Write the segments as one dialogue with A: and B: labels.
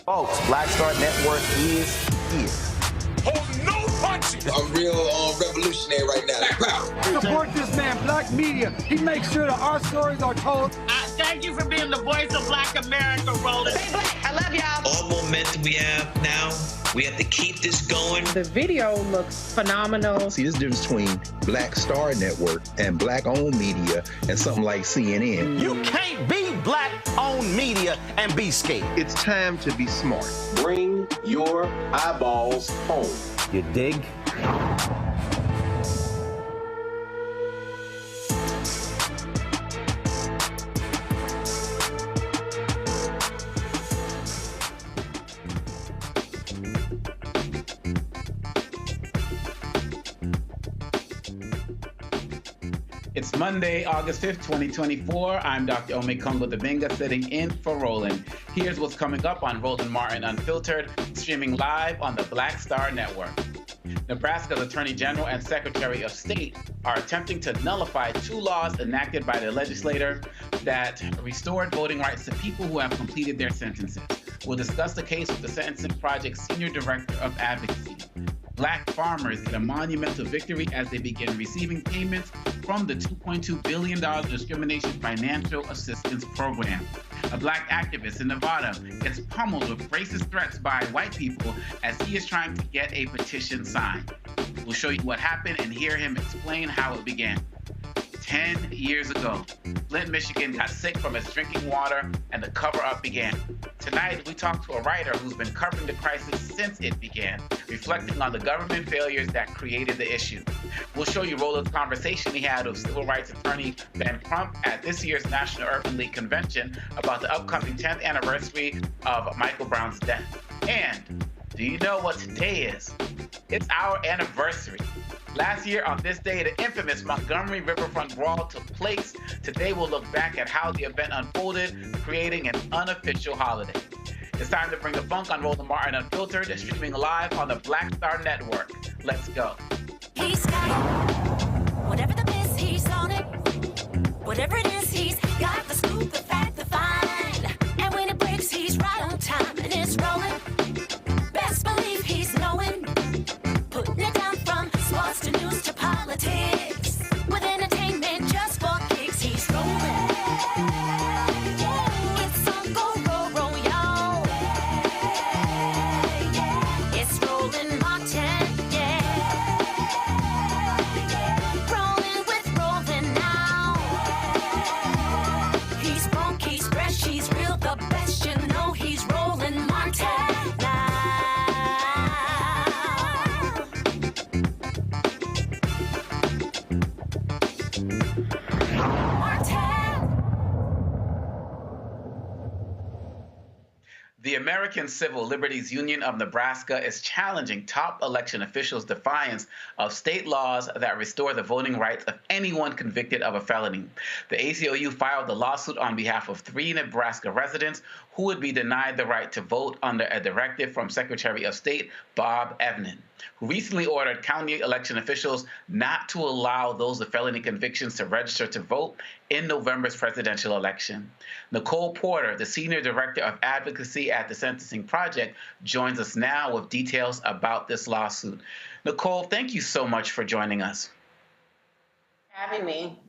A: Folks, Black Star Network is here.
B: Hold no punches!
C: I'm real revolutionary right now. Black power.
D: Support this man, Black Media. He makes sure that our stories are told.
E: Thank you for being the voice of Black America, Roland.
F: Stay black. I love y'all.
G: All momentum we have now, we have to keep this going.
H: The video looks phenomenal.
I: See, this difference between Black Star Network and Black-owned media and something like CNN.
A: You can't be Black-owned media and be scared.
J: It's time to be smart.
K: Bring your eyeballs home.
A: You dig?
L: It's Monday, August 5th, 2024. I'm Dr. Ome Kongo Davinga sitting in for Roland. Here's what's coming up on Roland Martin Unfiltered, streaming live on the Black Star Network. Nebraska's Attorney General and Secretary of State are attempting to nullify two laws enacted by the legislature that restored voting rights to people who have completed their sentences. We'll discuss the case with the Sentencing Project's Senior Director of Advocacy. Black farmers get a monumental victory as they begin receiving payments from the $2.2 billion Discrimination Financial Assistance Program. A Black activist in Nevada gets pummeled with racist threats by white people as he is trying to get a petition signed. We'll show you what happened and hear him explain how it began. 10 years ago, Flint, Michigan got sick from its drinking water and the cover-up began. Tonight, we talk to a writer who's been covering the crisis since it began, reflecting on the government failures that created the issue. We'll show you Roland's conversation he had with civil rights attorney Ben Crump at this year's National Urban League Convention about the upcoming 10th anniversary of Michael Brown's death. And do you know what today is? It's our anniversary. Last year on this day, the infamous Montgomery Riverfront Brawl took place. Today, we'll look back at how the event unfolded, creating an unofficial holiday. It's time to bring the funk on Roland Martin Unfiltered, streaming live on the Black Star Network. Let's go.
M: He's got it. Whatever the miss, he's on it. Whatever it is, he's got the scoop, the fact, the find. And when it breaks, he's right on time and it's rolling. Best believe he's knowing. Putting it down from sports to news to politics. With entertainment just for kicks, he's rolling. It's on go, roll, roll, y'all. It's Roland Martin, yeah. Rolling with Roland now. He's funk, he's fresh, he's real, the best, you know he's Roland Martin.
L: The American Civil Liberties Union of Nebraska is challenging top election officials' defiance of state laws that restore the voting rights of anyone convicted of a felony. The ACLU filed the lawsuit on behalf of 3 Nebraska residents who would be denied the right to vote under a directive from Secretary of State Bob Evnen, who recently ordered county election officials not to allow those with felony convictions to register to vote in November's presidential election. Nicole Porter, the Senior Director of Advocacy at the Sentencing Project, joins us now with details about this lawsuit. Nicole, thank you so much for joining us.
N: Having me.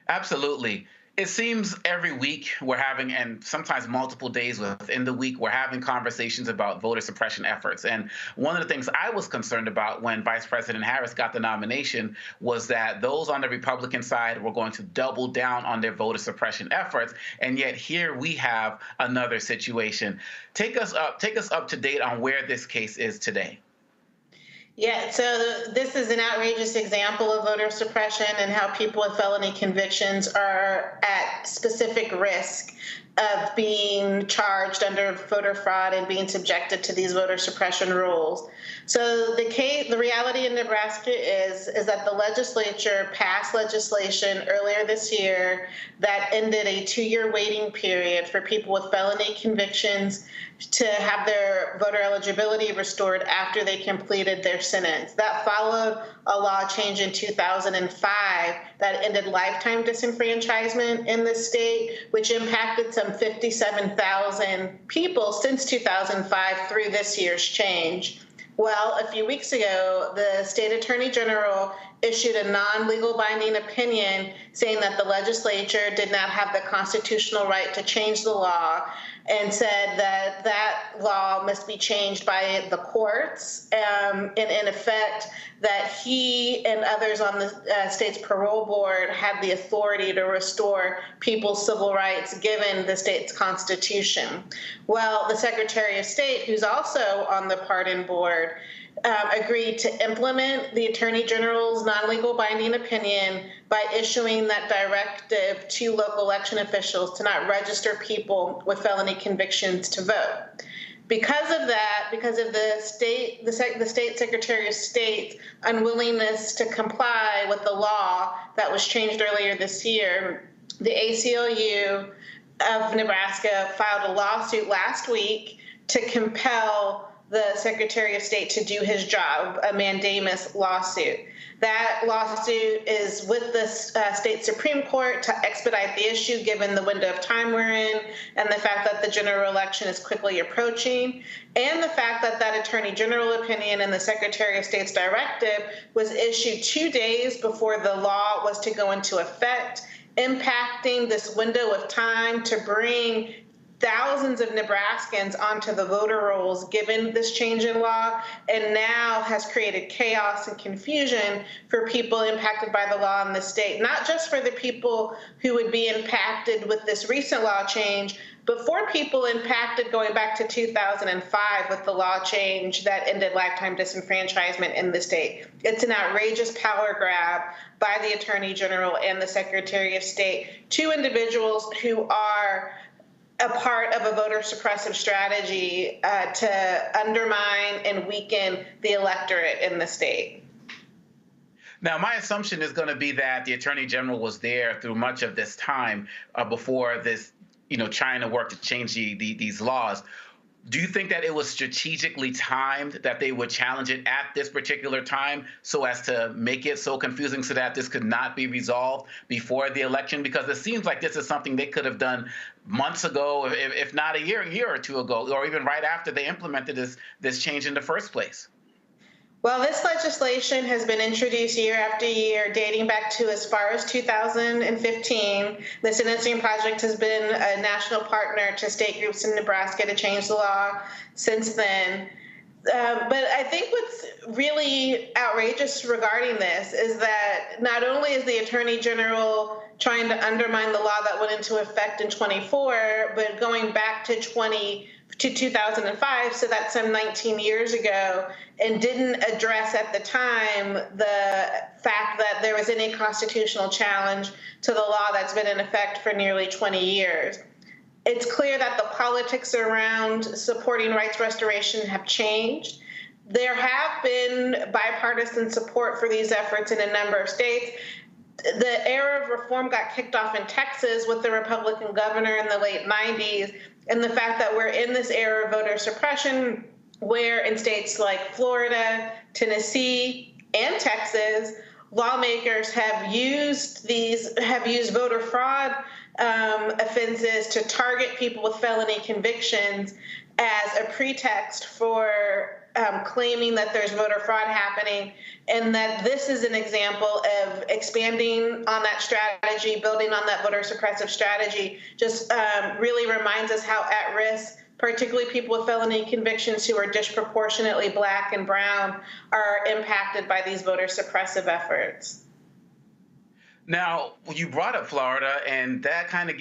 L: Absolutely. It seems every week we're having, and sometimes multiple days within the week, we're having conversations about voter suppression efforts. And one of the things I was concerned about when Vice President Harris got the nomination was that those on the Republican side were going to double down on their voter suppression efforts. And yet here we have another situation. Take us up to date on where this case is today.
N: Yeah, so this is an outrageous example of voter suppression and how people with felony convictions are at specific risk of being charged under voter fraud and being subjected to these voter suppression rules. So the reality in Nebraska is that the legislature passed legislation earlier this year that ended a 2-year waiting period for people with felony convictions to have their voter eligibility restored after they completed their sentence. That followed a law change in 2005 that ended lifetime disenfranchisement in the state, which impacted some 57,000 people since 2005 through this year's change. Well, a few weeks ago, the state attorney general issued a non-legal binding opinion saying that the legislature did not have the constitutional right to change the law, and said that that law must be changed by the courts, and in effect that he and others on the state's parole board had the authority to restore people's civil rights given the state's constitution. Well, the Secretary of State, who's also on the pardon board, agreed to implement the Attorney General's non-legal binding opinion by issuing that directive to local election officials to not register people with felony convictions to vote. Because of that, because of the state Secretary of State's unwillingness to comply with the law that was changed earlier this year, the ACLU of Nebraska filed a lawsuit last week to compel the Secretary of State to do his job, a mandamus lawsuit. That lawsuit is with the state Supreme Court to expedite the issue given the window of time we're in and the fact that the general election is quickly approaching, and the fact that that Attorney General opinion and the Secretary of State's directive was issued 2 days before the law was to go into effect, impacting this window of time to bring thousands of Nebraskans onto the voter rolls given this change in law, and now has created chaos and confusion for people impacted by the law in the state, not just for the people who would be impacted with this recent law change, but for people impacted going back to 2005 with the law change that ended lifetime disenfranchisement in the state. It's an outrageous power grab by the Attorney General and the Secretary of State, two individuals who are a part of a voter suppressive strategy to undermine and weaken the electorate in the state.
L: Now, my assumption is going to be that the Attorney General was there through much of this time before this, trying to work to change these laws. Do you think that it was strategically timed that they would challenge it at this particular time so as to make it so confusing so that this could not be resolved before the election? Because it seems like this is something they could have done months ago, if not a year or two ago, or even right after they implemented this change in the first place.
N: Well, this legislation has been introduced year after year, dating back to as far as 2015. The Sentencing Project has been a national partner to state groups in Nebraska to change the law since then. But I think what's really outrageous regarding this is that not only is the Attorney General trying to undermine the law that went into effect in 24, but going back to 2005, so that's some 19 years ago, and didn't address at the time the fact that there was any constitutional challenge to the law that's been in effect for nearly 20 years. It's clear that the politics around supporting rights restoration have changed. There have been bipartisan support for these efforts in a number of states. The era of reform got kicked off in Texas with the Republican governor in the late 90s, and the fact that we're in this era of voter suppression where in states like Florida, Tennessee, and Texas, lawmakers have used voter fraud offenses to target people with felony convictions as a pretext for claiming that there's voter fraud happening, and that this is an example of expanding on that strategy, building on that voter suppressive strategy, just really reminds us how at risk, particularly people with felony convictions who are disproportionately Black and brown, are impacted by these voter suppressive efforts.
L: Now, you brought up Florida, and that kind of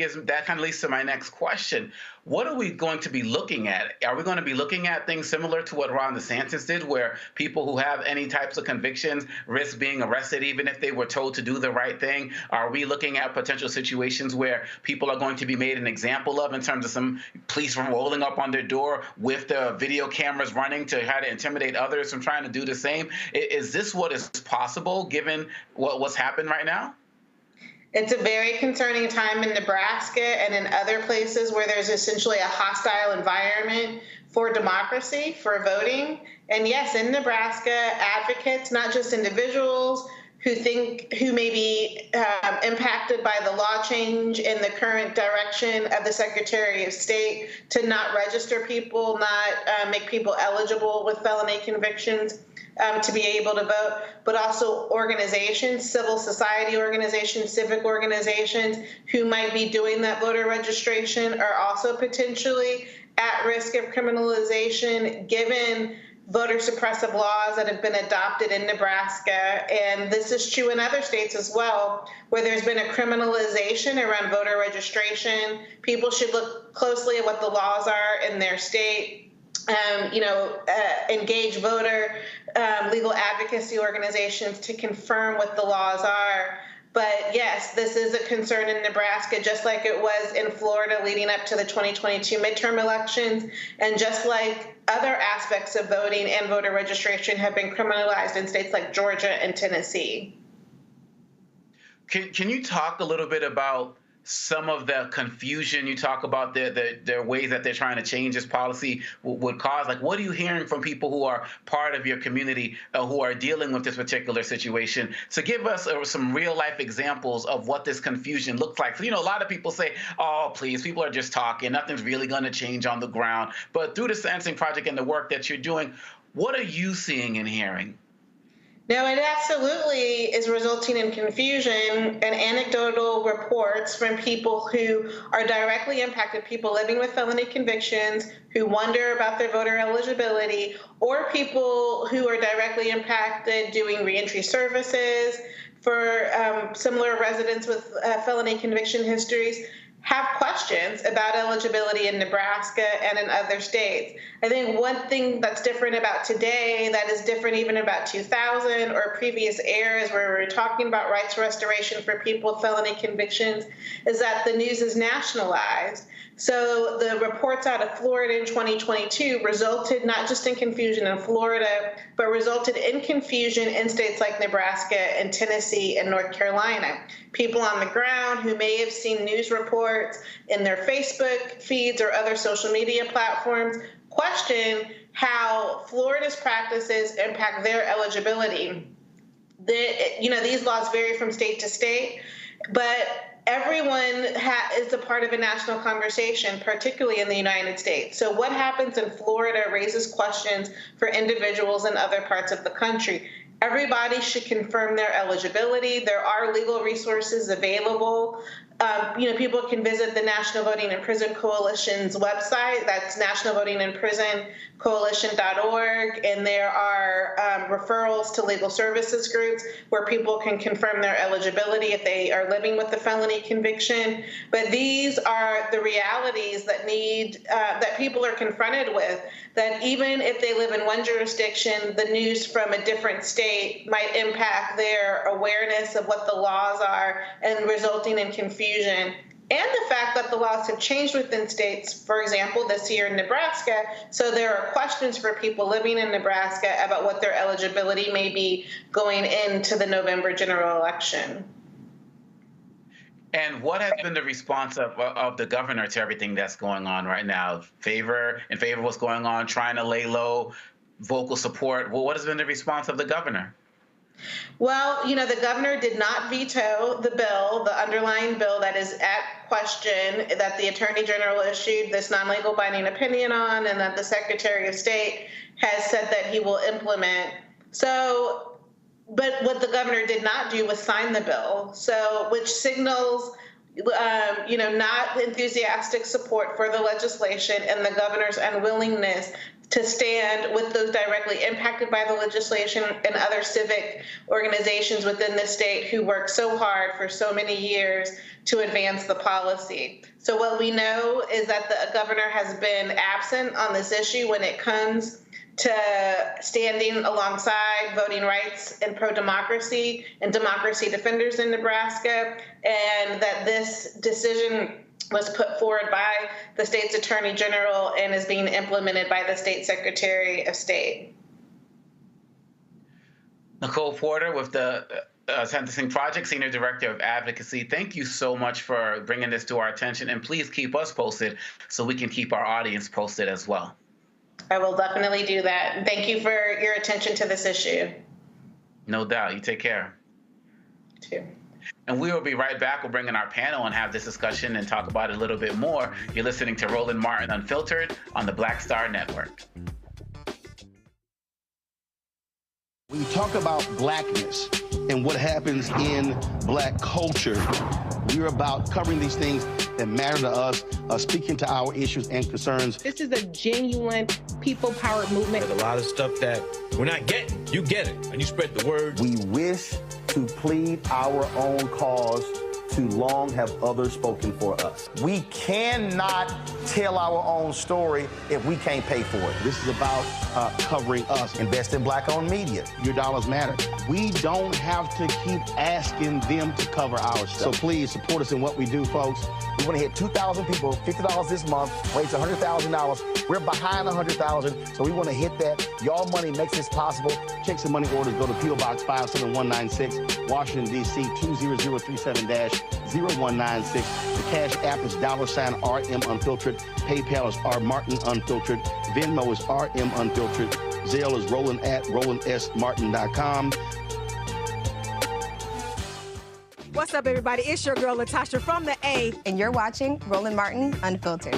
L: leads to my next question. What are we going to be looking at? Are we going to be looking at things similar to what Ron DeSantis did, where people who have any types of convictions risk being arrested even if they were told to do the right thing? Are we looking at potential situations where people are going to be made an example of in terms of some police rolling up on their door with the video cameras running to try to intimidate others from trying to do the same? Is this what is possible given what's happened right now?
N: It's a very concerning time in Nebraska and in other places where there's essentially a hostile environment for democracy, for voting. And yes, in Nebraska, advocates, not just individuals who may be impacted by the law change and the current direction of the Secretary of State to not register people, not make people eligible with felony convictions to be able to vote, but also organizations, civil society organizations, civic organizations who might be doing that voter registration are also potentially at risk of criminalization given voter suppressive laws that have been adopted in Nebraska. And this is true in other states as well, where there's been a criminalization around voter registration. People should look closely at what the laws are in their state. Engage voter legal advocacy organizations to confirm what the laws are. But yes, this is a concern in Nebraska, just like it was in Florida leading up to the 2022 midterm elections, and just like other aspects of voting and voter registration have been criminalized in states like Georgia and Tennessee.
L: Can you talk a little bit about some of the confusion you talk about, their ways that they're trying to change this policy would cause? Like, what are you hearing from people who are part of your community who are dealing with this particular situation? So give us some real life examples of what this confusion looks like. So, a lot of people say, oh, please, people are just talking. Nothing's really going to change on the ground. But through the Sentencing Project and the work that you're doing, what are you seeing and hearing?
N: No, it absolutely is resulting in confusion and anecdotal reports from people who are directly impacted, people living with felony convictions who wonder about their voter eligibility, or people who are directly impacted doing reentry services for similar residents with felony conviction histories, have questions about eligibility in Nebraska and in other states. I think one thing that's different about today that is different even about 2000 or previous eras where we were talking about rights restoration for people with felony convictions is that the news is nationalized. So the reports out of Florida in 2022 resulted not just in confusion in Florida, but resulted in confusion in states like Nebraska and Tennessee and North Carolina. People on the ground who may have seen news reports in their Facebook feeds or other social media platforms question how Florida's practices impact their eligibility. These laws vary from state to state, but everyone is a part of a national conversation, particularly in the United States. So what happens in Florida raises questions for individuals in other parts of the country. Everybody should confirm their eligibility. There are legal resources available. People can visit the National Voting in Prison Coalition's website. That's nationalvotinginprisoncoalition.org. And there are referrals to legal services groups where people can confirm their eligibility if they are living with a felony conviction. But these are the realities that that people are confronted with, that even if they live in one jurisdiction, the news from a different state might impact their awareness of what the laws are and resulting in confusion. And the fact that the laws have changed within states, for example, this year in Nebraska, so there are questions for people living in Nebraska about what their eligibility may be going into the November general election.
L: And what has been the response of the governor to everything that's going on right now? In favor of what's going on, trying to lay low, vocal support. Well, what has been the response of the governor?
N: Well, the governor did not veto the bill, the underlying bill that is at question, that the Attorney General issued this non-legal binding opinion on, and that the Secretary of State has said that he will implement. But what the governor did not do was sign the bill, which signals, not enthusiastic support for the legislation and the governor's unwillingness to stand with those directly impacted by the legislation and other civic organizations within the state who worked so hard for so many years to advance the policy. So what we know is that the governor has been absent on this issue when it comes to standing alongside voting rights and pro-democracy and democracy defenders in Nebraska, and that this decision was put forward by the state's Attorney General and is being implemented by the state Secretary of State.
L: Nicole Porter with the Sentencing Project, Senior Director of Advocacy. Thank you so much for bringing this to our attention, and please keep us posted so we can keep our audience posted as well.
N: I will definitely do that. Thank you for your attention to this issue.
L: No doubt. You take care.
N: You too.
L: And we will be right back. We'll bring in our panel and have this discussion and talk about it a little bit more. You're listening to Roland Martin Unfiltered on the Black Star Network.
A: When you talk about blackness and what happens in black culture, we're about covering these things that matter to us, speaking to our issues and concerns.
H: This is a genuine people-powered movement.
B: There's a lot of stuff that we're not getting. You get it, and you spread the word.
A: We wish to plead our own cause. Too long have others spoken for us. We cannot tell our own story if we can't pay for it. This is about covering us. Invest in black-owned media. Your dollars matter. We don't have to keep asking them to cover our stuff. So please support us in what we do, folks. We want to hit 2,000 people, $50 this month, raise $100,000. We're behind 100,000, so we want to hit that. Y'all money makes this possible. Checks and money orders go to P.O. Box 57196, Washington, D.C. 20037-0196. The Cash App is $RM Unfiltered. PayPal is R Martin Unfiltered. Venmo is RM Unfiltered. Zelle is Roland at RolandSMartin.com.
F: What's up, everybody? It's your girl, Latasha from the A.
J: And you're watching Roland Martin Unfiltered.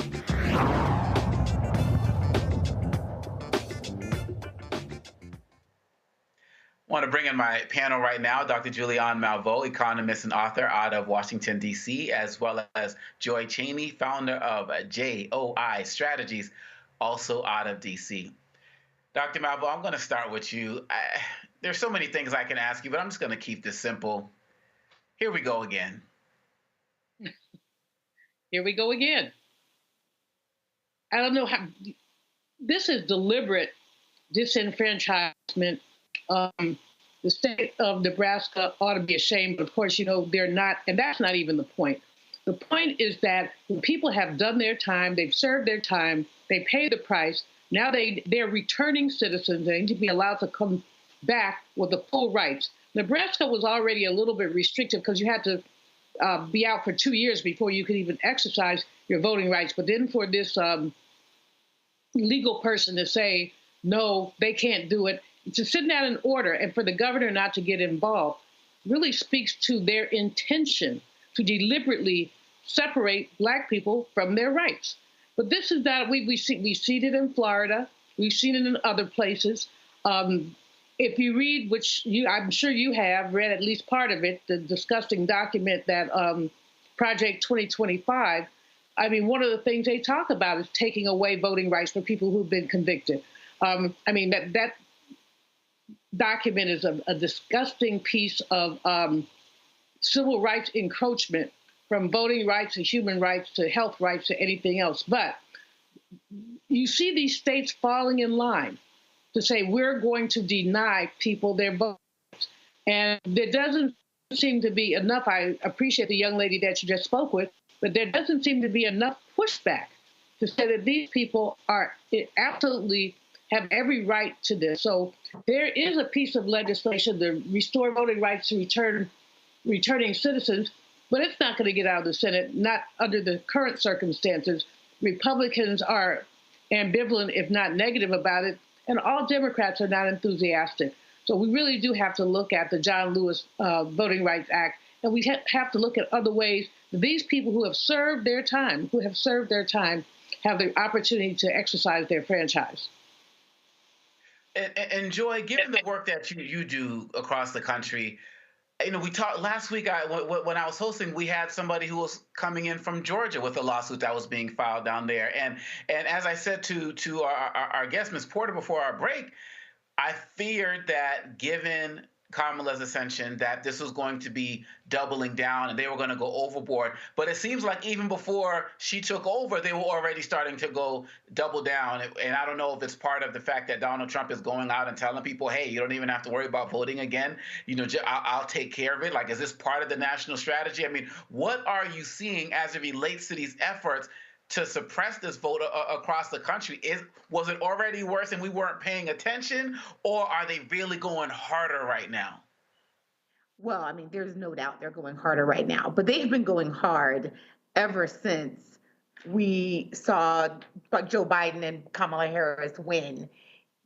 L: I want to bring in my panel right now, Dr. Julianne Malveaux, economist and author out of Washington, D.C., as well as Joy Cheney, founder of JOI Strategies, also out of D.C. Dr. Malveaux, I'm going to start with you. There's so many things I can ask you, but I'm just going to keep this simple. Here we go again.
E: Here we go again. I don't know how. This is deliberate disenfranchisement. The state of Nebraska ought to be ashamed, but of course, you know, they're not, and that's not even the point. The point is that when people have done their time, they've served their time, they pay the price, now they're returning citizens, they need to be allowed to come back with the full rights. Nebraska was already a little bit restrictive because you had to be out for 2 years before you could even exercise your voting rights. But then for this legal person to say, no, they can't do it, to send out an order and for the governor not to get involved really speaks to their intention to deliberately separate Black people from their rights. But this is that we've seen it in Florida. We've seen it in other places. If you read, which I'm sure you have read at least part of it, the disgusting document that Project 2025, I mean, one of the things they talk about is taking away voting rights for people who've been convicted. I mean, that document is a disgusting piece of civil rights encroachment, from voting rights to human rights to health rights to anything else. But you see these states falling in line to say we're going to deny people their votes. And there doesn't seem to be enough. I appreciate the young lady that you just spoke with, but there doesn't seem to be enough pushback to say that these people are absolutely have every right to this. So there is a piece of legislation to restore voting rights to returning citizens, but it's not going to get out of the Senate, not under the current circumstances. Republicans are ambivalent, if not negative about it, and all Democrats are not enthusiastic. So we really do have to look at the John Lewis Voting Rights Act, and we have to look at other ways that these people who have served their time, have the opportunity to exercise their franchise.
L: And Joy, given the work that you do across the country, you know, we talked last week. When I was hosting, we had somebody who was coming in from Georgia with a lawsuit that was being filed down there. And as I said to our guest, Ms. Porter, before our break, I feared that given Kamala's ascension, that this was going to be doubling down and they were going to go overboard. But it seems like even before she took over, they were already starting to go double down. And I don't know if it's part of the fact that Donald Trump is going out and telling people, hey, you don't even have to worry about voting again. You know, I'll take care of it. Like, is this part of the national strategy? I mean, what are you seeing as it relates to these efforts to suppress this vote across the country? Was it already worse and we weren't paying attention, or are they really going harder right now?
H: well, I mean, there's no doubt they're going harder right now, but they've been going hard ever since we saw Joe Biden and Kamala Harris win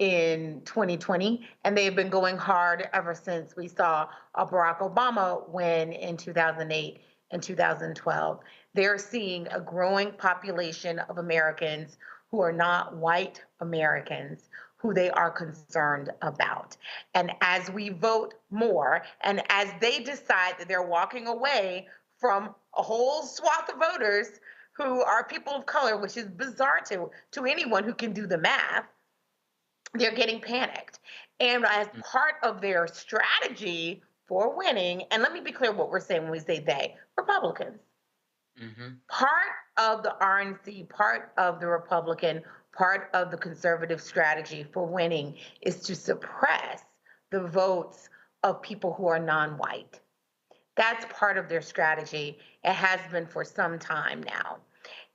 H: in 2020, and they've been going hard ever since we saw Barack Obama win in 2008 and 2012. They're seeing a growing population of Americans who are not white Americans who they are concerned about. And as we vote more, and as they decide that they're walking away from a whole swath of voters who are people of color, which is bizarre to anyone who can do the math, they're getting panicked. And as part of their strategy for winning, and let me be clear what we're saying when we say they, Republicans. Part of the RNC, part of the Republican, part of the conservative strategy for winning is to suppress the votes of people who are non-white. That's part of their strategy. It has been for some time now.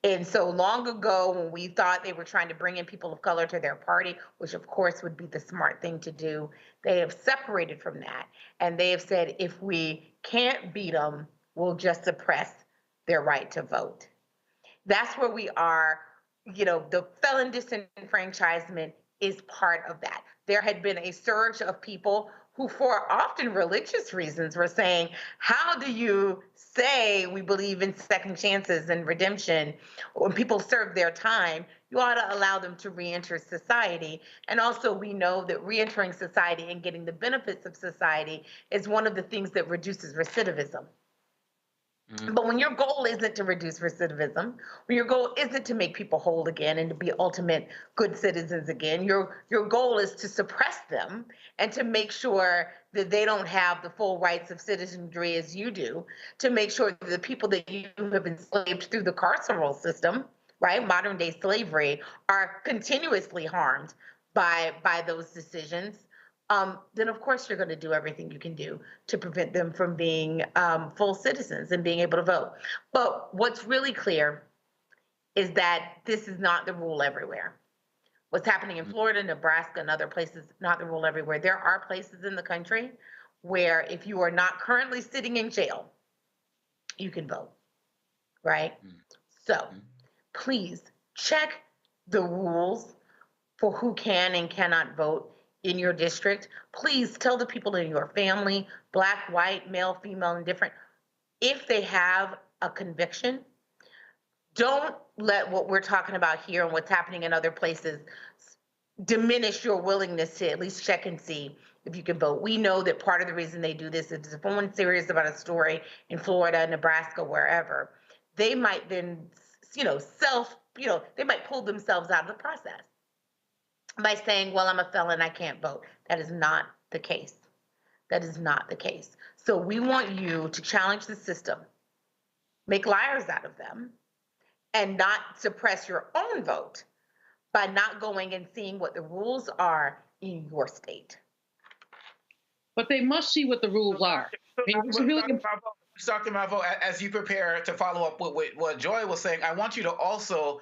H: And so long ago, when we thought they were trying to bring in people of color to their party, which of course would be the smart thing to do, they have separated from that. And they have said, if we can't beat them, we'll just suppress their right to vote. That's where we are. You know, the felon disenfranchisement is part of that. There had been a surge of people who, for often religious reasons, were saying, how do you say we believe in second chances and redemption when people serve their time? You ought to allow them to reenter society. And also, we know that reentering society and getting the benefits of society is one of the things that reduces recidivism. But when your goal isn't to reduce recidivism, when your goal isn't to make people whole again and to be ultimate good citizens again, your goal is to suppress them and to make sure that they don't have the full rights of citizenry as you do, to make sure that the people that you have enslaved through the carceral system, right, modern day slavery, are continuously harmed by those decisions. Then of course you're going to do everything you can do to prevent them from being full citizens and being able to vote. But what's really clear is that this is not the rule everywhere. What's happening in Florida, Nebraska, and other places, not the rule everywhere. There are places in the country where if you are not currently sitting in jail, you can vote, right? So please check the rules for who can and cannot vote in your district. Please tell the people in your family, black, white, male, female, indifferent, if they have a conviction, don't let what we're talking about here and what's happening in other places diminish your willingness to at least check and see if you can vote. We know that part of the reason they do this is if someone's serious about a story in Florida, Nebraska, wherever, they might then, they might pull themselves out of the process by saying, well, I'm a felon, I can't vote. That is not the case. That is not the case. So we want you to challenge the system, make liars out of them, and not suppress your own vote by not going and seeing what the rules are in your state.
E: But they must see what the rules are.
L: Dr. Malvo, as you prepare to follow up with what Joy was saying, I want you to also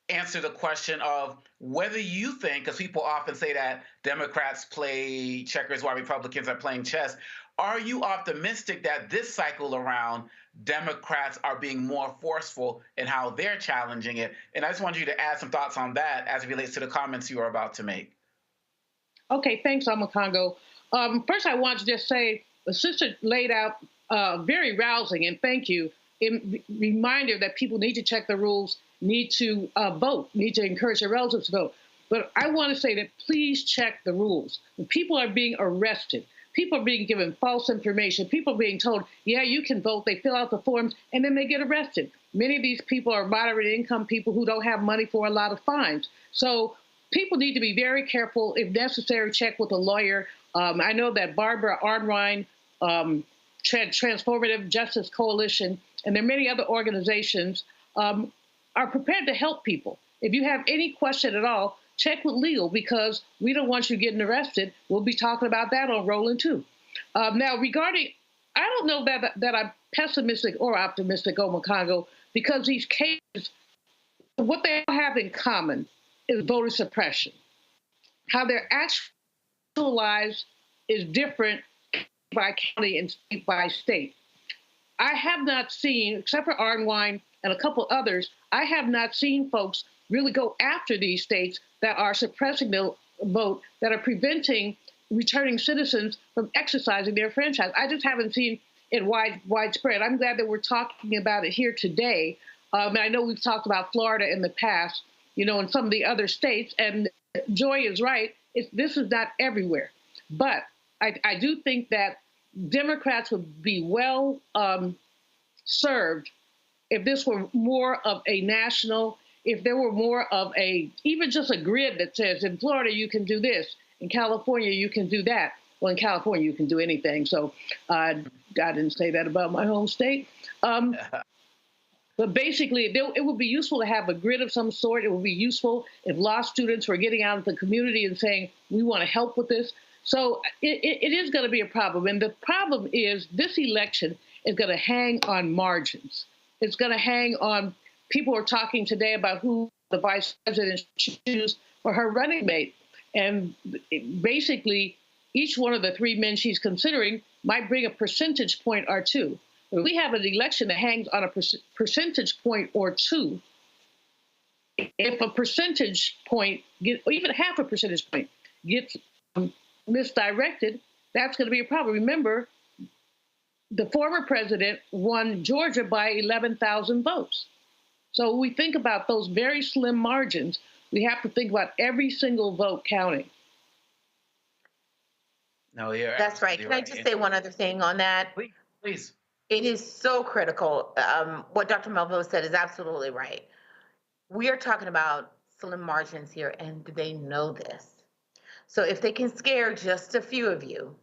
L: answer the question of whether you think, because people often say that Democrats play checkers while Republicans are playing chess, are you optimistic that this cycle around Democrats are being more forceful in how they're challenging it? And I just want you to add some thoughts on that as it relates to the comments you are about to make.
E: Okay, thanks, Amakongo. First, I want to just say the sister laid out very rousing, and thank you, reminder that people need to check the rules, need to vote, need to encourage their relatives to vote. But I want to say that please check the rules. When people are being arrested, people are being given false information, people are being told, yeah, you can vote, they fill out the forms, and then they get arrested. Many of these people are moderate income people who don't have money for a lot of fines. So people need to be very careful. If necessary, check with a lawyer. I know that Barbara Arnrine, Transformative Justice Coalition, and there are many other organizations are prepared to help people. If you have any question at all, check with legal, because we don't want you getting arrested. We'll be talking about that on Roland too. Now, regarding, I don't know that I'm pessimistic or optimistic, Omakongo, because these cases, what they have in common is voter suppression. How they're actualized is different by county and state by state. I have not seen, except for Arnwine and a couple others, I have not seen folks really go after these states that are suppressing the vote, that are preventing returning citizens from exercising their franchise. I just haven't seen it widespread. I'm glad that we're talking about it here today. And I know we've talked about Florida in the past, and some of the other states. And Joy is right. This is not everywhere. But I do think that Democrats would be well served if this were more of a national, if there were more of even just a grid that says in Florida you can do this, in California you can do that. Well, in California you can do anything. So I didn't say that about my home state. But basically, it would be useful to have a grid of some sort. It would be useful if law students were getting out into the community and saying, we want to help with this. So it is going to be a problem. And the problem is this election is going to hang on margins. It's going to hang on, people are talking today about who the vice president should choose for her running mate. And basically, each one of the three men she's considering might bring a percentage point or two. If we have an election that hangs on a percentage point or two, if a percentage point, or even half a percentage point, gets misdirected, that's going to be a problem. Remember, the former president won Georgia by 11,000 votes. So when we think about those very slim margins, we have to think about every single vote counting.
L: No, you're
H: That's right. Can I just say one other thing on that?
L: Please.
H: It is so critical. What Dr. Melville said is absolutely right. We are talking about slim margins here, and they know this. So if they can scare just a few of you,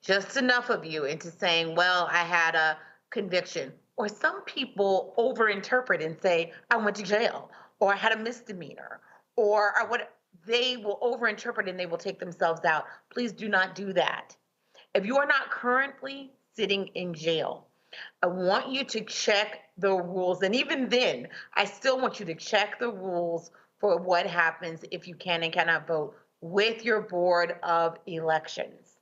H: just enough of you into saying, well, I had a conviction, or some people overinterpret and say, I went to jail, or I had a misdemeanor, or what, they will overinterpret and they will take themselves out. Please do not do that. If you are not currently sitting in jail, I want you to check the rules. And even then, I still want you to check the rules for what happens if you can and cannot vote with your board of elections.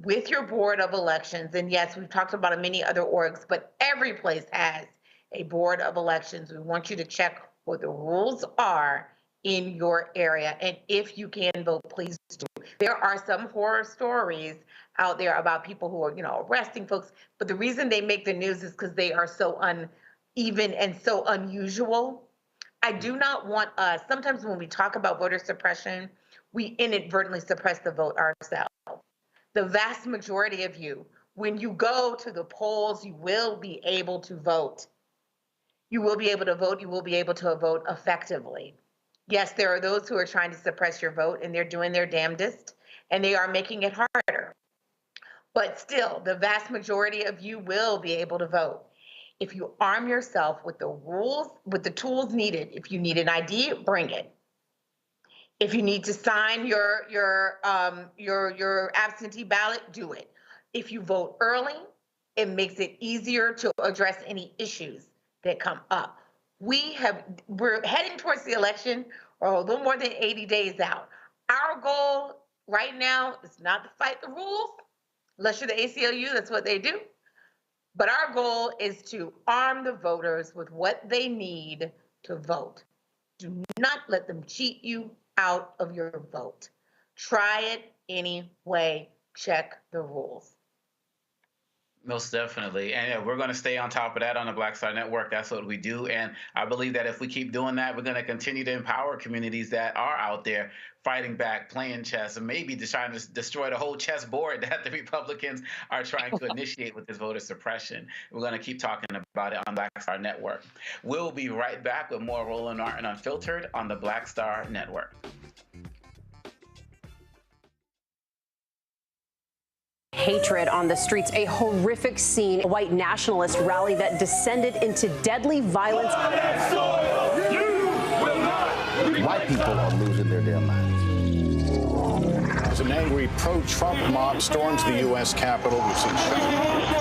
H: With your board of elections. And yes, we've talked about many other orgs, but every place has a board of elections. We want you to check what the rules are in your area. And if you can vote, please do. There are some horror stories out there about people who are, arresting folks. But the reason they make the news is because they are so uneven and so unusual. I do not want us, sometimes when we talk about voter suppression, we inadvertently suppress the vote ourselves. The vast majority of you, when you go to the polls, you will be able to vote. You will be able to vote. You will be able to vote effectively. Yes, there are those who are trying to suppress your vote, and they're doing their damnedest, and they are making it harder. But still, the vast majority of you will be able to vote. If you arm yourself with the rules, with the tools needed, if you need an ID, bring it. If you need to sign your absentee ballot, do it. If you vote early, it makes it easier to address any issues that come up. We're heading towards the election, or a little more than 80 days out. Our goal right now is not to fight the rules, unless you're the ACLU, that's what they do. But our goal is to arm the voters with what they need to vote. Do not let them cheat you out of your vote. Try it anyway. Check the rules.
L: Most definitely. And we're going to stay on top of that on the Black Star Network. That's what we do. And I believe that if we keep doing that, we're going to continue to empower communities that are out there fighting back, playing chess, and maybe just trying to destroy the whole chessboard that the Republicans are trying to initiate with this voter suppression. We're going to keep talking about it on Black Star Network. We'll be right back with more Roland Martin Unfiltered on the Black Star Network.
O: Hatred on the streets, a horrific scene, a white nationalist rally that descended into deadly violence.
A: White people are losing their damn minds.
P: as an angry pro-Trump mob storms the U.S. Capitol. We've seen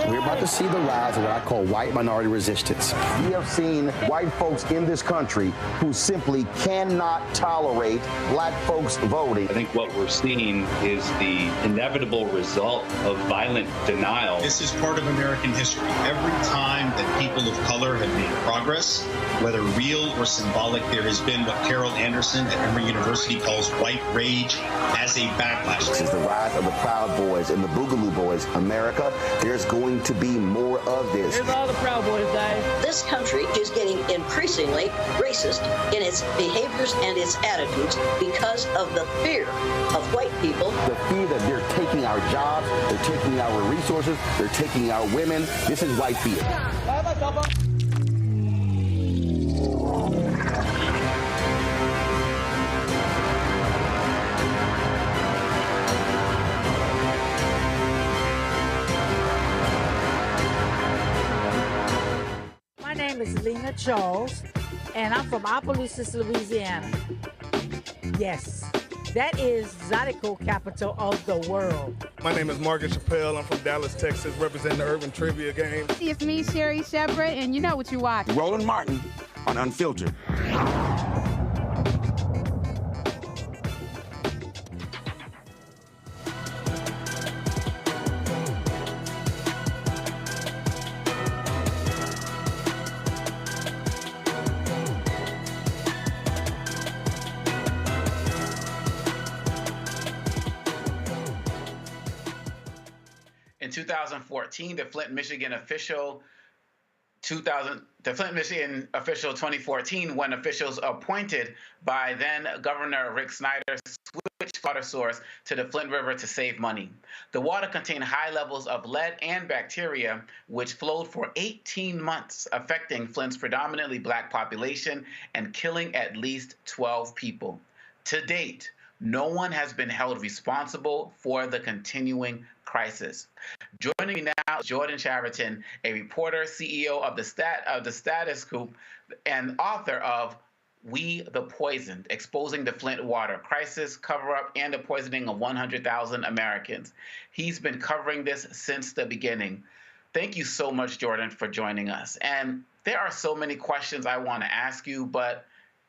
A: We're about to see the rise of what I call white minority resistance. We have seen white folks in this country who simply cannot tolerate black folks voting.
Q: I think what we're seeing is the inevitable result of violent denial.
R: This is part of American history. Every time that people of color have made progress, whether real or symbolic, there has been what Carol Anderson at Emory University calls white rage as a backlash.
A: This is the rise of the Proud Boys and the Boogaloo Boys. America, there's going to be more of this.
S: Here's all the Proud Boys, guys.
T: This country is getting increasingly racist in its behaviors and its attitudes because of the fear of white people.
A: The fear that they're taking our jobs, they're taking our resources, they're taking our women. This is white fear.
S: My name is Lena Charles, and I'm from Opelousas, Louisiana. Yes, that is Zydeco capital of the world.
U: My name is Margaret Chappelle. I'm from Dallas, Texas, representing the Urban Trivia Game.
V: It's me, Sherry Shepard, and you know what you watch.
W: Roland Martin on Unfiltered.
L: In 2014, the Flint, Michigan official 2014, when officials appointed by then Governor Rick Snyder switched water source to the Flint River to save money. The water contained high levels of lead and bacteria, which flowed for 18 months, affecting Flint's predominantly black population and killing at least 12 people. To date, no one has been held responsible for the continuing crisis. Joining me now is Jordan Chariton, a reporter, CEO of the Status Group, and author of We the Poisoned, Exposing the Flint Water Crisis, Cover-Up, and the Poisoning of 100,000 Americans. He's been covering this since the beginning. Thank you so much, Jordan, for joining us. And there are so many questions I want to ask you, but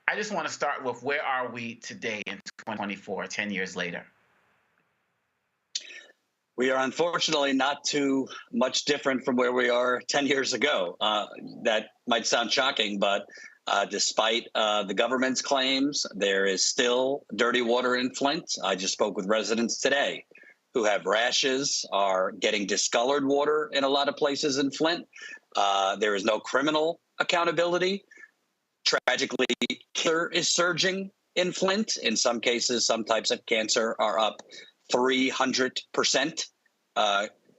L: I just want to start with where are we today in 2024, 10 years later?
X: We are unfortunately not too much different from where we are 10 years ago. That might sound shocking, but despite the government's claims, there is still dirty water in Flint. I just spoke with residents today who have rashes, are getting discolored water in a lot of places in Flint. There is no criminal accountability. Tragically, cancer is surging in Flint. In some cases, some types of cancer are up 300%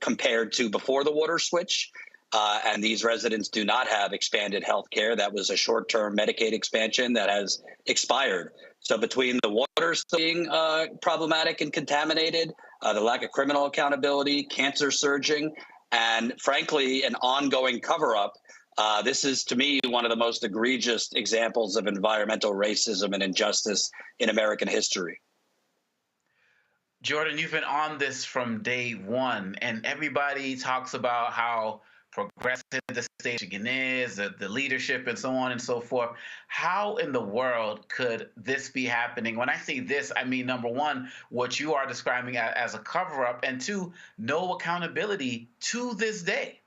X: compared to before the water switch. And these residents do not have expanded health care. That was a short-term Medicaid expansion that has expired. So between the water being problematic and contaminated, the lack of criminal accountability, cancer surging, and frankly, an ongoing cover-up, this is, to me, one of the most egregious examples of environmental racism and injustice in American history.
L: Jordan, you've been on this from day one, and everybody talks about how progressive the state of Michigan is, the leadership, and so on and so forth. How in the world could this be happening? When I say this, I mean, number one, what you are describing as a cover-up, and two, no accountability to this day.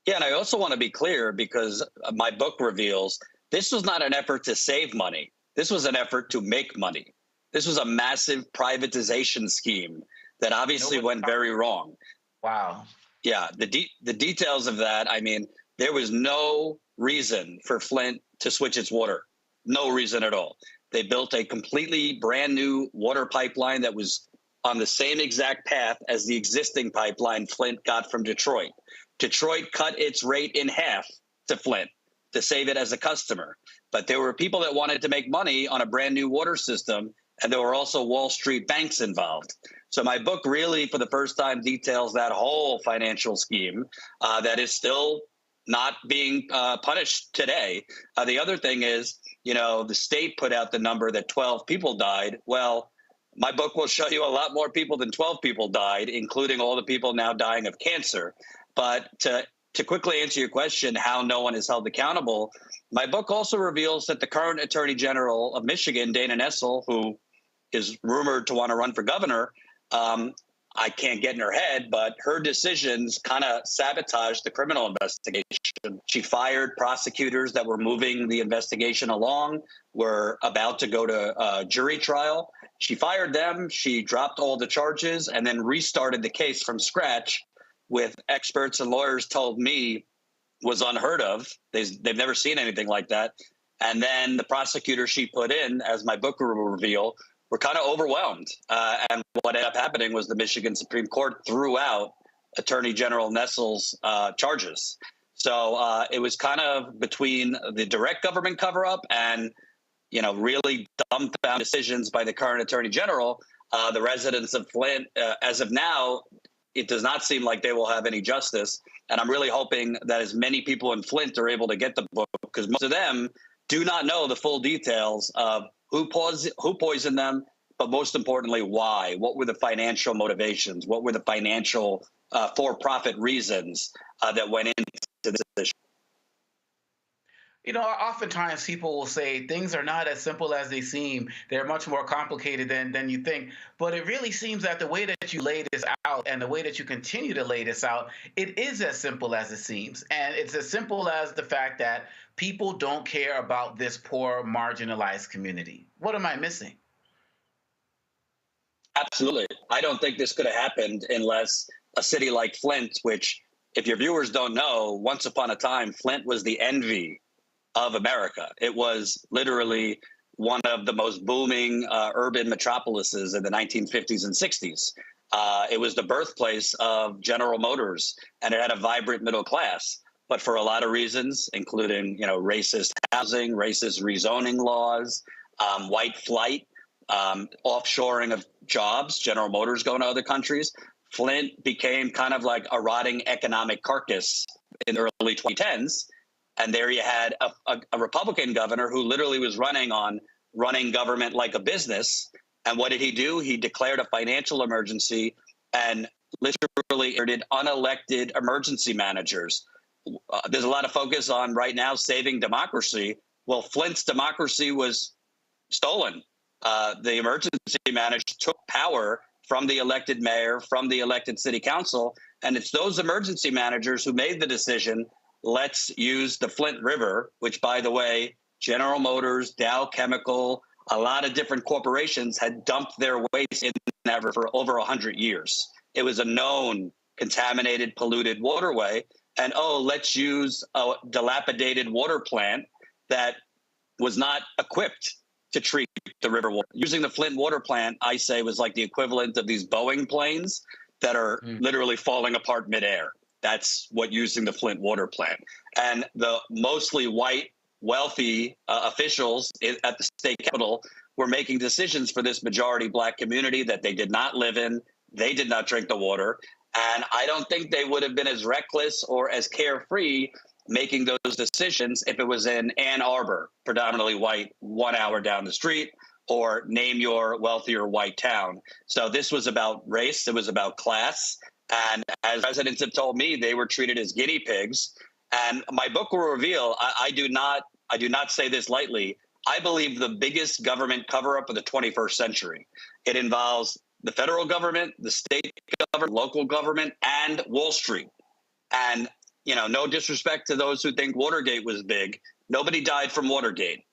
X: Yeah, and I also want to be clear, because my book reveals this was not an effort to save money. This was an effort to make money. This was a massive privatization scheme that obviously went very wrong.
L: Wow.
X: Yeah, the details of that, I mean, there was no reason for Flint to switch its water. No reason at all. They built a completely brand new water pipeline that was on the same exact path as the existing pipeline Flint got from Detroit. Detroit cut its rate in half to Flint to save it as a customer. But there were people that wanted to make money on a brand new water system, and there were also Wall Street banks involved. So my book really, for the first time, details that whole financial scheme that is still not being punished today. The other thing is, you know, the state put out the number that 12 people died. Well, my book will show you a lot more people than 12 people died, including all the people now dying of cancer. But to quickly answer your question, how no one is held accountable, my book also reveals that the current Attorney General of Michigan, Dana Nessel, who is rumored to want to run for governor, I can't get in her head, but her decisions kind of sabotaged the criminal investigation. She fired prosecutors that were moving the investigation along, were about to go to jury trial. She fired them, she dropped all the charges, and then restarted the case from scratch, with experts and lawyers told me was unheard of. They've never seen anything like that. And then the prosecutors she put in, as my book will reveal, were kind of overwhelmed. And what ended up happening was the Michigan Supreme Court threw out Attorney General Nessel's charges. So it was kind of between the direct government cover-up and, really dumbfounded decisions by the current Attorney General. The residents of Flint, as of now, it does not seem like they will have any justice. And I'm really hoping that as many people in Flint are able to get the book, because most of them do not know the full details of who poisoned them, but most importantly, why? What were the financial motivations? What were the financial for-profit reasons that went into this issue?
L: Oftentimes people will say things are not as simple as they seem. They're much more complicated than you think. But it really seems that the way that you lay this out and the way that you continue to lay this out, it is as simple as it seems. And it's as simple as the fact that people don't care about this poor, marginalized community. What am I missing?
X: Absolutely. I don't think this could have happened unless a city like Flint, which, if your viewers don't know, once upon a time, Flint was the envy of America. It was literally one of the most booming urban metropolises in the 1950s and 60s. It was the birthplace of General Motors, and it had a vibrant middle class. But for a lot of reasons, including racist housing, racist rezoning laws, white flight, offshoring of jobs, General Motors going to other countries, Flint became kind of like a rotting economic carcass in the early 2010s. And there you had a Republican governor who literally was running on running government like a business. And what did he do? He declared a financial emergency and literally did unelected emergency managers. There's a lot of focus on right now saving democracy. Well, Flint's democracy was stolen. The emergency manager took power from the elected mayor, from the elected city council. And it's those emergency managers who made the decision, let's use the Flint River, which, by the way, General Motors, Dow Chemical, a lot of different corporations had dumped their waste in that river for over 100 years. It was a known contaminated, polluted waterway. And, let's use a dilapidated water plant that was not equipped to treat the river water. Using the Flint water plant, I say, was like the equivalent of these Boeing planes that are literally falling apart midair. That's what using the Flint water plant. And the mostly white, wealthy officials at the state capitol were making decisions for this majority black community that they did not live in. They did not drink the water. And I don't think they would have been as reckless or as carefree making those decisions if it was in Ann Arbor, predominantly white, 1 hour down the street, or name your wealthier white town. So this was about race. It was about class. And as residents have told me, they were treated as guinea pigs. And my book will reveal, I do not say this lightly, I believe the biggest government cover-up of the 21st century. It involves the federal government, the state government, local government, and Wall Street. And, no disrespect to those who think Watergate was big. Nobody died from Watergate.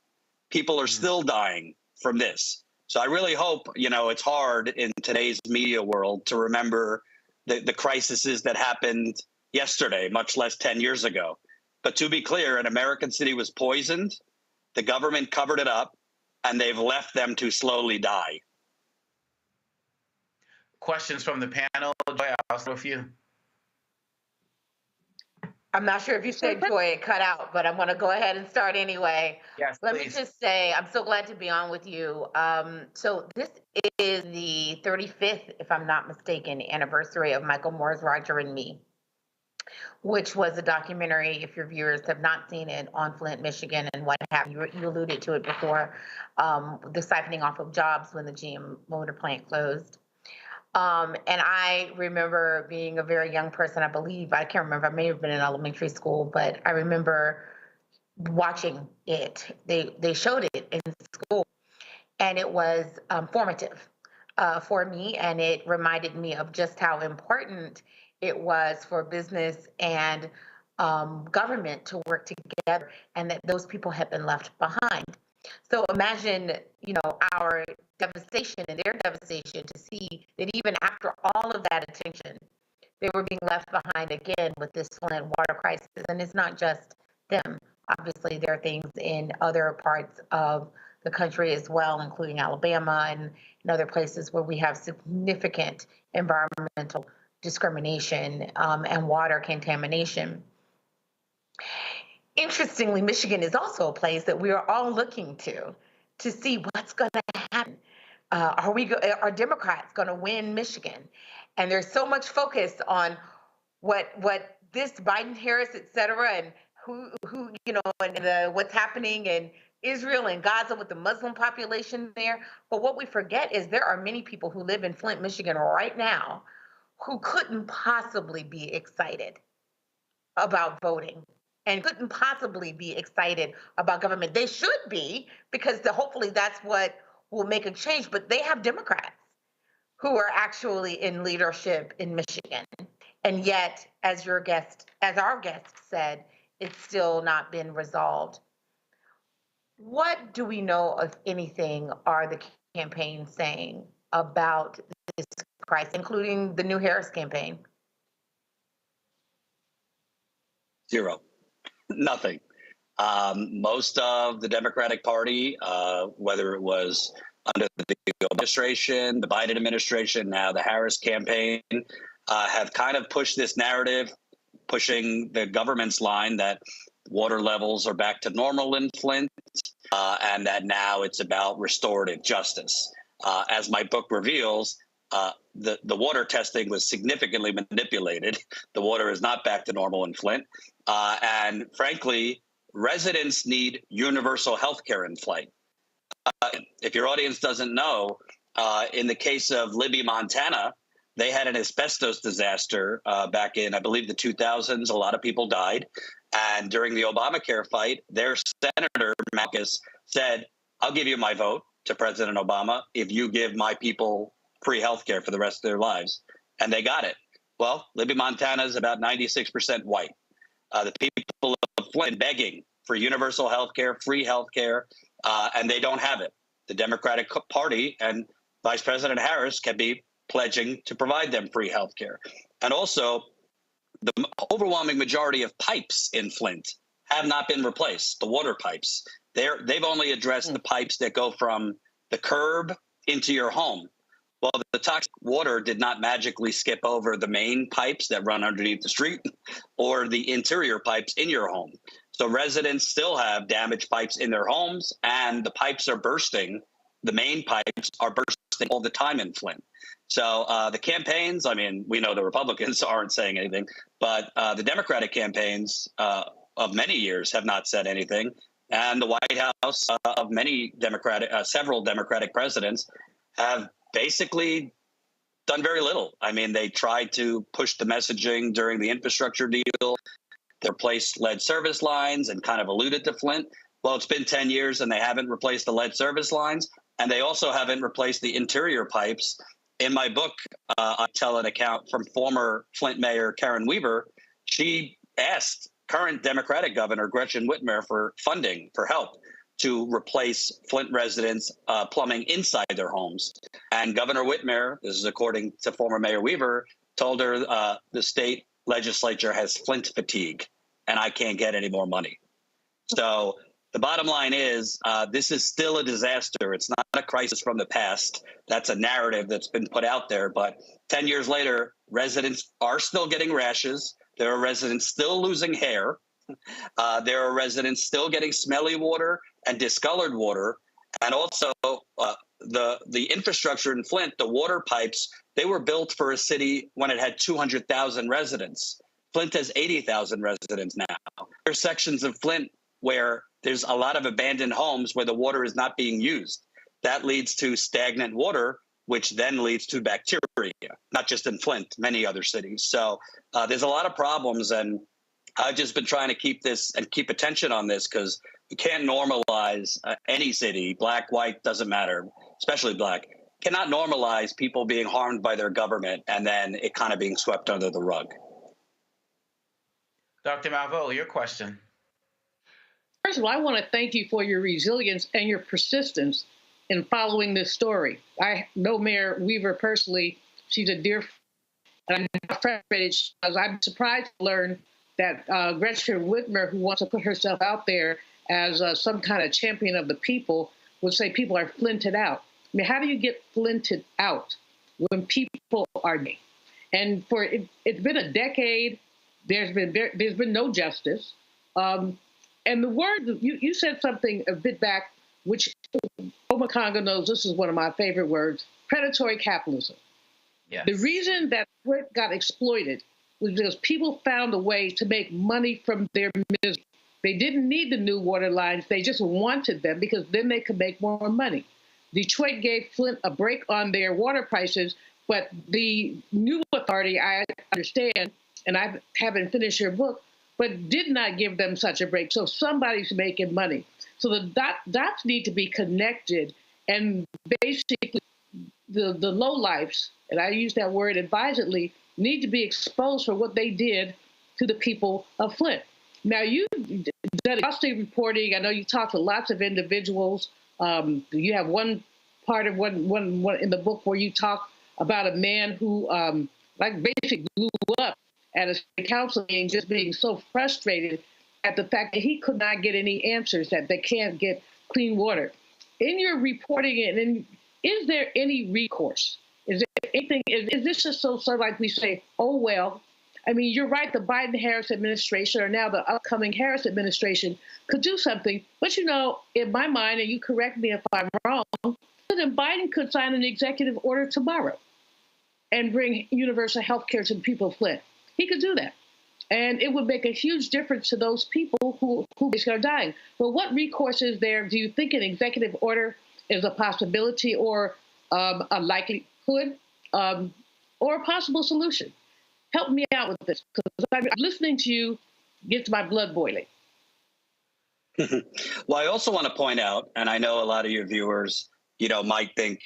X: People are still dying from this. So I really hope, it's hard in today's media world to remember the crises that happened yesterday, much less 10 years ago. But to be clear, an American city was poisoned, the government covered it up, and they've left them to slowly die.
L: Questions from the panel? Joy, I'll start with you.
H: I'm not sure if you said Joy, it cut out, but I'm going to go ahead and start anyway.
L: Yes,
H: Let
L: please.
H: me just say, I'm so glad to be on with you. So this is the 35th, if I'm not mistaken, anniversary of Michael Moore's Roger and Me. which was a documentary, if your viewers have not seen it, on Flint, Michigan, and what happened. You alluded to it before, the siphoning off of jobs when the GM motor plant closed. And I remember being a very young person, I believe, I can't remember, I may have been in elementary school, but I remember watching it. They showed it in school, and it was formative for me, and it reminded me of just how important it was for business and government to work together, and that those people had been left behind. So imagine, our devastation and their devastation to see that even after all of that attention, they were being left behind again with this Flint water crisis. And it's not just them. Obviously, there are things in other parts of the country as well, including Alabama and other places where we have significant environmental discrimination and water contamination. Interestingly, Michigan is also a place that we are all looking to see what's going to happen. Are Democrats going to win Michigan? And there's so much focus on what this Biden, Harris, et cetera, and who and what's happening in Israel and Gaza with the Muslim population there. But what we forget is there are many people who live in Flint, Michigan right now who couldn't possibly be excited about voting and couldn't possibly be excited about government. They should be, because hopefully that's what will make a change. But they have Democrats who are actually in leadership in Michigan. And yet, as our guest said, it's still not been resolved. What do we know, if anything, are the campaigns saying about this crisis, including the new Harris campaign?
X: Zero. Nothing. Most of the Democratic Party, whether it was under the administration, the Biden administration, now the Harris campaign, have kind of pushed this narrative, pushing the government's line that water levels are back to normal in Flint, and that now it's about restorative justice. As my book reveals, the water testing was significantly manipulated. The water is not back to normal in Flint. And frankly, residents need universal health care in Flint. If your audience doesn't know, in the case of Libby, Montana, they had an asbestos disaster back in, I believe, the 2000s. A lot of people died. And during the Obamacare fight, their Senator Marcus said, I'll give you my vote to President Obama if you give my people free health care for the rest of their lives. And they got it. Well, Libby, Montana is about 96% white. The people of Flint begging for universal health care, free health care, and they don't have it. The Democratic Party and Vice President Harris can be pledging to provide them free health care. And also, the overwhelming majority of pipes in Flint have not been replaced, the water pipes. They've only addressed the pipes that go from the curb into your home. Well, the toxic water did not magically skip over the main pipes that run underneath the street or the interior pipes in your home. So residents still have damaged pipes in their homes, and the pipes are bursting. The main pipes are bursting all the time in Flint. So the campaigns, I mean, we know the Republicans aren't saying anything, but the Democratic campaigns of many years have not said anything. And the White House of several Democratic presidents have basically done very little. I mean, they tried to push the messaging during the infrastructure deal. They replaced lead service lines and kind of alluded to Flint. Well, it's been 10 years and they haven't replaced the lead service lines. And they also haven't replaced the interior pipes. In my book, I tell an account from former Flint Mayor Karen Weaver. She asked current Democratic Governor Gretchen Whitmer for funding, for help to replace Flint residents' plumbing inside their homes. And Governor Whitmer, this is according to former Mayor Weaver, told her the state legislature has Flint fatigue and I can't get any more money. So the bottom line is this is still a disaster. It's not a crisis from the past. That's a narrative that's been put out there. But 10 years later, residents are still getting rashes. There are residents still losing hair. There are residents still getting smelly water and discolored water. And also the infrastructure in Flint, the water pipes, they were built for a city when it had 200,000 residents. Flint has 80,000 residents now. There's sections of Flint where there's a lot of abandoned homes where the water is not being used. That leads to stagnant water, which then leads to bacteria, not just in Flint, many other cities. So there's a lot of problems, and I've just been trying to keep this and keep attention on this because you can't normalize any city, black, white, doesn't matter, especially black, cannot normalize people being harmed by their government and then it kind of being swept under the rug.
L: Dr. Malveaux, your question.
E: First of all, I want to thank you for your resilience and your persistence in following this story. I know Mayor Weaver personally. She's a dear friend, and I'm frustrated because I'm surprised to learn that Gretchen Whitmer, who wants to put herself out there as some kind of champion of the people, would say people are flinted out. I mean, how do you get flinted out when people are gay? And for it's been a decade. There's been no justice. And the word, you said something a bit back, which Omakonga knows this is one of my favorite words, predatory capitalism.
L: Yes.
E: The reason that Flint got exploited was because people found a way to make money from their misery. They didn't need the new water lines. They just wanted them because then they could make more money. Detroit gave Flint a break on their water prices, but the new authority, I understand, and I haven't finished your book, but did not give them such a break. So somebody's making money. So the dots need to be connected, and basically the lowlifes, and I use that word advisedly, need to be exposed for what they did to the people of Flint. Now, you've done exhaustive reporting. I know you talked to lots of individuals. You have one part of one in the book where you talk about a man who basically blew up at a city council meeting, just being so frustrated at the fact that he could not get any answers, that they can't get clean water. In your reporting, is there any recourse? Is there anything? Is this just so like we say, oh, well? I mean, you're right, the Biden-Harris administration, or now the upcoming Harris administration, could do something. But, in my mind, and you correct me if I'm wrong, President Biden could sign an executive order tomorrow and bring universal health care to the people of Flint. He could do that. And it would make a huge difference to those people who are dying. But what recourse is there? Do you think an executive order is a possibility or a likelihood or a possible solution? Help me out with this, because I'm listening to you gets my blood boiling.
X: Well, I also want to point out, and I know a lot of your viewers, might think,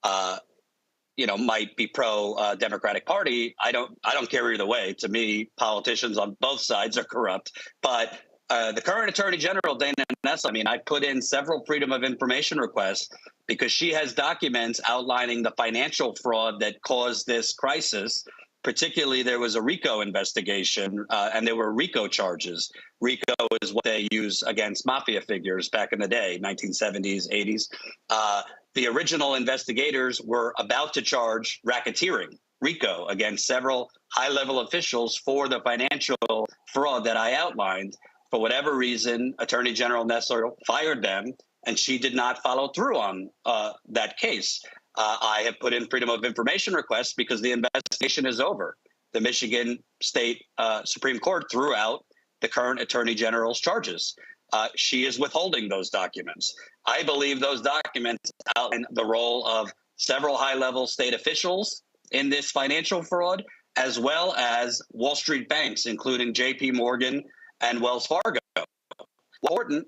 X: might be pro Democratic Party. I don't care either way. To me, politicians on both sides are corrupt. But the current Attorney General, Dana Nessel, I put in several Freedom of Information requests because she has documents outlining the financial fraud that caused this crisis. Particularly, there was a RICO investigation, and there were RICO charges. RICO is what they use against mafia figures back in the day, 1970s, 80s. The original investigators were about to charge racketeering, RICO, against several high-level officials for the financial fraud that I outlined. For whatever reason, Attorney General Nessel fired them, and she did not follow through on that case. I have put in Freedom of Information requests because the investigation is over. The Michigan State Supreme Court threw out the current Attorney General's charges. She is withholding those documents. I believe those documents outline the role of several high-level state officials in this financial fraud, as well as Wall Street banks, including J.P. Morgan and Wells Fargo. Important,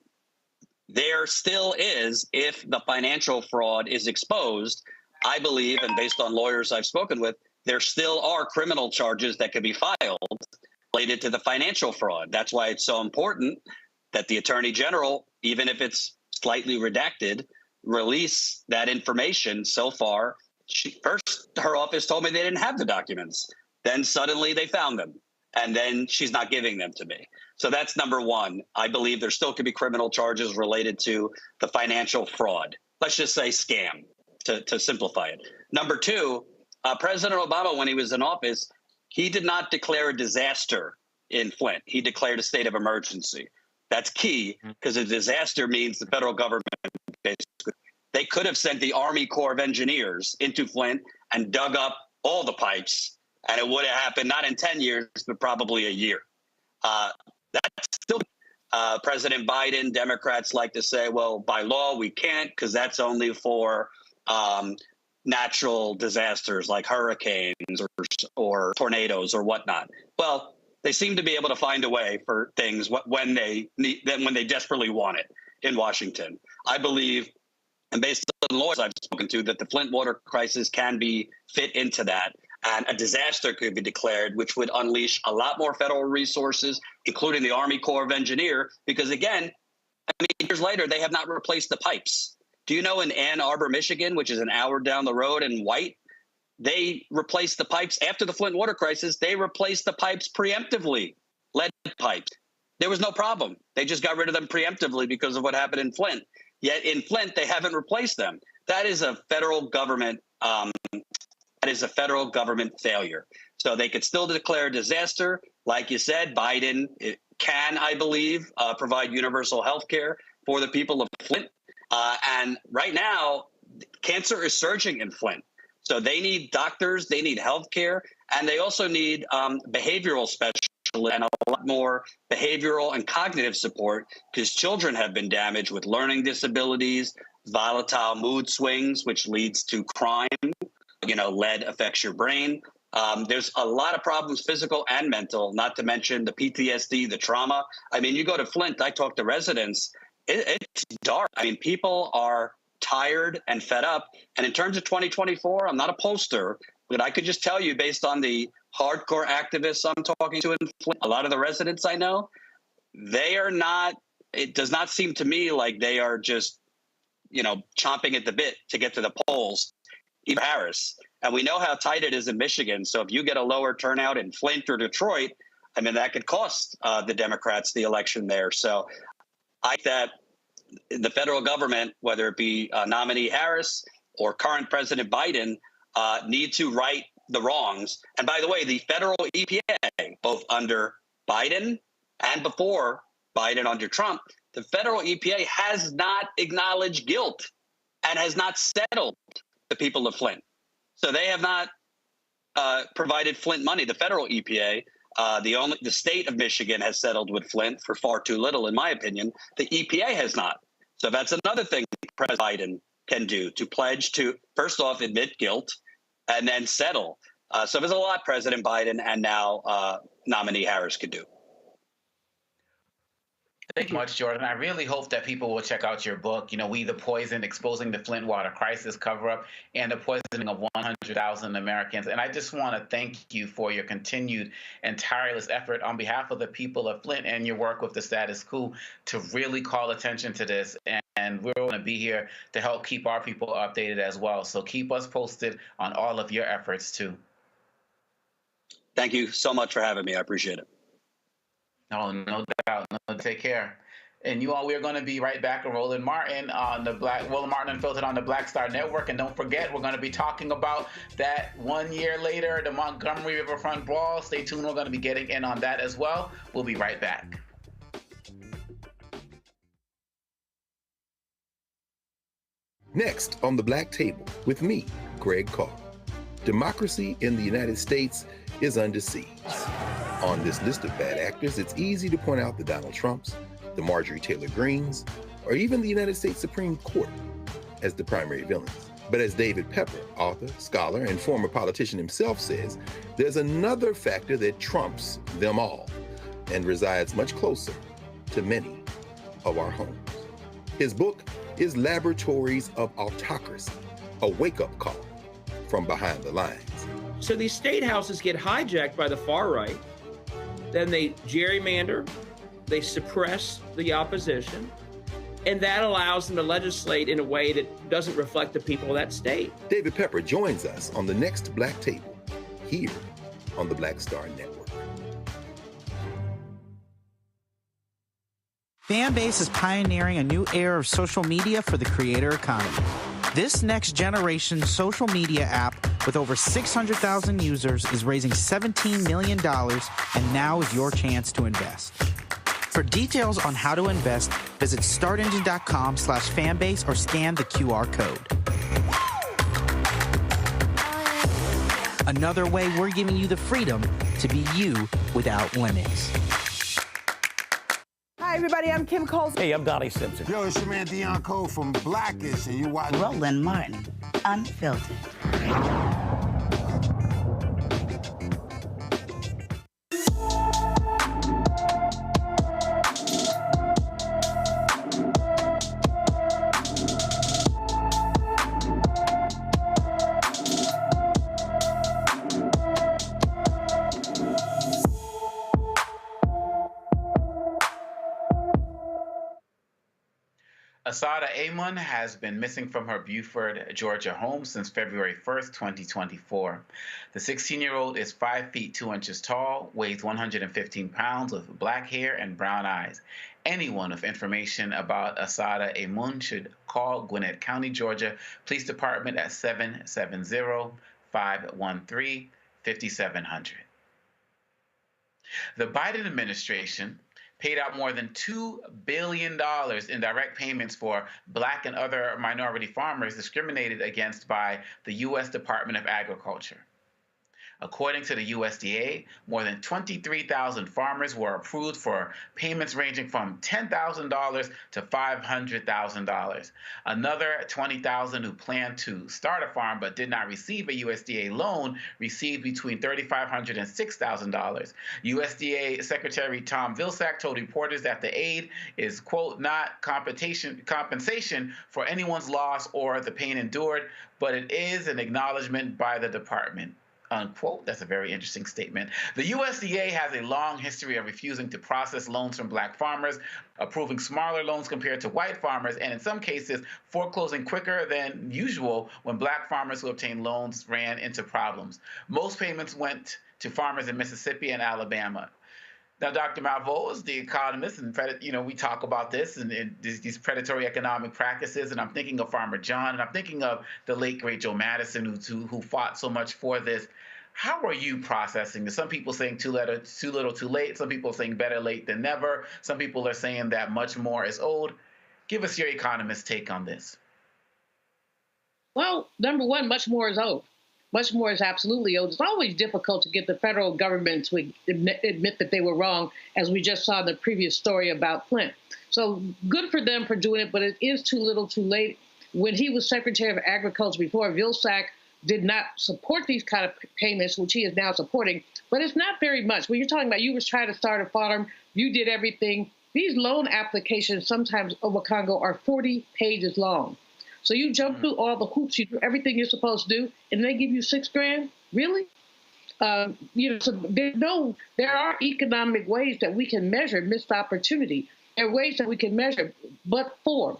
X: there still is, if the financial fraud is exposed, I believe, and based on lawyers I've spoken with, there still are criminal charges that could be filed related to the financial fraud. That's why it's so important that the Attorney General, even if it's slightly redacted, release that information. So far, first, her office told me they didn't have the documents. Then suddenly they found them. And then she's not giving them to me. So that's number one. I believe there still could be criminal charges related to the financial fraud. Let's just say scam, to simplify it. Number two, President Obama, when he was in office, he did not declare a disaster in Flint. He declared a state of emergency. That's key, because a disaster means the federal government, basically, they could have sent the Army Corps of Engineers into Flint and dug up all the pipes And it would have happened not in 10 years, but probably a year. That's still President Biden. Democrats like to say, well, by law, we can't because that's only for natural disasters like hurricanes or tornadoes or whatnot. Well, they seem to be able to find a way for things when they desperately want it in Washington. I believe, and based on lawyers I've spoken to, that the Flint water crisis can be fit into that. And a disaster could be declared, which would unleash a lot more federal resources, including the Army Corps of Engineers, because, again, years later, they have not replaced the pipes. Do you know in Ann Arbor, Michigan, which is an hour down the road in White, they replaced the pipes after the Flint water crisis. They replaced the pipes preemptively, lead pipes. There was no problem. They just got rid of them preemptively because of what happened in Flint. Yet in Flint, they haven't replaced them. That is a federal government failure. So they could still declare a disaster. Like you said, Biden can, I believe, provide universal health care for the people of Flint. And right now, cancer is surging in Flint. So they need doctors, they need health care, and they also need behavioral specialists and a lot more behavioral and cognitive support because children have been damaged with learning disabilities, volatile mood swings, which leads to crime. Lead affects your brain. There's a lot of problems, physical and mental, not to mention the PTSD, the trauma. You go to Flint, I talk to residents, it's dark. People are tired and fed up. And in terms of 2024, I'm not a pollster, but I could just tell you based on the hardcore activists I'm talking to in Flint, a lot of the residents I know, they are not, it does not seem to me like they are just, chomping at the bit to get to the polls. Even Harris. And we know how tight it is in Michigan. So if you get a lower turnout in Flint or Detroit, that could cost the Democrats the election there. So I think that the federal government, whether it be nominee Harris or current President Biden, need to right the wrongs. And by the way, the federal EPA, both under Biden and before Biden under Trump, the federal EPA has not acknowledged guilt and has not settled the people of Flint. So they have not provided Flint money. The federal EPA, the state of Michigan has settled with Flint for far too little, in my opinion. The EPA has not. So that's another thing President Biden can do, to pledge to, first off, admit guilt and then settle. So there's a lot President Biden and now nominee Harris could do.
L: Thank you much, Jordan. I really hope that people will check out your book, We the Poison, Exposing the Flint Water Crisis Cover-Up and the Poisoning of 100,000 Americans. And I just want to thank you for your continued and tireless effort on behalf of the people of Flint and your work with the status quo to really call attention to this. And we're going to be here to help keep our people updated as well. So keep us posted on all of your efforts, too.
X: Thank you so much for having me. I appreciate it.
L: Oh, no doubt. No, take care. And you all, we're going to be right back with Roland Martin on the Roland Martin Unfiltered on the Black Star Network. And don't forget, we're going to be talking about that 1 year later, the Montgomery Riverfront Brawl. Stay tuned. We're going to be getting in on that as well. We'll be right back.
C: Next on the Black Table with me, Greg Carr. Democracy in the United States is under siege. On this list of bad actors, it's easy to point out the Donald Trumps, the Marjorie Taylor Greens, or even the United States Supreme Court as the primary villains. But as David Pepper, author, scholar, and former politician himself says, there's another factor that trumps them all and resides much closer to many of our homes. His book is Laboratories of Autocracy, a wake-up call from behind the lines.
D: So these state houses get hijacked by the far right, then they gerrymander, they suppress the opposition, and that allows them to legislate in a way that doesn't reflect the people of that state.
C: David Pepper joins us on the next Black Table, here on the Black Star Network.
G: Fanbase is pioneering a new era of social media for the creator economy. This next generation social media app with over 600,000 users is raising $17 million, and now is your chance to invest. For details on how to invest, visit startengine.com/fanbase or scan the QR code. Another way we're giving you the freedom to be you without limits.
F: Hi, everybody. I'm Kim Coles.
I: Hey, I'm Donnie Simpson.
K: Yo, it's your man Dion Cole from Blackish, and you watch
M: Roland Martin, Unfiltered.
L: Asada Amon has been missing from her Beaufort, Georgia home since February 1st, 2024. The 16-year-old is 5 feet 2 inches tall, weighs 115 pounds, with black hair and brown eyes. Anyone with information about Asada Amon should call Gwinnett County, Georgia Police Department at 770-513-5700. The Biden administration paid out more than $2 billion in direct payments for Black and other minority farmers discriminated against by the U.S. Department of Agriculture. According to the USDA, more than 23,000 farmers were approved for payments ranging from $10,000 to $500,000. Another 20,000 who planned to start a farm but did not receive a USDA loan received between $3,500 and $6,000. USDA Secretary Tom Vilsack told reporters that the aid is, quote, not compensation for anyone's loss or the pain endured, but it is an acknowledgement by the department. Unquote. That's a very interesting statement. The USDA has a long history of refusing to process loans from Black farmers, approving smaller loans compared to white farmers, and in some cases, foreclosing quicker than usual when Black farmers who obtained loans ran into problems. Most payments went to farmers in Mississippi and Alabama. Now, Dr. Malveaux is the economist, and we talk about this and these predatory economic practices, and I'm thinking of Farmer John, and I'm thinking of the late, great Joe Madison, who fought so much for this. How are you processing this? Some people saying too little, too late. Some people saying better late than never. Some people are saying that much more is owed. Give us your economist take on this.
E: Well, number one, much more is owed. Much more is absolutely owed. It's always difficult to get the federal government to admit that they were wrong, as we just saw in the previous story about Flint. So good for them for doing it, but it is too little too late. When he was Secretary of Agriculture before, Vilsack did not support these kind of payments, which he is now supporting, but it's not very much. When you're talking about you was trying to start a farm, you did everything. These loan applications sometimes over Congo are 40 pages long. So you jump through all the hoops, you do everything you're supposed to do, and they give you $6,000? Really? So there are economic ways that we can measure missed opportunity. There are ways that we can measure, but for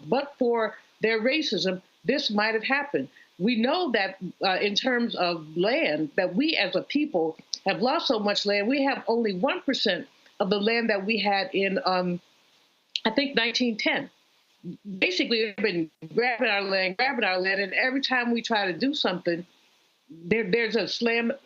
E: their racism, this might have happened. We know that in terms of land, that we as a people have lost so much land. We have only 1% of the land that we had in, I think, 1910. Basically, they've been grabbing our land, and every time we try to do something, there's a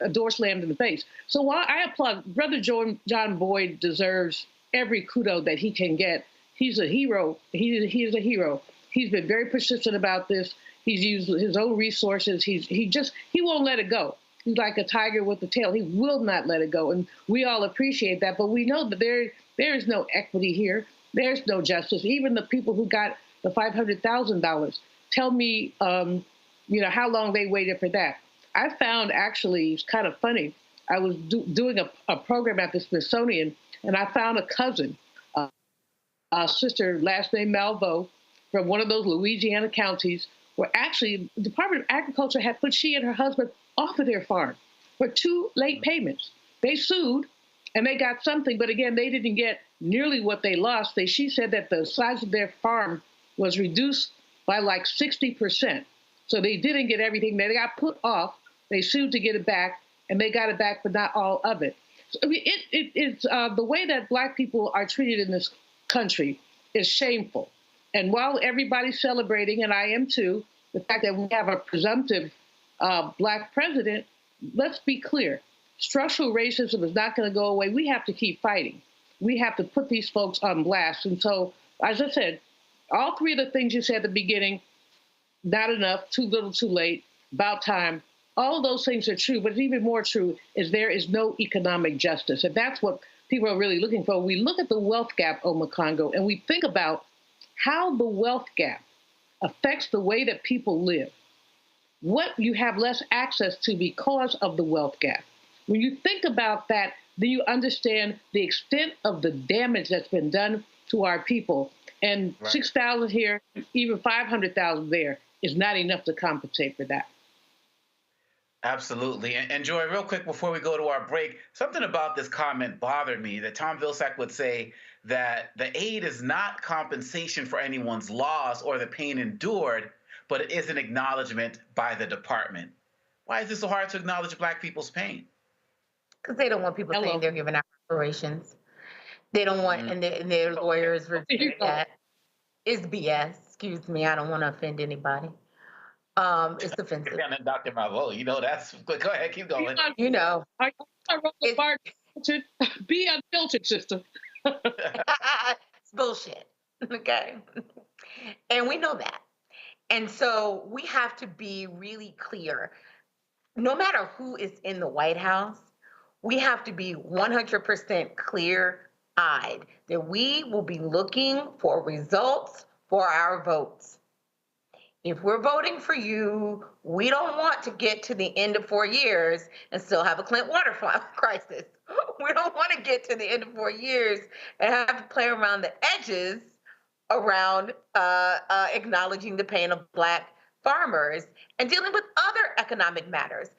E: door slammed in the face. So while I applaud, Brother John Boyd deserves every kudo that he can get. He's a hero. He is a hero. He's been very persistent about this. He's used his own resources. He won't let it go. He's like a tiger with a tail. He will not let it go, and we all appreciate that. But we know that there is no equity here. There's no justice. Even the people who got the $500,000, tell me, how long they waited for that. I found, actually, it's kind of funny. I was doing a program at the Smithsonian, and I found a cousin, a sister, last name Malveaux, from one of those Louisiana counties, where actually the Department of Agriculture had put she and her husband off of their farm for 2 late payments. They sued, and they got something, but again, they didn't get nearly what they lost. She said that the size of their farm was reduced by like 60%. So they didn't get everything. They got put off. They sued to get it back, and they got it back, but not all of it. So, I mean, it's the way that Black people are treated in this country is shameful. And while everybody's celebrating, and I am too, the fact that we have a presumptive Black president, let's be clear. Structural racism is not going to go away. We have to keep fighting. We have to put these folks on blast. And so, as I said, all 3 of the things you said at the beginning, not enough, too little, too late, about time. All of those things are true, but even more true is there is no economic justice. And that's what people are really looking for. We look at the wealth gap, Omekongo, and we think about how the wealth gap affects the way that people live, what you have less access to because of the wealth gap. When you think about that, then you understand the extent of the damage that's been done to our people. And 6,000 here, even 500,000 there is not enough to compensate for that.
L: Absolutely. And Joy, real quick before we go to our break, something about this comment bothered me, that Tom Vilsack would say that the aid is not compensation for anyone's loss or the pain endured, but it is an acknowledgement by the department. Why is it so hard to acknowledge Black people's pain?
H: Because they don't want people saying they're giving out reparations. They don't want, and their lawyers review that. It's BS. Excuse me, I don't want to offend anybody. It's offensive.
L: Dr. Bravo, you know, that's, go ahead, keep going.
H: You know.
E: I wrote the part, be unfiltered, sister.
H: It's bullshit, okay? And we know that. And so we have to be really clear. No matter who is in the White House, we have to be 100% clear-eyed that we will be looking for results for our votes. If we're voting for you, we don't want to get to the end of 4 years and still have a Flint water crisis. We don't want to get to the end of 4 years and have to play around the edges around acknowledging the pain of Black farmers and dealing with other economic matters.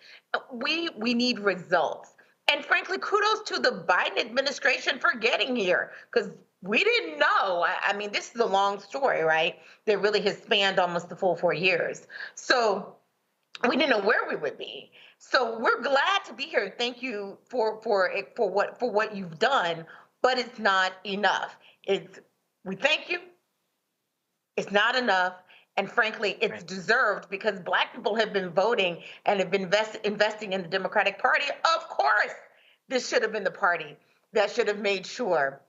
H: We need results. And frankly, kudos to the Biden administration for getting here, because we didn't know. I mean, this is a long story, right? That really has spanned almost the full 4 years. So we didn't know where we would be. So we're glad to be here. Thank you for what you've done, but it's not enough. We thank you. It's not enough. And frankly, it's deserved because Black people have been voting and have been investing in the Democratic Party. Of course, this should have been the party that should have made sure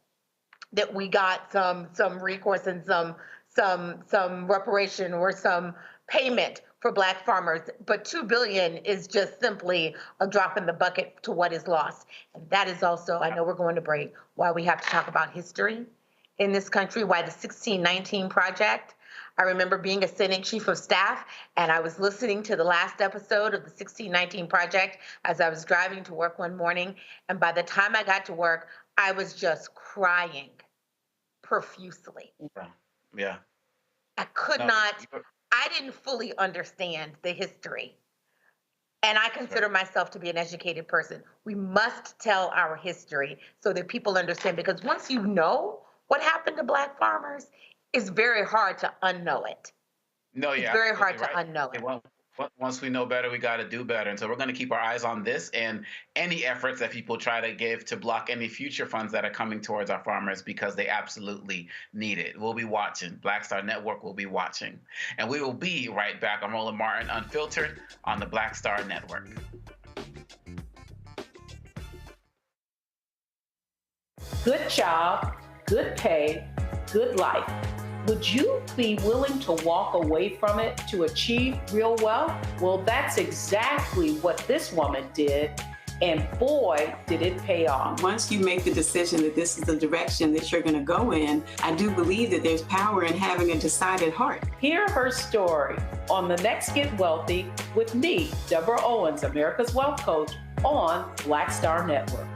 H: that we got some recourse and some reparation or some payment for Black farmers. But $2 billion is just simply a drop in the bucket to what is lost. And that is also, I know we're going to break, why we have to talk about history in this country, why the 1619 Project. I remember being a Senate Chief of Staff, and I was listening to the last episode of the 1619 Project as I was driving to work one morning. And by the time I got to work, I was just crying profusely.
L: Yeah.
H: I didn't fully understand the history. And I consider myself to be an educated person. We must tell our history so that people understand, because once you know what happened to Black farmers, it's very hard to unknow it.
L: No, yeah.
H: It's very hard to unknow it.
L: Once we know better, we got to do better. And so we're going to keep our eyes on this and any efforts that people try to give to block any future funds that are coming towards our farmers, because they absolutely need it. We'll be watching. Black Star Network will be watching. And we will be right back on Roland Martin Unfiltered on the Black Star Network.
B: Good job, good pay, good life. Would you be willing to walk away from it to achieve real wealth? Well, that's exactly what this woman did. And boy, did it pay off.
I: Once you make the decision that this is the direction that you're going to go in, I do believe that there's power in having a decided heart.
B: Hear her story on The Next Get Wealthy with me, Deborah Owens, America's Wealth Coach, on Black Star Network.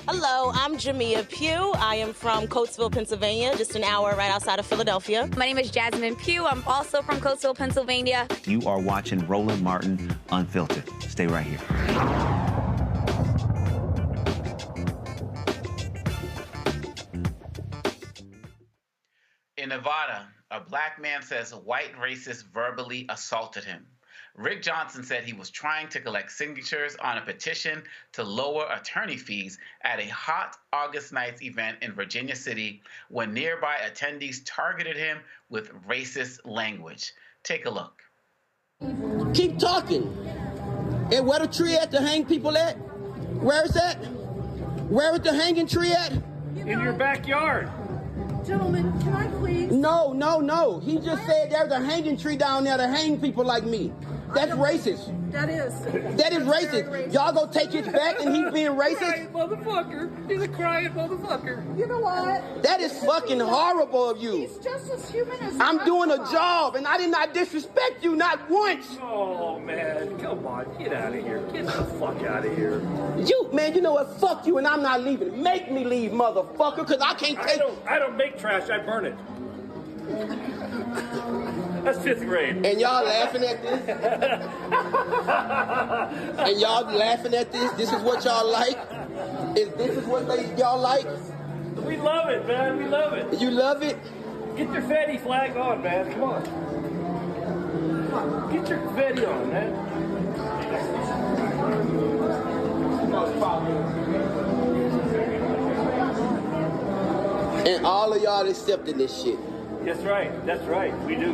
J: Hello, I'm Jamia Pugh. I am from Coatesville, Pennsylvania, just an hour right outside of Philadelphia.
N: My name is Jasmine Pugh. I'm also from Coatesville, Pennsylvania.
W: You are watching Roland Martin Unfiltered. Stay right here.
L: In Nevada, a Black man says a white racist verbally assaulted him. Rick Johnson said he was trying to collect signatures on a petition to lower attorney fees at a hot August night event in Virginia City when nearby attendees targeted him with racist language. Take a look.
Y: Keep talking. And where the tree at to hang people at? Where is that? Where is the hanging tree at?
Z: In your backyard.
O: Gentlemen, can I please?
Y: No, no, no. He just said there's a hanging tree down there to hang people like me. That's racist.
O: That is.
Y: That is racist. Y'all go take his back and he's being racist?
O: Crying motherfucker. He's a crying motherfucker. You know what?
Y: That is fucking horrible of you.
O: He's just as human as
Y: I'm doing a job and I did not disrespect you, not once.
P: Oh, man. Come on. Get out of here. Get the fuck out of here.
Y: You, man, you know what? Fuck you and I'm not leaving. Make me leave, motherfucker, because I can't take...
P: I don't make trash. I burn it. That's 5th grade.
Y: And y'all laughing at this? And y'all laughing at this? This is what y'all like? This is what y'all like?
P: We love it, man. We love it.
Y: You love it?
P: Get your fatty flag on, man. Come on. Get your fatty on, man.
Y: And all of y'all accepting this shit.
P: That's right. That's right. We do.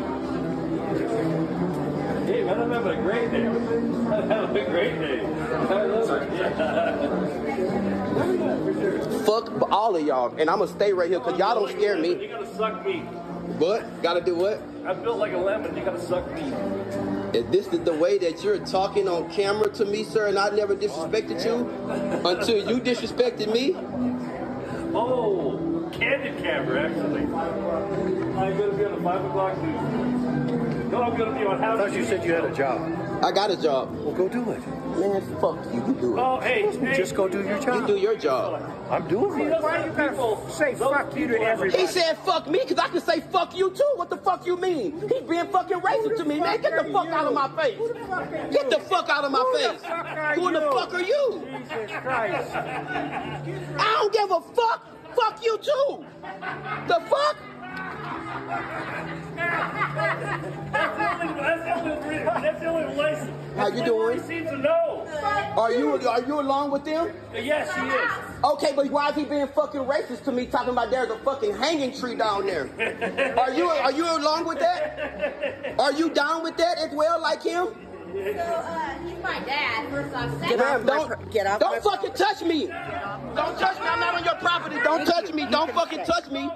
P: Hey, man, I'm having a great day. I'm having a great day. I love it.
Y: Fuck all of y'all. And I'm going to stay right here because y'all don't scare me.
P: You got to suck me.
Y: What? Got to do what?
P: I'm built like a lemon. You got to suck me.
Y: If this is the way that you're talking on camera to me, sir, and I never disrespected you until you disrespected me.
P: Oh, candid camera, actually. I'm going to be on the 5 o'clock news. No, I'm going to be on How. I thought you said you had a job.
Y: I got a job.
P: Well, go do it.
Y: Man, fuck you. You do it.
P: Oh, hey. Just go do your job.
Y: You do your job.
P: I'm doing it. Why are you going to say fuck you to everybody?
Y: He said fuck me because I can say fuck you too. What the fuck you mean? He's being fucking racist to me, man. Get the fuck out of my face. Get the fuck out of my face. Who the fuck are you?
P: Jesus Christ.
Y: I don't give a fuck. Fuck you too. The fuck?
P: That's the only relation.
Y: How you doing?
P: He seems to know.
Y: Are you along with them?
P: Yes, he is.
Y: Okay, but why is he being fucking racist to me, talking about there's a fucking hanging tree down there? Are you along with that? Are you down with that as well, like him?
N: So, he's my dad, first off.
Y: Don't fucking touch me. Don't touch me. I'm not on your property. Don't touch me. Don't fucking touch me.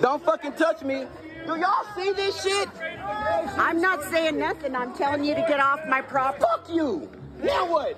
Y: Don't fucking touch me. Do y'all see this shit?
Q: I'm not saying nothing. I'm telling you to get off my property.
Y: Fuck you. Now what?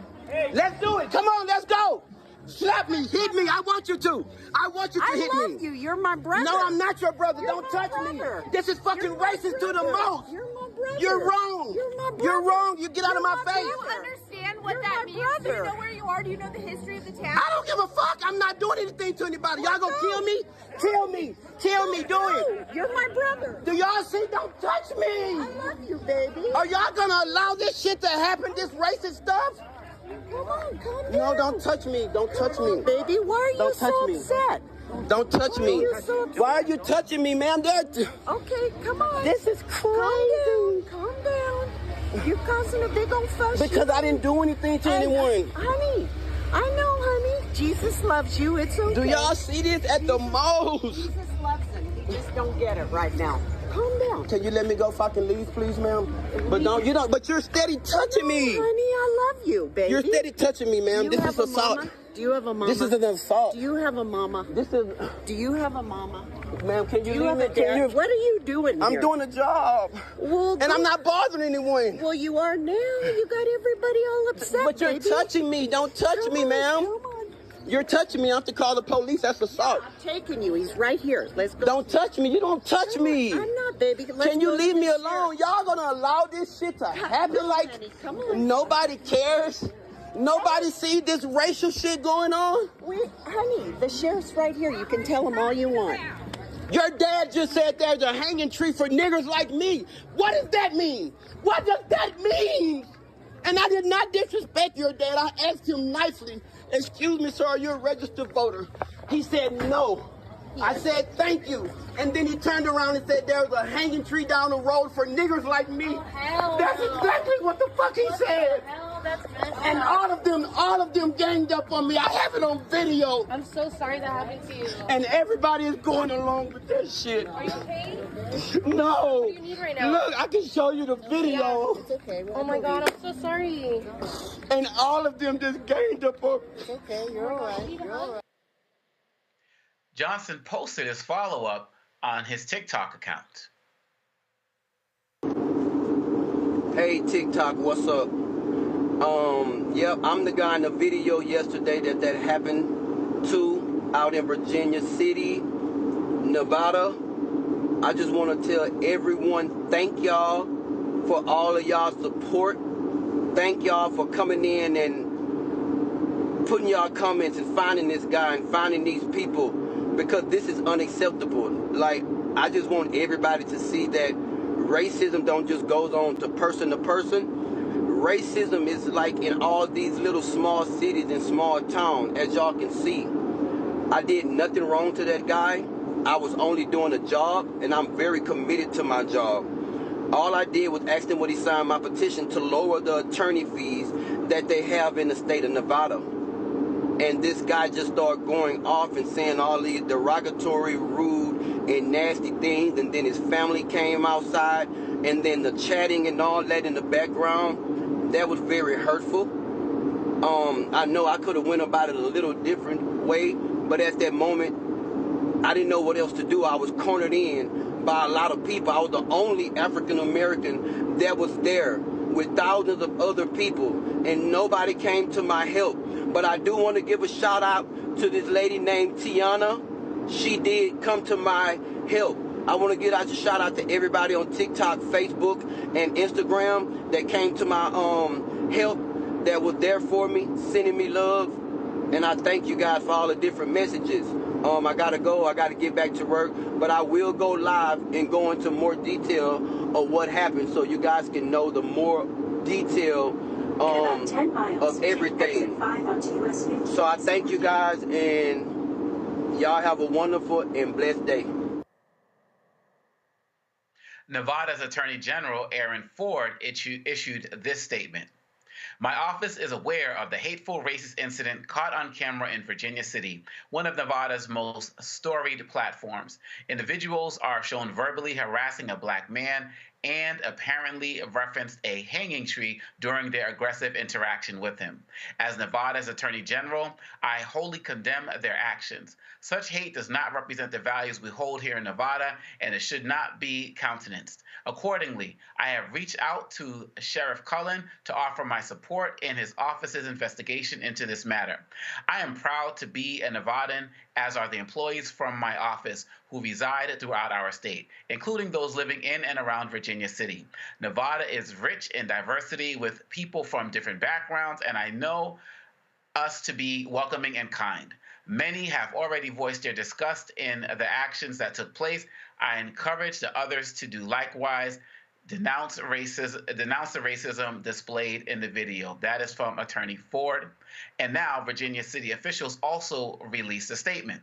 Y: Let's do it. Come on, let's go. Slap me, hit me. I want you to. I want you to hit me.
Q: I love you. You're my brother.
Y: No, I'm not your brother. Don't touch me. This is fucking racist to the most.
Q: You're my brother.
Y: You're wrong.
Q: You're my brother.
Y: You're wrong. You get out of my face.
N: Do you understand what that means? Do you know where you are? Do you know the history of the town?
Y: I don't give a fuck. I'm not doing anything to anybody. Y'all gonna kill me? Kill me. Kill me. Do it.
Q: You're my brother.
Y: Do y'all see? Don't touch me.
Q: I love you, baby.
Y: Are y'all gonna allow this shit to happen? This racist stuff?
Q: Come on, calm down.
Y: No, don't touch me. Don't touch me.
Q: Baby, why are you so upset?
Y: Don't touch me. Why are you touching me, man?
Q: Okay, come on.
Y: This is crazy.
Q: Calm down. You're causing a big old fuss.
Y: Because I didn't do anything to anyone.
Q: Honey, I know, honey. Jesus loves you. It's okay.
Y: Do y'all see this at the most?
Q: Jesus loves him. He just don't get it right now. Calm down.
Y: Can you let me go if I can leave, please, ma'am? But but you're steady touching me.
Q: Honey, I love you, baby.
Y: You're steady touching me, ma'am. This is assault.
Q: Do you have a mama?
Y: This is an assault.
Q: Do you have a mama? Do you have a mama?
Y: Ma'am, can you leave me?
Q: What are you doing here?
Y: I'm doing a job.
Q: Well,
Y: and I'm not bothering anyone.
Q: Well, you are now. You got everybody all upset,
Y: But you're touching me. Don't touch me, ma'am.
Q: Come on.
Y: You're touching me. I have to call the police. That's assault.
Q: I'm taking you. He's right here. Let's go.
Y: Don't touch me. You don't touch me.
Q: I'm not, baby.
Y: Can you leave me alone? Y'all gonna allow this shit to happen like nobody cares? Nobody see this racial shit going on?
Q: Honey, the sheriff's right here. You can tell him all you want.
Y: Your dad just said there's a hanging tree for niggers like me. What does that mean? What does that mean? And I did not disrespect your dad. I asked him nicely, excuse me, sir, are you a registered voter? He said no. I said thank you. And then he turned around and said there's a hanging tree down the road for niggers like me. That's exactly what the fuck he said. And all of them ganged up on me. I have it on video.
N: I'm so sorry that happened to you.
Y: And everybody is going along with that shit.
N: Are you okay?
Y: No.
N: What do you need right now?
Y: Look, I can show you the video.
Q: It's okay.
N: Oh my God, I'm so sorry.
Y: And all of them just ganged up on me.
Q: It's okay. You're all right. You're all right.
L: Johnson posted his follow-up on his TikTok account.
A: Hey TikTok, what's up? Yep, I'm the guy in the video yesterday that happened to out in Virginia City, Nevada. I just want to tell everyone, thank y'all for all of y'all support. Thank y'all for coming in and putting y'all comments and finding this guy and finding these people, because this is unacceptable. Like, I just want everybody to see that racism don't just goes on to person. Racism is like in all these little small cities and small towns, as y'all can see. I did nothing wrong to that guy. I was only doing a job, and I'm very committed to my job. All I did was ask him would he sign my petition to lower the attorney fees that they have in the state of Nevada. And this guy just started going off and saying all these derogatory, rude, and nasty things, and then his family came outside, and then the chatting and all that in the background, that was very hurtful. I know I could have went about it a little different way, but at that moment, I didn't know what else to do. I was cornered in by a lot of people. I was the only African American that was there with thousands of other people, and nobody came to my help. But I do want to give a shout out to this lady named Tiana. She did come to my help. I want to give a shout out to everybody on TikTok, Facebook, and Instagram that came to my help, that was there for me, sending me love. And I thank you guys for all the different messages. I gotta go, I gotta get back to work, but I will go live and go into more detail of what happened, so you guys can know the more detail of everything. So I thank you guys, and y'all have a wonderful and blessed day.
L: Nevada's Attorney General Aaron Ford issued this statement. My office is aware of the hateful racist incident caught on camera in Virginia City, one of Nevada's most storied platforms. Individuals are shown verbally harassing a black man and apparently referenced a hanging tree during their aggressive interaction with him. As Nevada's Attorney General, I wholly condemn their actions. Such hate does not represent the values we hold here in Nevada, and it should not be countenanced. Accordingly, I have reached out to Sheriff Cullen to offer my support in his office's investigation into this matter. I am proud to be a Nevadan, as are the employees from my office who reside throughout our state, including those living in and around Virginia City. Nevada is rich in diversity with people from different backgrounds, and I know us to be welcoming and kind. Many have already voiced their disgust in the actions that took place. I encourage the others to do likewise. Denounce the racism displayed in the video. That is from Attorney Ford. And now Virginia City officials also released a statement.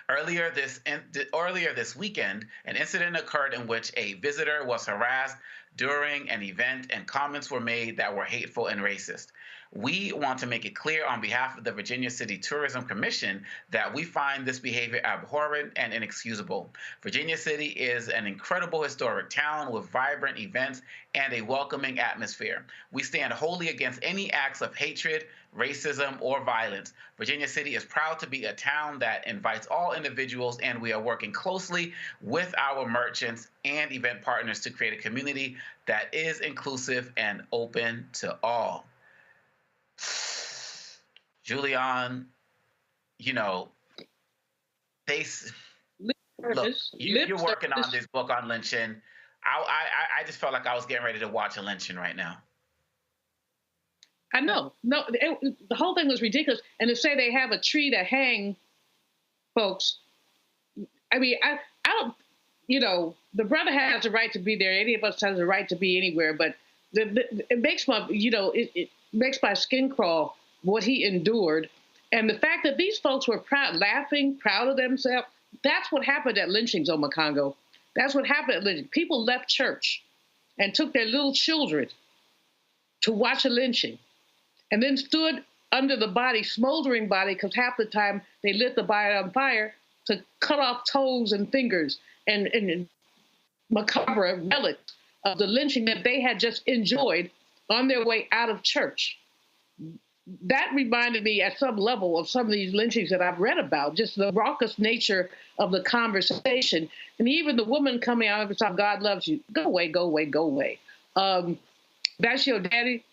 L: Earlier this weekend, an incident occurred in which a visitor was harassed during an event, and comments were made that were hateful and racist. We want to make it clear on behalf of the Virginia City Tourism Commission that we find this behavior abhorrent and inexcusable. Virginia City is an incredible historic town with vibrant events and a welcoming atmosphere. We stand wholly against any acts of hatred, racism, or violence. Virginia City is proud to be a town that invites all individuals, and we are working closely with our merchants and event partners to create a community that is inclusive and open to all. Julian, you know, you're working on this book on lynching. I just felt like I was getting ready to watch a lynching right now.
E: I know. No, the whole thing was ridiculous. And to say they have a tree to hang folks, I mean, I don't, you know, the brother has a right to be there. Any of us has a right to be anywhere. But it makes my, you know, it makes my skin crawl what he endured. And the fact that these folks were proud, laughing, proud of themselves, that's what happened at lynchings, Omakongo. That's what happened at lynching. People left church and took their little children to watch a lynching, and then stood under the body, smoldering body, because half the time they lit the body on fire to cut off toes and fingers and macabre relics of the lynching that they had just enjoyed on their way out of church. that reminded me at some level of some of these lynchings that I've read about, just the raucous nature of the conversation. And even the woman coming out every time, God loves you. Go away, go away, go away. That's your daddy?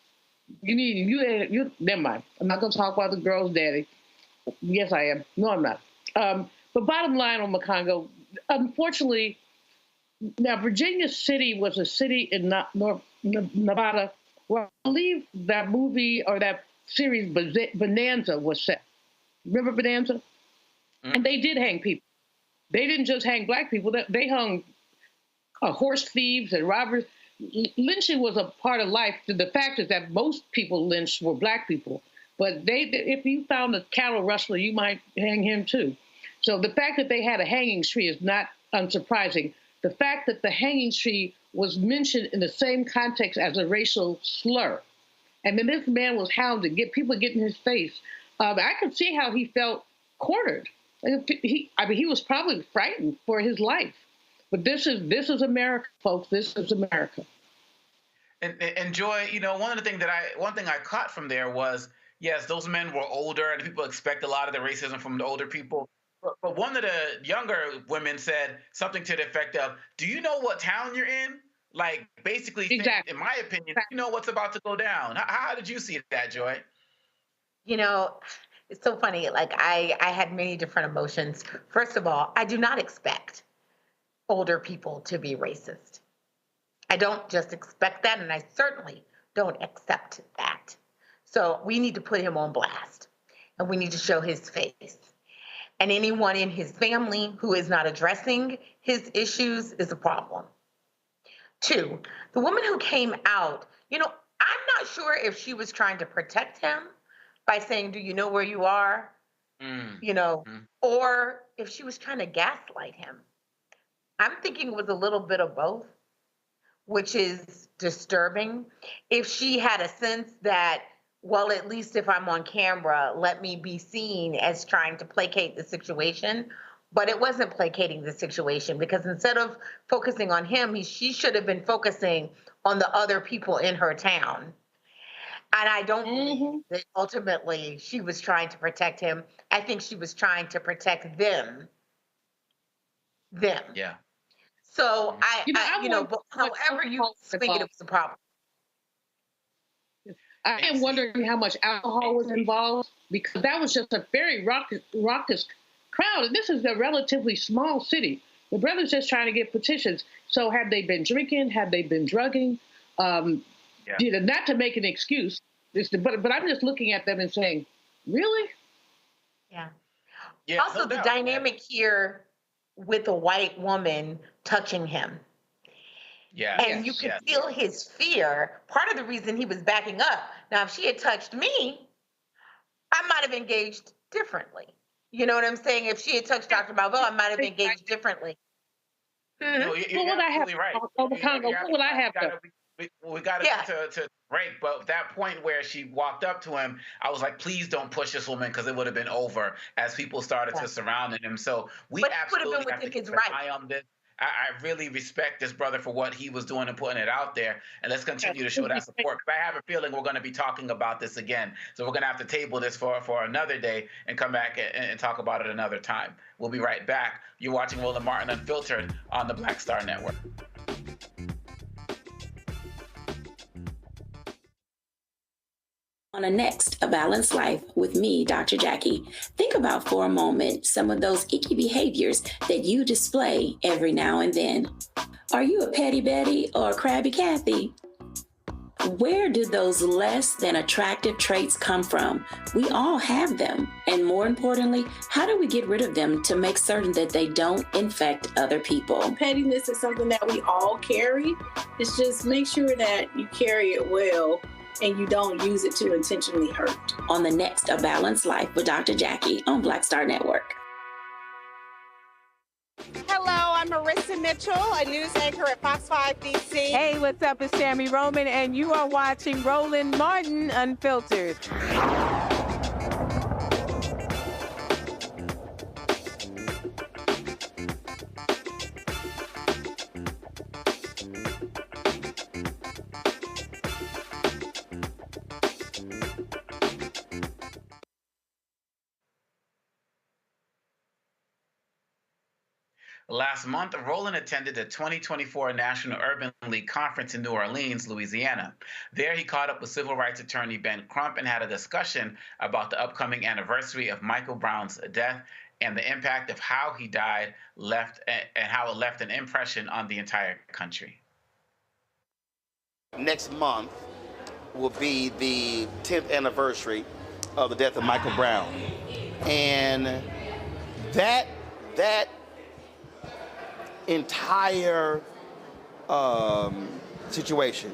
E: You never mind. I'm not going to talk about the girl's daddy. Yes, I am. No, I'm not. But bottom line on Mokongo, unfortunately, now Virginia City was a city in Nevada where I believe that movie or that series Bonanza was set. Remember Bonanza? Mm-hmm. And they did hang people. They didn't just hang black people. They hung horse thieves and robbers. Lynching was a part of life. The fact is that most people lynched were black people. But if you found a cattle rustler, you might hang him too. So the fact that they had a hanging tree is not unsurprising. The fact that the hanging tree was mentioned in the same context as a racial slur. And then this man was hounded, people get in his face. I could see how he felt cornered. He was probably frightened for his life. But this is America, folks. This is America.
L: And Joy, one thing I caught from there was, yes, those men were older, and people expect a lot of the racism from the older people. But one of the younger women said something to the effect of, "Do you know what town you're in?" Like, basically,
E: exactly.
L: In my opinion, you know what's about to go down. How did you see that, Joy?
H: It's so funny. Like, I had many different emotions. First of all, I do not expect older people to be racist. I don't just expect that, and I certainly don't accept that. So we need to put him on blast, and we need to show his face. And anyone in his family who is not addressing his issues is a problem. 2, the woman who came out, I'm not sure if she was trying to protect him by saying, "Do you know where you are?" Or if she was trying to gaslight him. I'm thinking it was a little bit of both, which is disturbing. If she had a sense that, well, at least if I'm on camera, let me be seen as trying to placate the situation. But it wasn't placating the situation, because instead of focusing on him, she should have been focusing on the other people in her town. And I don't believe that ultimately she was trying to protect him. I think she was trying to protect them. Yeah. So but however you swing it, it was a problem.
E: I am wondering how much alcohol was involved, because that was just a very raucous crowd. And this is a relatively small city. The brother's just trying to get petitions. So have they been drinking? Have they been drugging? Not to make an excuse, but I'm just looking at them and saying, really?
H: Yeah. Also, the dynamic here with a white woman touching him. Yeah. And you could feel his fear. Part of the reason he was backing up. Now, if she had touched me, I might have engaged differently. You know what I'm saying? If she had touched Dr. Malveaux, I might have engaged differently.
L: No, you're absolutely right.
E: What would I have done?
L: We got to break, but that point where she walked up to him, I was like, please don't push this woman, because it would have been over as people started to surround him. So we absolutely have to keep an eye on this. I really respect this brother for what he was doing and putting it out there. And let's continue to show that support. But I have a feeling we're going to be talking about this again. So we're going to have to table this for another day and come back and talk about it another time. We'll be right back. You're watching Roland Martin Unfiltered on the Black Star Network.
R: On the next A Balanced Life with me, Dr. Jackie, think about for a moment some of those icky behaviors that you display every now and then. Are you a petty Betty or a crabby Kathy? Where do those less than attractive traits come from? We all have them. And more importantly, how do we get rid of them to make certain that they don't infect other people?
S: Pettiness is something that we all carry. It's just make sure that you carry it well and you don't use it to intentionally hurt.
R: On the next A Balanced Life with Dr. Jackie on Black Star Network.
T: Hello, I'm Marissa Mitchell, a news anchor at Fox 5 DC.
U: Hey, what's up? It's Tammy Roman, and you are watching Roland Martin Unfiltered.
L: Last month, Roland attended the 2024 National Urban League Conference in New Orleans, Louisiana. There, he caught up with civil rights attorney Ben Crump and had a discussion about the upcoming anniversary of Michael Brown's death and the impact of how he died and how it left an impression on the entire country.
C: Next month will be the 10th anniversary of the death of Michael Brown. And that entire situation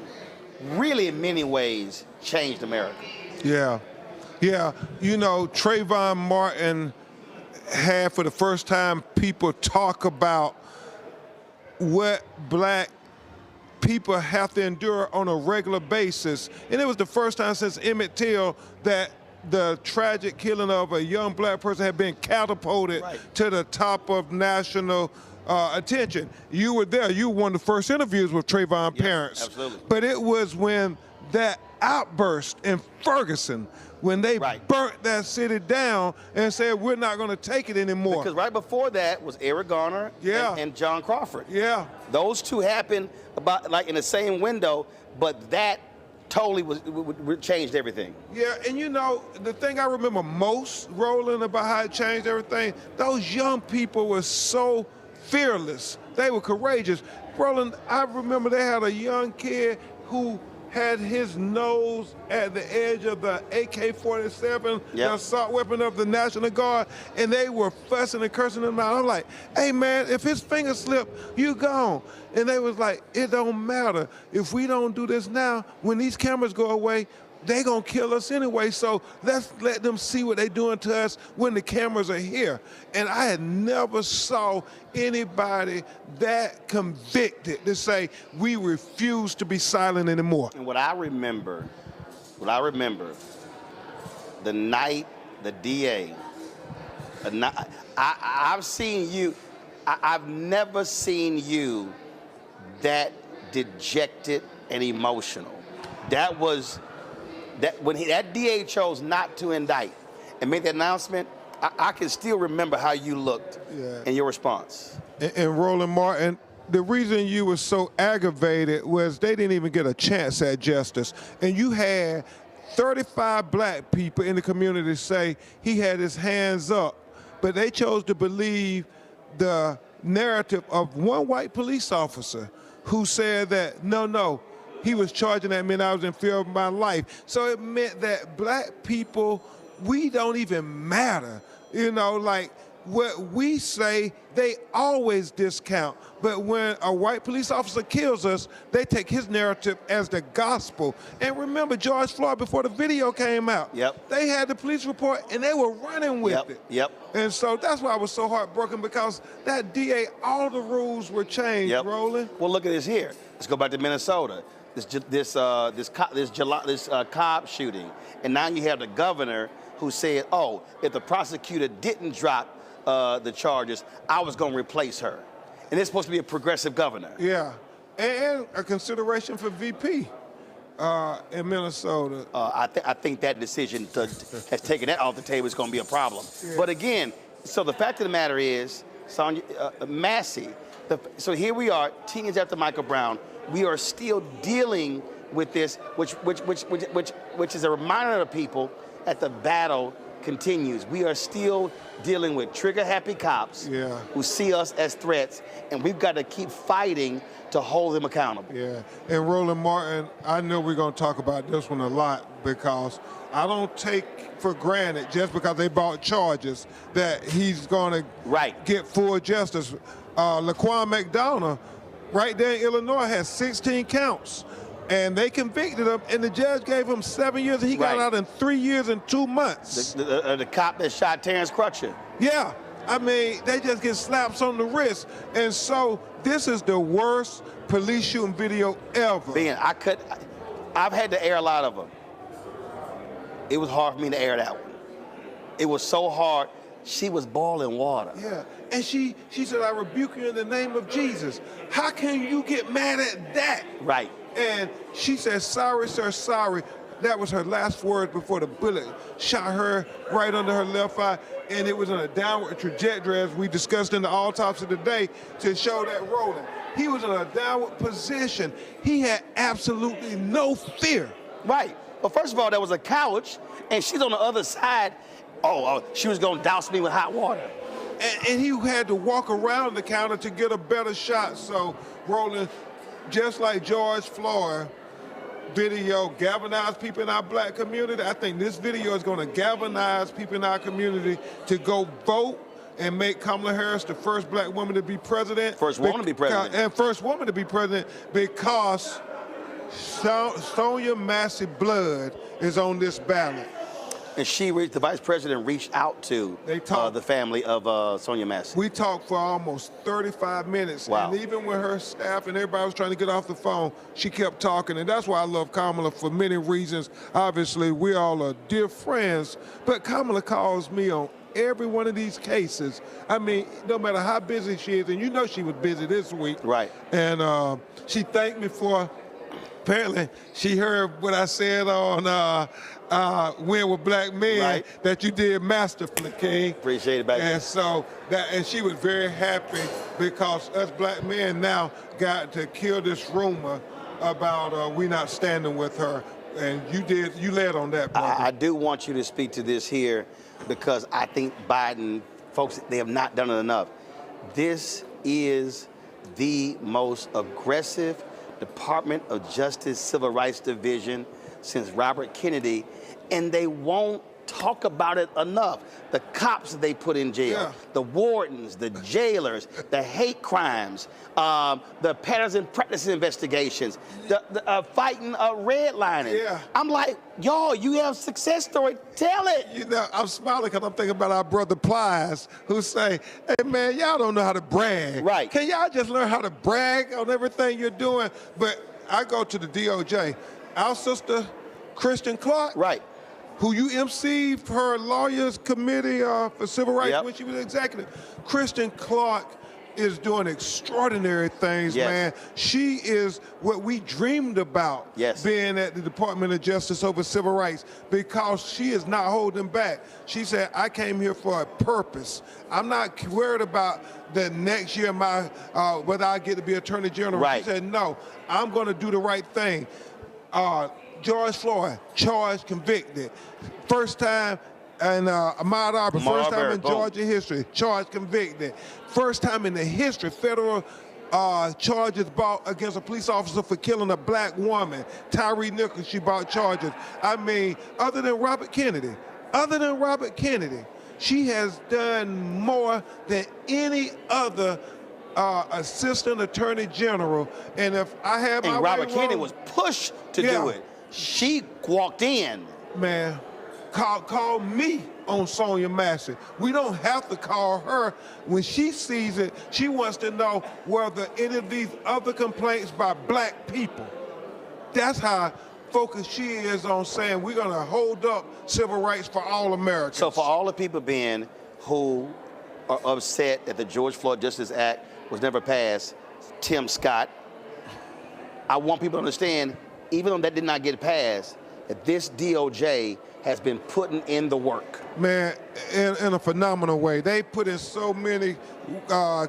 C: really in many ways changed America.
D: Yeah. You know, Trayvon Martin had for the first time people talk about what black people have to endure on a regular basis. And it was the first time since Emmett Till that the tragic killing of a young black person had been catapulted to the top of national attention. You were there. You were one of the first interviews with Trayvon's parents.
C: Absolutely.
D: But it was when that outburst in Ferguson, when they burnt that city down and said, we're not going to take it anymore.
C: Because right before that was Eric Garner and John Crawford.
D: Yeah.
C: Those two happened about like in the same window, but that totally changed everything.
D: Yeah, and you know, the thing I remember most, Roland, about how it changed everything, those young people were so fearless. They were courageous. Roland, I remember they had a young kid who had his nose at the edge of the AK-47, the assault weapon of the National Guard, and they were fussing and cursing him out. I'm like, hey man, if his finger slipped, you gone. And they was like, it don't matter. If we don't do this now, when these cameras go away, they gonna kill us anyway, so let's let them see what they doing to us when the cameras are here. And I had never saw anybody that convicted to say, we refuse to be silent anymore.
C: And what I remember, the night the DA, I've seen you, I've never seen you that dejected and emotional. That was, when that DA chose not to indict and made that announcement, I can still remember how you looked in your response.
D: And Roland Martin, the reason you were so aggravated was they didn't even get a chance at justice. And you had 35 black people in the community say he had his hands up, but they chose to believe the narrative of one white police officer who said that, no, he was charging that meant I was in fear of my life. So it meant that black people, we don't even matter. You know, like what we say, they always discount. But when a white police officer kills us, they take his narrative as the gospel. And remember George Floyd, before the video came out, they had the police report and they were running with it. And so that's why I was so heartbroken, because that DA, all the rules were changed, Roland.
C: Well, look at this here. Let's go back to Minnesota. This Cobb shooting, and now you have the governor who said, "Oh, if the prosecutor didn't drop the charges, I was going to replace her," and it's supposed to be a progressive governor.
D: Yeah, and a consideration for VP in Minnesota.
C: I think that decision has taken that off the table. It's going to be a problem. But again, so the fact of the matter is, Sonia, Massey. So here we are, 10 years after Michael Brown. We are still dealing with this, which is a reminder to people that the battle continues. We are still dealing with trigger-happy cops who see us as threats, and we've got to keep fighting to hold them accountable.
D: Yeah, and Roland Martin, I know we're going to talk about this one a lot, because I don't take for granted, just because they brought charges, that he's going to get full justice. Laquan McDonough, right there in Illinois, has 16 counts, and they convicted him, and the judge gave him 7 years, and he got out in 3 years and 2 months.
C: The cop that shot Terrence Crutcher.
D: Yeah, I mean, they just get slaps on the wrist, and so this is the worst police shooting video ever.
C: Ben, I've had to air a lot of them. It was hard for me to air that one. It was so hard. She was boiling water.
D: Yeah, and she said, I rebuke you in the name of Jesus. How can you get mad at that?
C: Right.
D: And she said, sorry, sir, sorry. That was her last word before the bullet shot her right under her left eye. and it was in a downward trajectory, as we discussed in the autopsy today, to show that Roland. He was in a downward position. He had absolutely no fear.
C: Right. Well, first of all, there was a couch, and she's on the other side. Oh, she was going to douse me with hot water.
D: And he had to walk around the counter to get a better shot. So, Roland, just like George Floyd video galvanized people in our black community, I think this video is going to galvanize people in our community to go vote and make Kamala Harris the first black woman to be president.
C: First woman to be president.
D: And first woman to be president, because Sonia Massey blood is on this ballot.
C: And the vice president reached out to the family of Sonia Massey.
D: We talked for almost 35 minutes.
C: Wow.
D: And even when her staff and everybody was trying to get off the phone, she kept talking. And that's why I love Kamala for many reasons. Obviously, we all are dear friends. But Kamala calls me on every one of these cases. I mean, no matter how busy she is, and you know she was busy this week.
C: Right.
D: And she thanked me for, apparently, she heard what I said on Win with Black Men,
C: right,
D: that you did masterfully, King.
C: Appreciate it, baby.
D: And so and she was very happy, because us black men now got to kill this rumor about we not standing with her. And you led on that, brother.
C: I do want you to speak to this here, because I think Biden, folks, they have not done it enough. This is the most aggressive Department of Justice Civil Rights Division since Robert Kennedy, and they won't talk about it enough. The cops that they put in jail, the wardens, the jailers, the hate crimes, the patterns and practice investigations, the fighting redlining.
D: Yeah.
C: I'm like, y'all, you have success story, tell it.
D: You know, I'm smiling because I'm thinking about our brother Plies, who say, hey man, y'all don't know how to brag.
C: Right.
D: Can y'all just learn how to brag on everything you're doing? But I go to the DOJ. Our sister, Kristen Clark,
C: right,
D: who you emceed her lawyers committee for civil rights when she was executive. Kristen Clark is doing extraordinary things, man. She is what we dreamed about, being at the Department of Justice over civil rights, because she is not holding back. She said, I came here for a purpose. I'm not worried about the next year whether I get to be Attorney General.
C: Right.
D: She said, no, I'm going to do the right thing. George Floyd, charged, convicted. First time, and Ahmaud Arbery, first time in Georgia history, charged, convicted. First time in the history, federal charges brought against a police officer for killing a black woman. Tyree Nichols, she brought charges. I mean, other than Robert Kennedy, she has done more than any other assistant attorney general. And if I had my way,
C: Robert Kennedy was pushed to do it. She walked in.
D: Man, call me on Sonia Massey. We don't have to call her. When she sees it, she wants to know whether any of these other complaints by black people. That's how focused she is on saying we're going to hold up civil rights for all Americans.
C: So for all the people, Ben, who are upset that the George Floyd Justice Act was never passed, Tim Scott, I want people to understand, even though that did not get passed, that this DOJ has been putting in the work.
D: Man, in a phenomenal way. They put in so many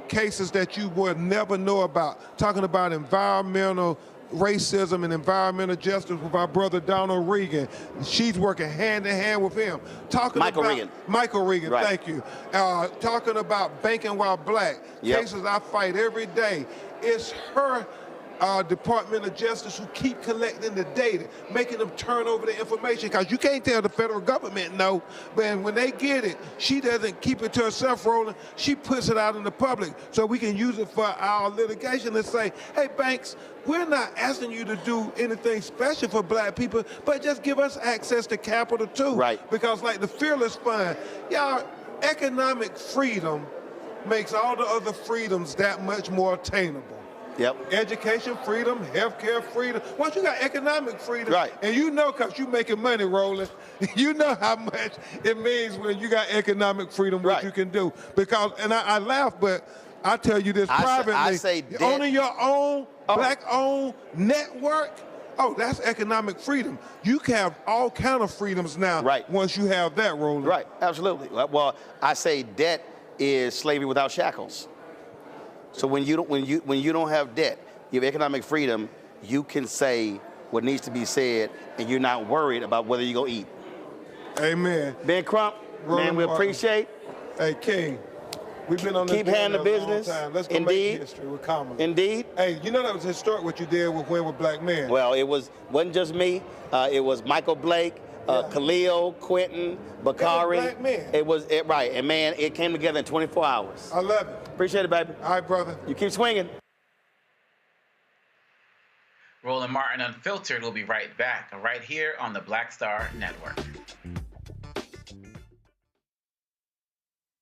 D: cases that you would never know about, talking about environmental racism and environmental justice with our brother Donald Regan. She's working hand in hand with him. Michael Regan,
C: right.
D: Thank you. Talking about banking while black. Cases I fight every day. It's her Department of Justice who keep collecting the data, making them turn over the information, because you can't tell the federal government no, but when they get it, she doesn't keep it to herself, Roland. She puts it out in the public so we can use it for our litigation and say, hey, banks, we're not asking you to do anything special for black people, but just give us access to capital too.
C: Right.
D: Because like the Fearless Fund, y'all, economic freedom makes all the other freedoms that much more attainable.
C: Yep.
D: Education freedom, healthcare freedom. Once you got economic freedom,
C: right,
D: and you know, because you making money, Roland, you know how much it means when you got economic freedom, what you can do. Because, and I laugh, but I tell you this privately,
C: I say
D: owning your own black-owned network Oh, that's economic freedom. You can have all kind of freedoms now.
C: Right.
D: Once you have that, Roland.
C: Right. Absolutely. Well, I say debt is slavery without shackles. So when you don't have debt, you have economic freedom. You can say what needs to be said, and you're not worried about whether you're gonna eat.
D: Amen.
C: Ben Crump,
D: Roland
C: man, we
D: Martin.
C: appreciate.
D: Hey, King. We've been on this
C: Keep handling the business.
D: Let's go
C: Indeed.
D: make history with Kamala.
C: Indeed.
D: Hey, you know that was historic what you did with Win with Black Men.
C: Well, it wasn't just me. It was Michael Blake, Khalil, Quentin, Bakari.
D: Black men.
C: Right, and man, it came together in 24 hours.
D: I love it.
C: Appreciate it, baby.
D: All right, brother.
C: You keep swinging.
L: Roland Martin Unfiltered will be right back, right here on the Black Star Network.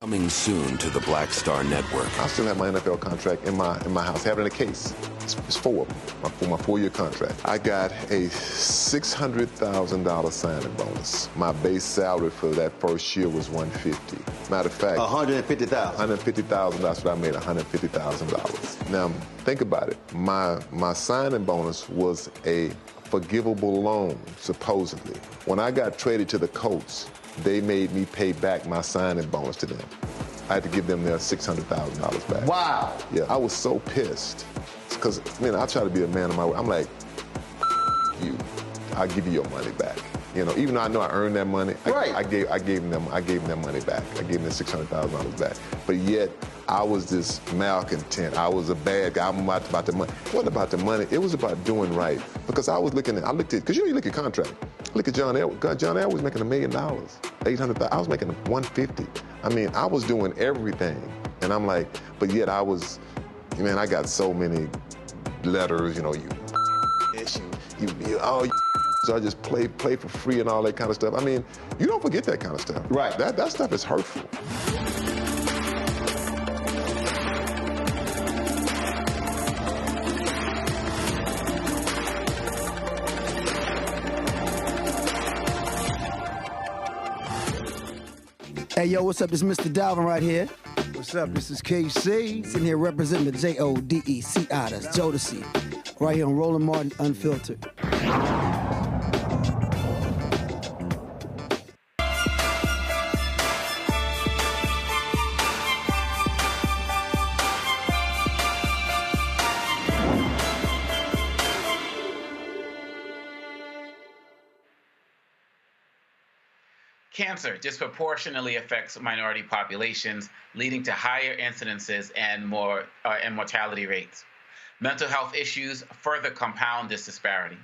F: Coming soon to the Black Star Network.
G: I still have my NFL contract in my house. I have it in a case. It's 4 of them, for my 4-year contract. I got a $600,000 signing bonus. My base salary for that first year was $150,000. Matter of fact,
F: $150,000.
G: $150,000. That's what I made, $150,000. Now think about it. My signing bonus was a forgivable loan, supposedly. When I got traded to the Colts, they made me pay back my signing bonus to them. I had to give them their $600,000 back.
F: Wow.
G: Yeah, I was so pissed. Because, I try to be a man of my word. I'm like, you, I'll give you your money back. Even though I know I earned that money,
F: right.
G: I gave them their money back. I gave them $600,000 back. But yet, I was this malcontent. I was a bad guy. I'm about the money. It wasn't about the money. It was about doing right. Because I looked at, because you look at contract. Look at John Elway. John Elway was making $1 million, $800,000. I was making $150,000. I was doing everything. And I'm like, but yet I got so many letters, I just play for free and all that kind of stuff. You don't forget that kind of stuff.
F: Right.
G: That stuff is hurtful.
K: Hey, yo, what's up? This is Mr. Dalvin right here. What's up? This is KC. Sitting here representing the JODECI, that's Jodeci. Right here on Roland Martin Unfiltered.
L: Cancer disproportionately affects minority populations, leading to higher incidences and mortality rates. Mental health issues further compound this disparity.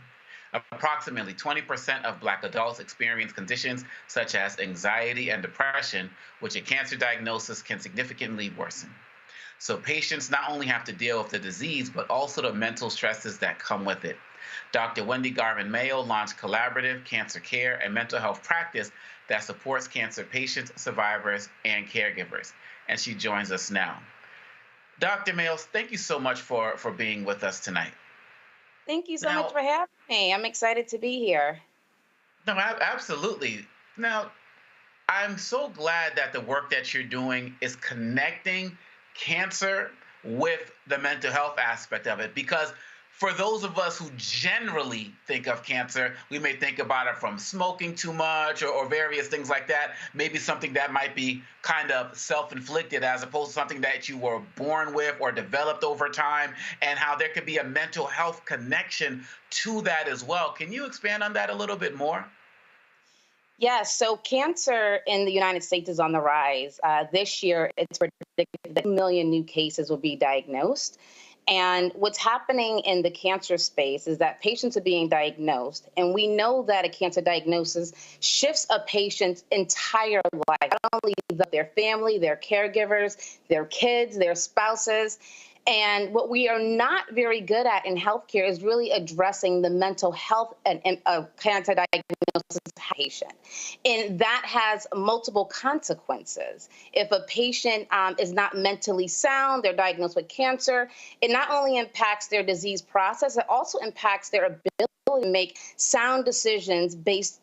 L: Approximately 20% of Black adults experience conditions such as anxiety and depression, which a cancer diagnosis can significantly worsen. So patients not only have to deal with the disease, but also the mental stresses that come with it. Dr. Wendy Garvin Mayo launched collaborative cancer care and mental health practice that supports cancer patients, survivors, and caregivers. And she joins us now. Dr. Mayo, thank you so much for being with us tonight.
V: Thank you so much for having me. I'm excited to be here.
L: No, absolutely. Now, I'm so glad that the work that you're doing is connecting cancer with the mental health aspect of it, because for those of us who generally think of cancer, we may think about it from smoking too much or various things like that, maybe something that might be kind of self-inflicted as opposed to something that you were born with or developed over time, and how there could be a mental health connection to that as well. Can you expand on that a little bit more?
V: Yes, so cancer in the United States is on the rise. This year, it's predicted that 1 million new cases will be diagnosed. And what's happening in the cancer space is that patients are being diagnosed, and we know that a cancer diagnosis shifts a patient's entire life, not only their family, their caregivers, their kids, their spouses. And what we are not very good at in healthcare is really addressing the mental health and cancer diagnosis patient. And that has multiple consequences. If a patient is not mentally sound, they're diagnosed with cancer, it not only impacts their disease process, it also impacts their ability to make sound decisions based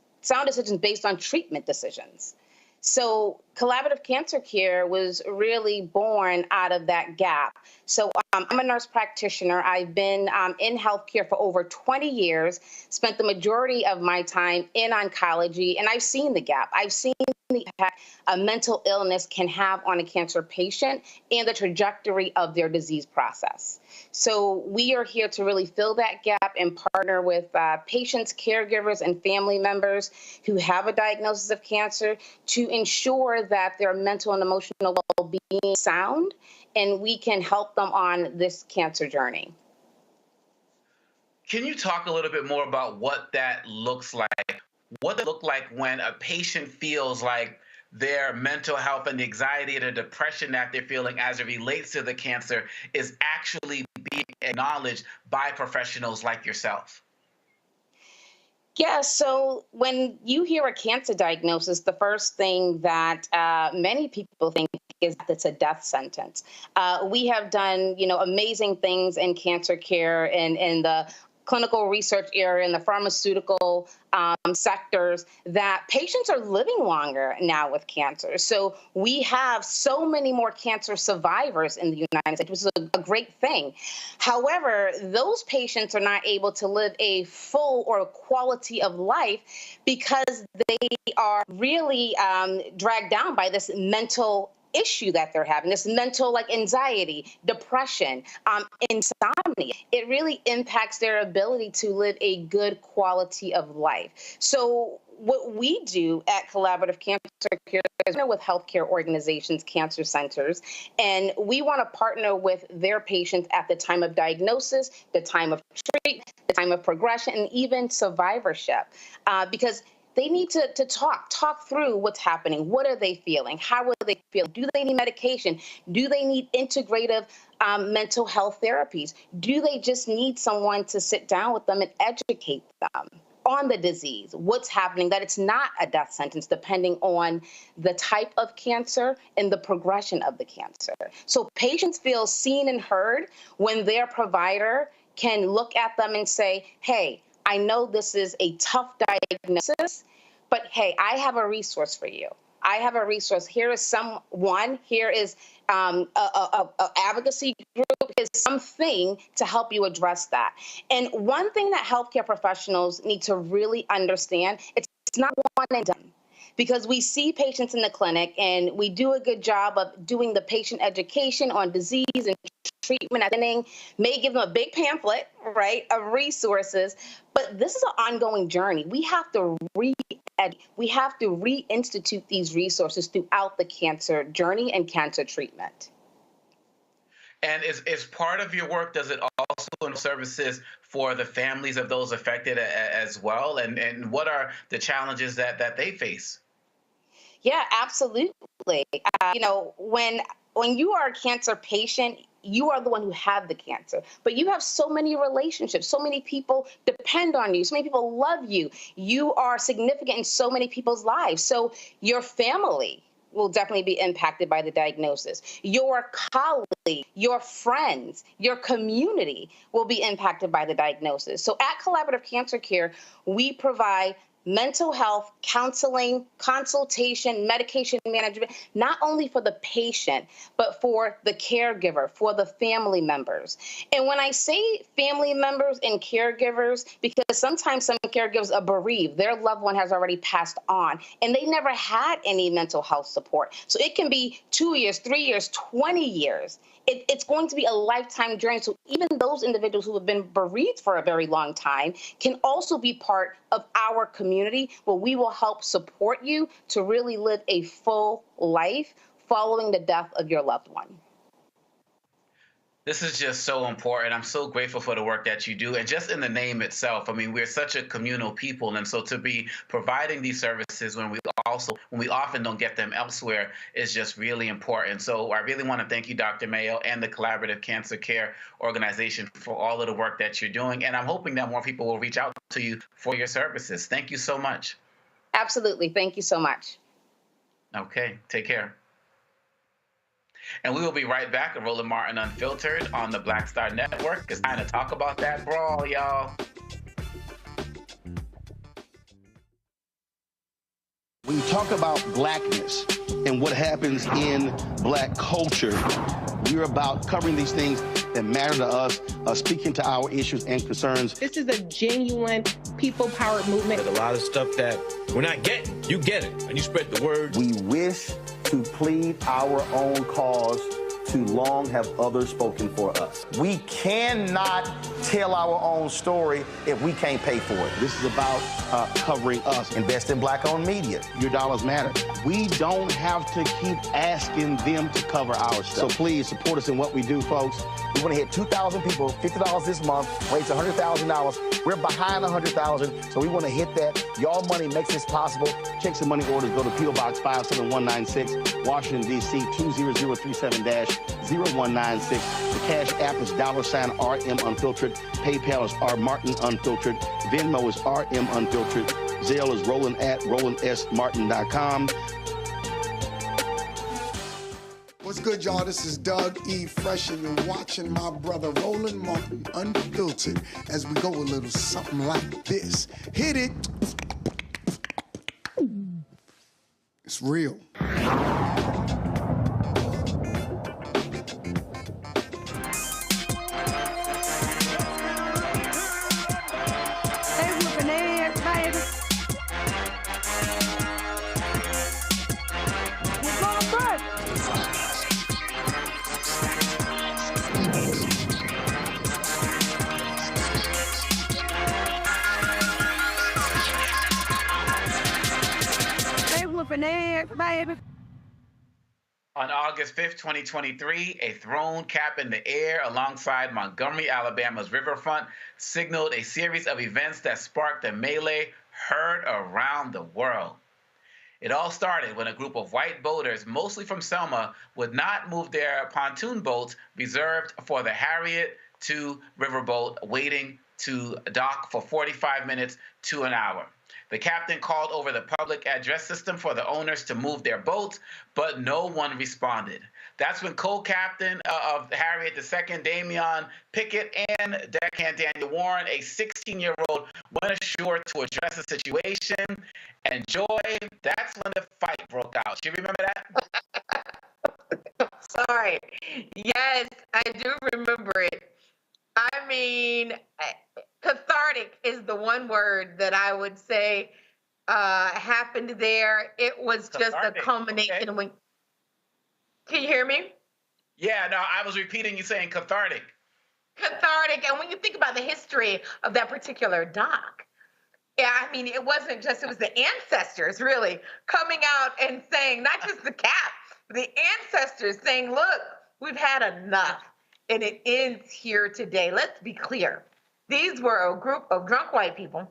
V: on treatment decisions. So Collaborative Cancer Care was really born out of that gap. So I'm a nurse practitioner. I've been in healthcare for over 20 years, spent the majority of my time in oncology, and I've seen the gap. I've seen the impact a mental illness can have on a cancer patient and the trajectory of their disease process. So we are here to really fill that gap and partner with patients, caregivers, and family members who have a diagnosis of cancer to ensure that their mental and emotional well-being is sound, and we can help them on this cancer journey.
L: Can you talk a little bit more about what that looks like? What does it look like when a patient feels like their mental health and the anxiety and the depression that they're feeling as it relates to the cancer is actually being acknowledged by professionals like yourself?
V: Yeah, so when you hear a cancer diagnosis, the first thing that many people think is that it's a death sentence. We have done, amazing things in cancer care and in the clinical research area, in the pharmaceutical sectors, that patients are living longer now with cancer. So we have so many more cancer survivors in the United States, which is a great thing. However, those patients are not able to live a full or quality of life because they are really dragged down by this mental issue that they're having, this mental anxiety, depression, insomnia. It really impacts their ability to live a good quality of life. So what we do at Collaborative Cancer Care is partner with healthcare organizations, cancer centers, and we want to partner with their patients at the time of diagnosis, the time of treatment, the time of progression, and even survivorship, because they need to talk through what's happening. What are they feeling? How are they feeling? Do they need medication? Do they need integrative mental health therapies? Do they just need someone to sit down with them and educate them on the disease, what's happening, that it's not a death sentence, depending on the type of cancer and the progression of the cancer. So patients feel seen and heard when their provider can look at them and say, hey, I know this is a tough diagnosis, but hey, I have a resource for you. I have a resource. Here is someone, here is a advocacy group, is something to help you address that. And one thing that healthcare professionals need to really understand, it's not one and done. Because we see patients in the clinic and we do a good job of doing the patient education on disease and treatment at the beginning, may give them a big pamphlet, right, of resources, but this is an ongoing journey. We have to reinstitute these resources throughout the cancer journey and cancer treatment.
L: And is part of your work, does it also include services for the families of those affected as well? And what are the challenges that they face?
V: Yeah, absolutely. When you are a cancer patient, you are the one who have the cancer, but you have so many relationships, so many people depend on you, so many people love you. You are significant in so many people's lives. So your family will definitely be impacted by the diagnosis. Your colleagues, your friends, your community will be impacted by the diagnosis. So at Collaborative Cancer Care, we provide mental health, counseling, consultation, medication management, not only for the patient, but for the caregiver, for the family members. And when I say family members and caregivers, because sometimes some caregivers are bereaved, their loved one has already passed on, and they never had any mental health support. So it can be 2 years, 3 years, 20 years. It's going to be a lifetime journey. So even those individuals who have been bereaved for a very long time can also be part of our community, where we will help support you to really live a full life following the death of your loved one.
L: This is just so important. I'm so grateful for the work that you do. And just in the name itself, I mean, we're such a communal people. And so to be providing these services when we often don't get them elsewhere is just really important. So I really want to thank you, Dr. Mayo, and the Collaborative Cancer Care Organization for all of the work that you're doing. And I'm hoping that more people will reach out to you for your services. Thank you so much.
V: Absolutely. Thank you so much.
L: Okay. Take care. And we will be right back at Roland Martin Unfiltered on the Black Star Network. It's time to talk about that brawl, y'all.
K: When you talk
C: talk about blackness and what happens in black culture, we're about covering these things that matter to us, speaking to our issues and concerns.
T: This is a genuine people-powered movement.
B: There's a lot of stuff that we're not getting. You get it, and you spread the word.
I: We wish to plead our own cause. Too long have others spoken for us. We cannot tell our own story if we can't pay for it.
C: This is about covering us.
I: Invest in black-owned media.
C: Your dollars matter. We don't have to keep asking them to cover our stuff. So please support us in what we do, folks.
I: We want to hit 2,000 people, $50 this month, raise $100,000. We're behind 100,000, so we want to hit that. Y'all money makes this possible.
C: Checks and money orders go to P.O. Box 57196, Washington, D.C. 20037-0196. The Cash App is $RM Unfiltered. PayPal is R Martin Unfiltered. Venmo is RM Unfiltered. Zelle is Roland at RolandSMartin.com.
J: What's good, y'all? This is Doug E. Fresh, and you're watching my brother Roland Martin Unfiltered as we go a little something like this. Hit it. It's real.
L: On August 5th, 2023, a throne cap in the air alongside Montgomery, Alabama's riverfront signaled a series of events that sparked a melee heard around the world. It all started when a group of white boaters, mostly from Selma, would not move their pontoon boats reserved for the Harriet II riverboat, waiting to dock for 45 minutes to an hour. The captain called over the public address system for the owners to move their boats, but no one responded. That's when co-captain of Harriet II, Damian Pickett, and deckhand Daniel Warren, a 16-year-old, went ashore to address the situation. And Joy, that's when the fight broke out. Do you remember that?
H: Sorry. Yes, I do remember it. I mean, cathartic is the one word that I would say happened there. It was just a culmination. Okay. Can you hear me?
L: Yeah, no, I was repeating you saying cathartic.
H: Cathartic. And when you think about the history of that particular dock, yeah, I mean, it wasn't just, it was the ancestors really coming out and saying, not just the cap, the ancestors saying, look, we've had enough. And it ends here today. Let's be clear. These were a group of drunk white people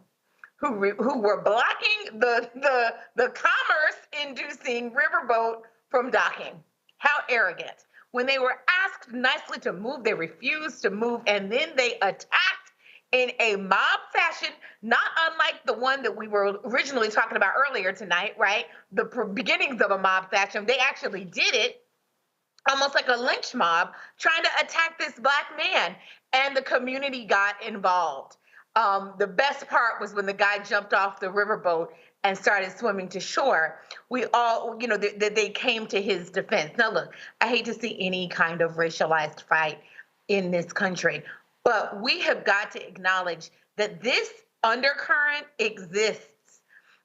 H: who were blocking the commerce-inducing riverboat from docking. How arrogant. When they were asked nicely to move, they refused to move, and then they attacked in a mob fashion, not unlike the one that we were originally talking about earlier tonight, right? The beginnings of a mob fashion. They actually did it almost like a lynch mob, trying to attack this black man, and the community got involved. The best part was when the guy jumped off the riverboat and started swimming to shore. We all, you know, they came to his defense. Now look, I hate to see any kind of racialized fight in this country, but we have got to acknowledge that this undercurrent exists.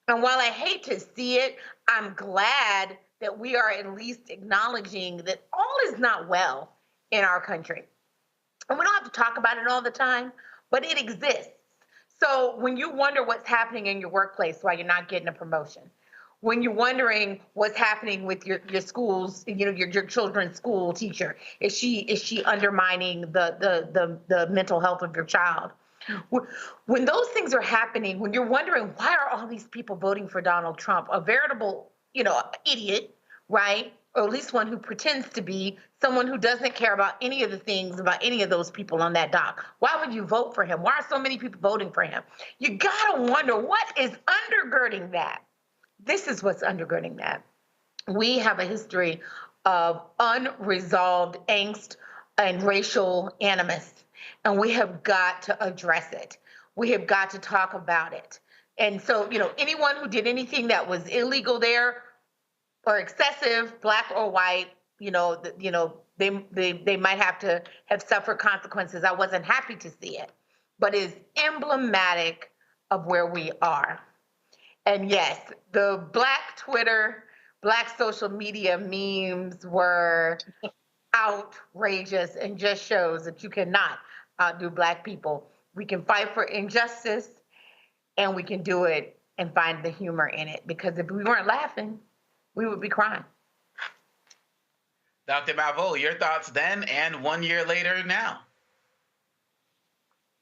H: And while I hate to see it, I'm glad that we are at least acknowledging that all is not well in our country. And we don't have to talk about it all the time, but it exists. So when you wonder what's happening in your workplace while you're not getting a promotion, when you're wondering what's happening with your schools, you know, your children's school teacher, is she undermining the mental health of your child? When those things are happening, when you're wondering why are all these people voting for Donald Trump, a veritable, you know, idiot, right? Or at least one who pretends to be someone who doesn't care about any of the things about any of those people on that dock. Why would you vote for him? Why are so many people voting for him? You gotta wonder what is undergirding that. This is what's undergirding that. We have a history of unresolved angst and racial animus, and we have got to address it. We have got to talk about it. And so, anyone who did anything that was illegal there or excessive, black or white, they might have to have suffered consequences. I wasn't happy to see it, but it's emblematic of where we are. And yes, the black Twitter, black social media memes were outrageous and just shows that you cannot outdo black people. We can fight for injustice and we can do it and find the humor in it, because if we weren't laughing, we would be crying.
L: Dr. Malveaux, your thoughts then and 1 year later now?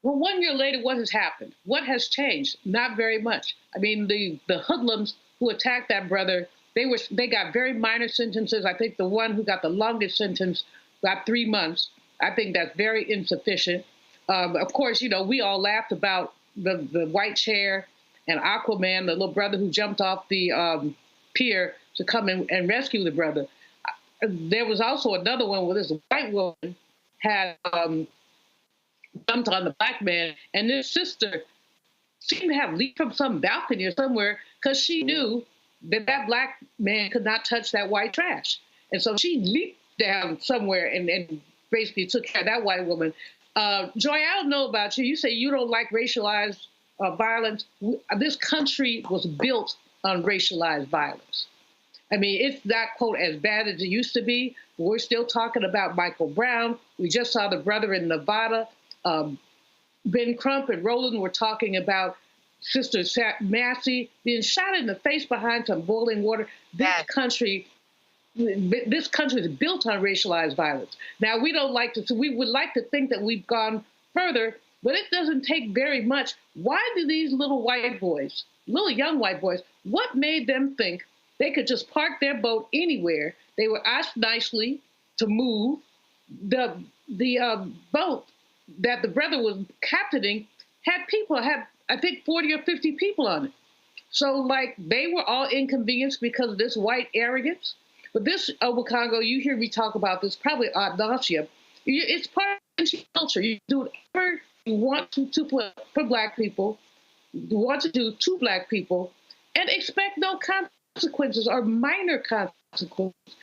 E: Well, 1 year later, what has happened? What has changed? Not very much. I mean, the hoodlums who attacked that brother, they got very minor sentences. I think the one who got the longest sentence got 3 months. I think that's very insufficient. Of course, we all laughed about the white chair and Aquaman, the little brother who jumped off the pier to come and rescue the brother. There was also another one where this white woman had jumped on the black man, and this sister seemed to have leaped from some balcony or somewhere because she knew that black man could not touch that white trash. And so she leaped down somewhere and basically took care of that white woman. Joy, I don't know about you. You say you don't like racialized violence. This country was built on racialized violence. I mean, it's not, quote, as bad as it used to be. We're still talking about Michael Brown. We just saw the brother in Nevada. Ben Crump and Roland were talking about Sister Massey being shot in the face behind some boiling water. This country is built on racialized violence. Now, we would like to think that we've gone further, but it doesn't take very much. Why do these little young white boys, what made them think they could just park their boat anywhere? They were asked nicely to move. The boat that the brother was captaining had I think 40 or 50 people on it. So they were all inconvenienced because of this white arrogance. But this, Obakongo, you hear me talk about this probably ad nauseum. It's part of the culture. You do whatever you want to for black people, you want to do to black people, and expect no consequences or minor consequences.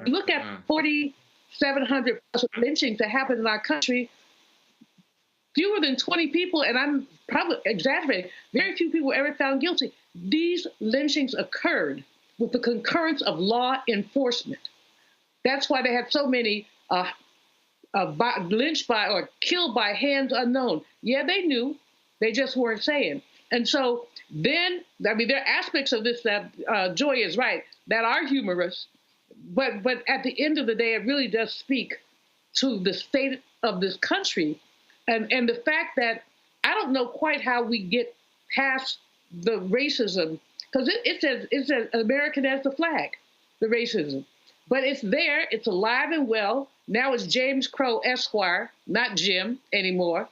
E: You look at 4,700 plus lynchings that happened in our country. Fewer than 20 people, and I'm probably exaggerating, very few people were ever found guilty. These lynchings occurred with the concurrence of law enforcement. That's why they had so many lynched by or killed by hands unknown. Yeah, they knew, they just weren't saying. And so then, there are aspects of this that Joy is right, that are humorous, but at the end of the day, it really does speak to the state of this country. And the fact that I don't know quite how we get past the racism, because it says American as the flag, the racism. But it's there, it's alive and well. Now it's James Crow Esquire, not Jim anymore.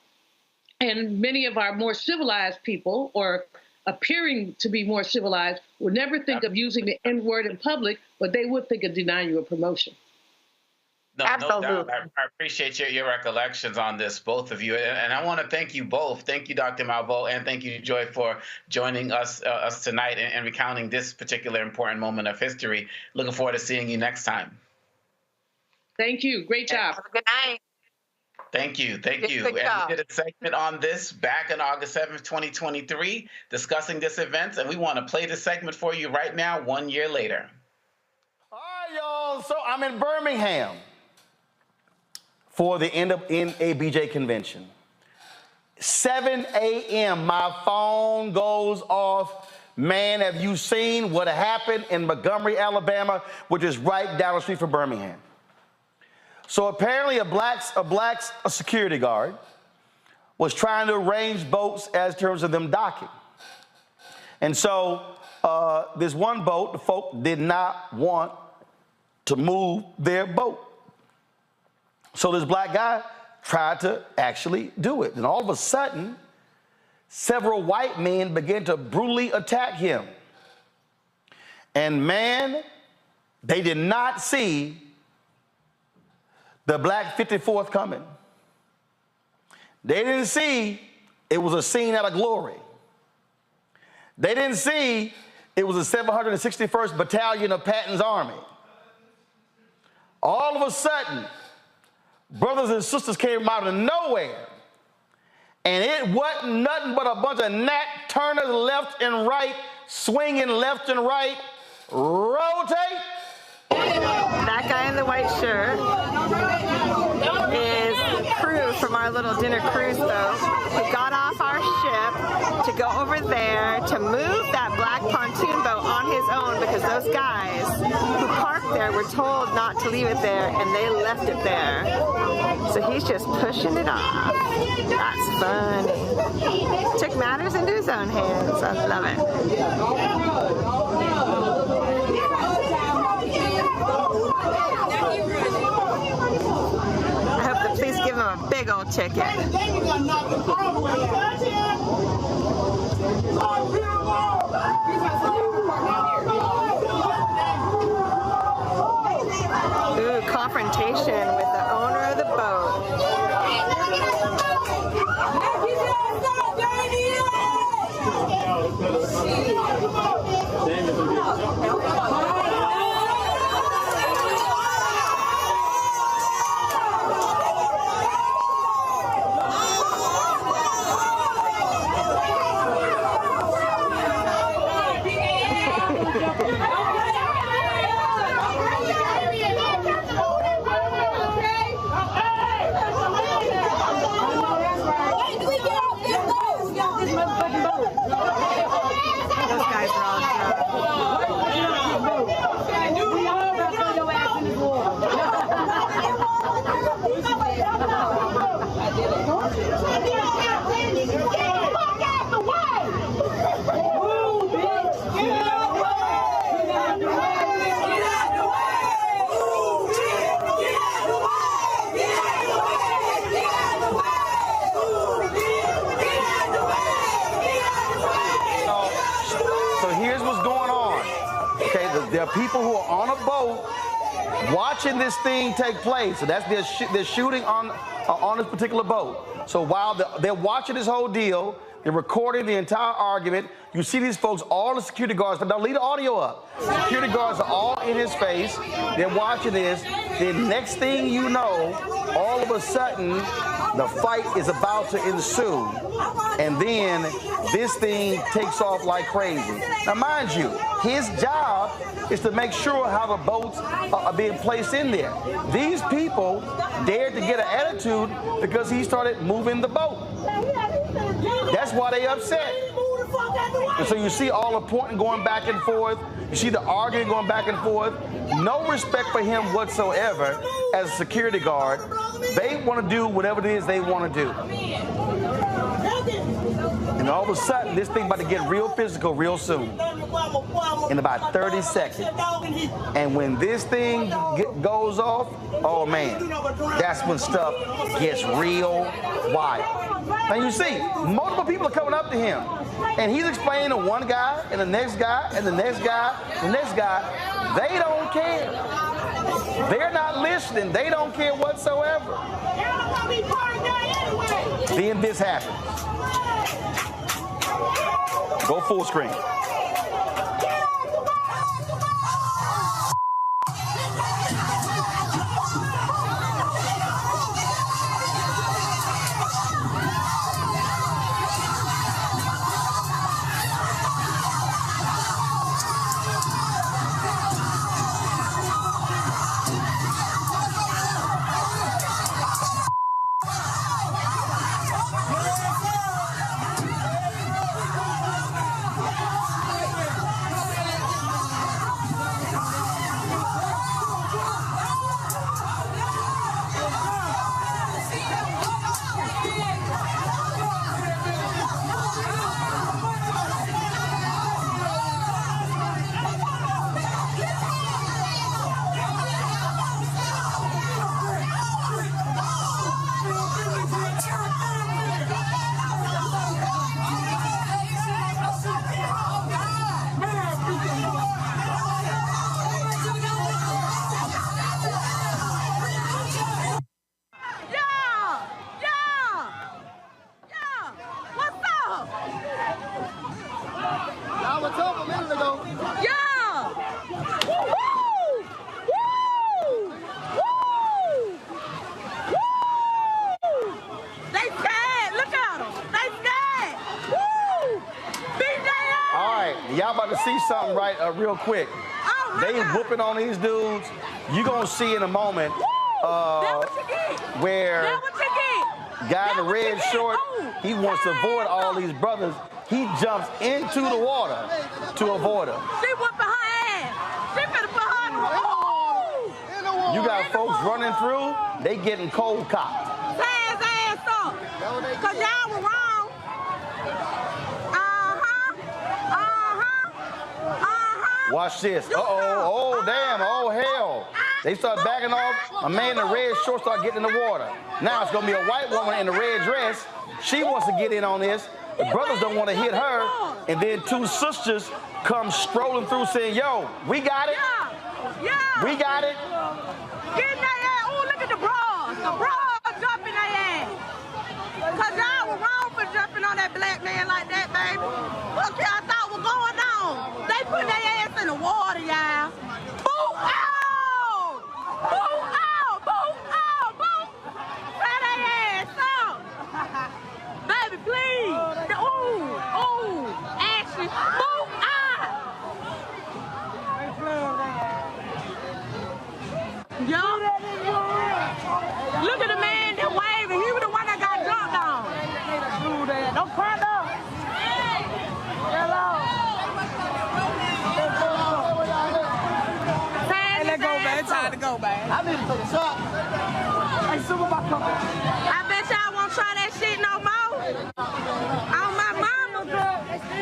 E: And many of our more civilized people, or appearing to be more civilized, would never think of using the N-word in public, but they would think of denying you a promotion.
L: No doubt. I appreciate your recollections on this, both of you. And I want to thank you both. Thank you, Dr. Malveaux, and thank you, Joy, for joining us tonight and recounting this particular important moment of history. Looking forward to seeing you next time.
E: Thank you. Great job.
H: Have a good night.
L: Thank you. Thank you. And we did a segment on this back on August 7th, 2023, discussing this event. And we want to play the segment for you right now, 1 year later.
I: All right, y'all. So I'm in Birmingham for the NABJ convention. 7 a.m., my phone goes off. Man, have you seen what happened in Montgomery, Alabama, which is right down the street from Birmingham? So apparently a security guard was trying to arrange boats as terms of them docking. And so this one boat, the folk did not want to move their boat. So this black guy tried to actually do it. And all of a sudden, several white men began to brutally attack him. And man, they did not see the black 54th coming. They didn't see it was a scene out of glory. They didn't see it was the 761st Battalion of Patton's Army. All of a sudden, brothers and sisters came out of nowhere, and it wasn't nothing but a bunch of Nat Turners left and right, swinging left and right. Rotate.
M: That guy in the white shirt is crew from our little dinner cruise boat who got off our ship to go over there to move that black pontoon boat on his own because those guys who parked there were told not to leave it there and they left it there. So he's just pushing it off. That's funny. Took matters into his own hands. I love it. I hope the police give him a big old ticket. Ooh, confrontation with the owner of the boat.
I: There are people who are on a boat watching this thing take place. So that's they're shooting on this particular boat. So while they're watching this whole deal, they're recording the entire argument. You see these folks, all the security guards, but don't leave the audio up. Security guards are all in his face. They're watching this. The next thing you know, all of a sudden, the fight is about to ensue. And then this thing takes off like crazy. Now, mind you, his job is to make sure how the boats are being placed in there. These people dared to get an attitude because he started moving the boat. That's why they upset. And so you see all the pointing going back and forth. You see the arguing going back and forth. No respect for him whatsoever as a security guard. They want to do whatever it is they want to do. And all of a sudden, this thing about to get real physical real soon. In about 30 seconds. And when this thing goes off, oh man, that's when stuff gets real wild. Now you see, multiple people are coming up to him. And he's explaining to one guy, and the next guy, and the next guy, and the next guy. They don't care. They're not listening. They don't care whatsoever. Then this happens. Go full screen. see something right real quick. They whooping on these dudes. You gonna see in a moment where guy in the red short, he wants to avoid all these brothers. He jumps into the water to avoid them.
N: She whooping her ass. She finna put her in the water.
I: You got folks running through, they getting cold cocked.
N: Tie his ass up. Cause y'all were wrong.
I: Watch this. Oh, damn. Oh, hell. They start backing off. A man in the red short start getting in the water. Now it's going to be a white woman in the red dress. She wants to get in on this. The brothers don't want to hit her. And then two sisters come strolling through saying, yo, we got it.
N: Yeah.
I: We got it.
N: Get in their ass. Oh, look at the bras. The bras jumping their ass. Because y'all were wrong for jumping on that black man like that, baby. What y'all thought was going on? They put their ass in the water, y'all. Boo out! Boo out! Boo out! Boo! Tie their ass up. Baby, please. Ooh, action. Boo out! Yo, look at the man that waving. He was the one that got jumped on. Don't cry though. Hello.
O: Let go, man. Time to go, man.
Y: I need to take a shot. Hey, super back up.
N: I bet y'all won't try that shit no more. On my mama.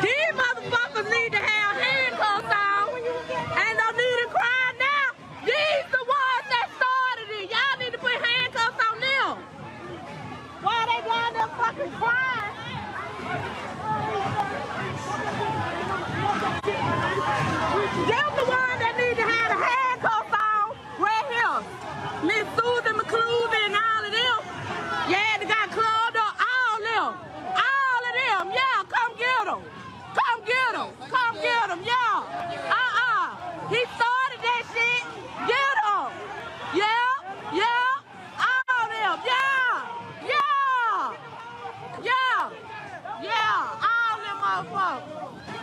N: These motherfuckers need to have handcuffs on. Ain't no need to cry now. These the ones that started it. Y'all need to put handcuffs on them. Why they down there fucking crying? Them the ones that need to have the handcuffs on right here. Miss Susan McCluby and all of them. Yeah, they got clubbed up. All of them. All of them. Yeah, come get them. Come get them. Come get them. Yeah. He started that shit. Get them. Yeah. Yeah. All of them. Yeah. Yeah. Yeah. Yeah. All them motherfuckers.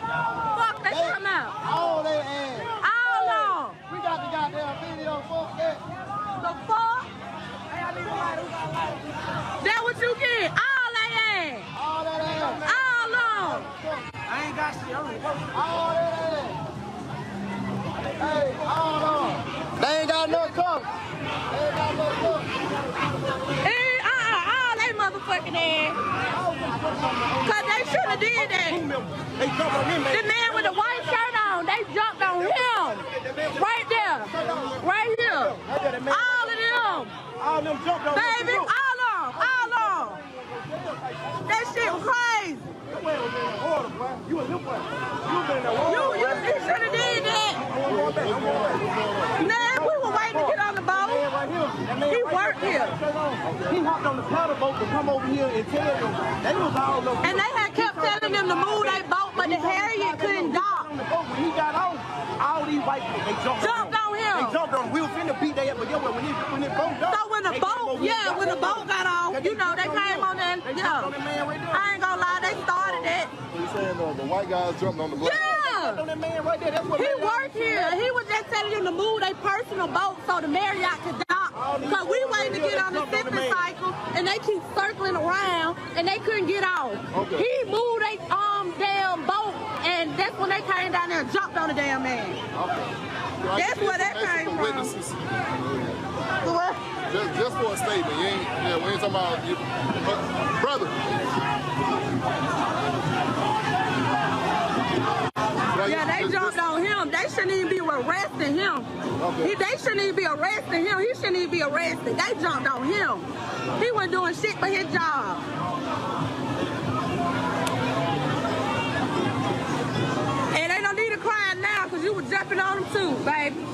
N: Fuck, they come out.
Y: All they ass.
N: All of them.
Y: We got the goddamn video, fuck that.
N: The fuck? That what you get? All that ass.
Y: All that ass.
N: All of them.
Y: I ain't got shit. All that ass. Hey, all of them. They ain't got no cup. They ain't got no cup.
N: Hey, all they motherfucking ass. Cause they should have did that. The man with the white shirt on, they jumped on him. Right there. Right here. All of them.
Y: All of them jumped on him.
N: Baby, all of them. All of them. That shit was crazy.
Y: You a little boy.
N: You should have did that. Man, we were waiting to get on the boat. He worked here.
Y: He hopped on the paddle boat to come over here and tell them. They was all over.
N: And they had kept telling them to move their boat, but the Harriet couldn't dock.
Y: When he got off, all these white people, they jumped
N: on him.
Y: They jumped on him. We were finna beat their ass, but when it boat got
N: So when the boat got off, you know, they came on there. Yeah. I ain't gonna lie, they started it.
G: You saying the white guys jumped on the black?
N: Yeah.
Y: On that man right there. That's what
N: he worked here. He was just telling them to move their personal boat so the Marriott could dock. Because we waiting to get on the sipping cycle, and they keep circling around, and they couldn't get off.
G: Okay.
N: He moved their damn boat, and that's when they came down there and jumped on the damn man.
G: Okay.
N: That's where that came from.
G: Witnesses.
N: What?
G: Just for a statement. We ain't talking about you. Brother.
N: Yeah, they jumped on him. They shouldn't even be arresting him.
G: Okay.
N: They shouldn't even be arresting him. He shouldn't even be arrested. They jumped on him. He wasn't doing shit for his job. And they don't need to cry now because you were jumping on him too, baby.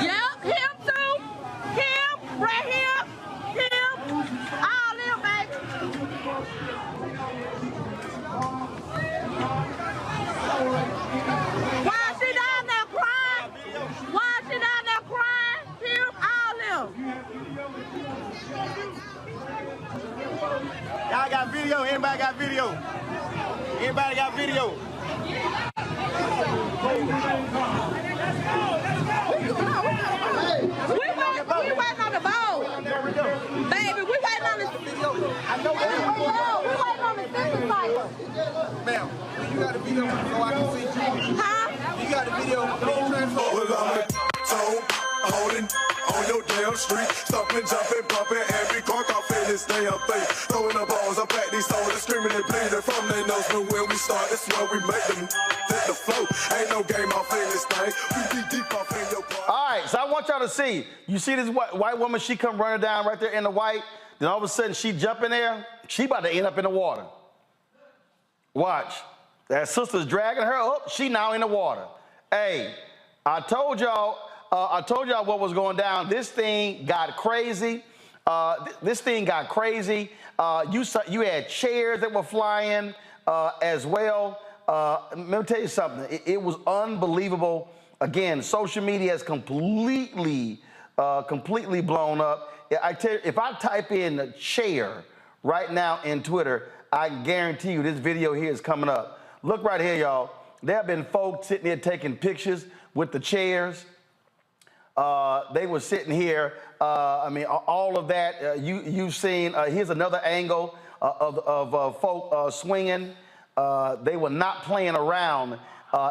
N: Yep, him too. Him, right here. Him. All them, baby.
C: video? Anybody got video?
N: We waiting on the ball. Baby, we waiting on the video. I know we waiting on the second cycle.
A: Ma'am, you got a video so I can see you.
N: Huh?
A: You got a video.
P: Well, I'm toe holding on your damn street. Stomping, jumping, bumping, every car off in this damn thing. Throwing the balls up at these soldiers, screaming and bleeding from their nose. But when we start, it's where we make them hit the flow. Ain't no game off in this thing. We be deep off in your part.
I: All right, so I want y'all to see. You see this white woman, she come running down right there in the white. Then all of a sudden, she jump in there. She about to end up in the water. Watch. That sister's dragging her up. She now in the water. Hey, I told y'all what was going down. This thing got crazy. This thing got crazy. You had chairs that were flying as well. Let me tell you something. It was unbelievable. Again, social media has completely blown up. I tell you, if I type in chair right now in Twitter, I guarantee you this video here is coming up. Look right here, y'all. There have been folks sitting here taking pictures with the chairs. They were sitting here. I mean, all of that. You've seen. Here's another angle of folk swinging. They were not playing around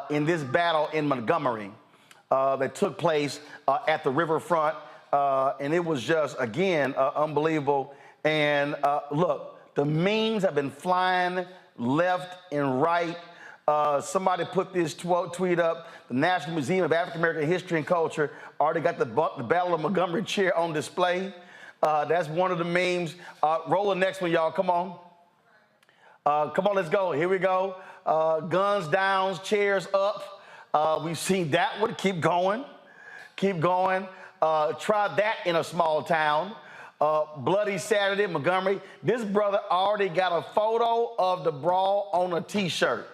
I: in this battle in Montgomery that took place at the riverfront, and it was just again unbelievable. And look, the memes have been flying left and right. Somebody put this tweet up. The National Museum of African American History and Culture already got the Battle of Montgomery chair on display. That's one of the memes. Roll the next one, y'all. Come on. Come on, let's go. Here we go. Guns down, chairs up. We've seen that one. Keep going. Keep going. Try that in a small town. Bloody Saturday, Montgomery. This brother already got a photo of the brawl on a T-shirt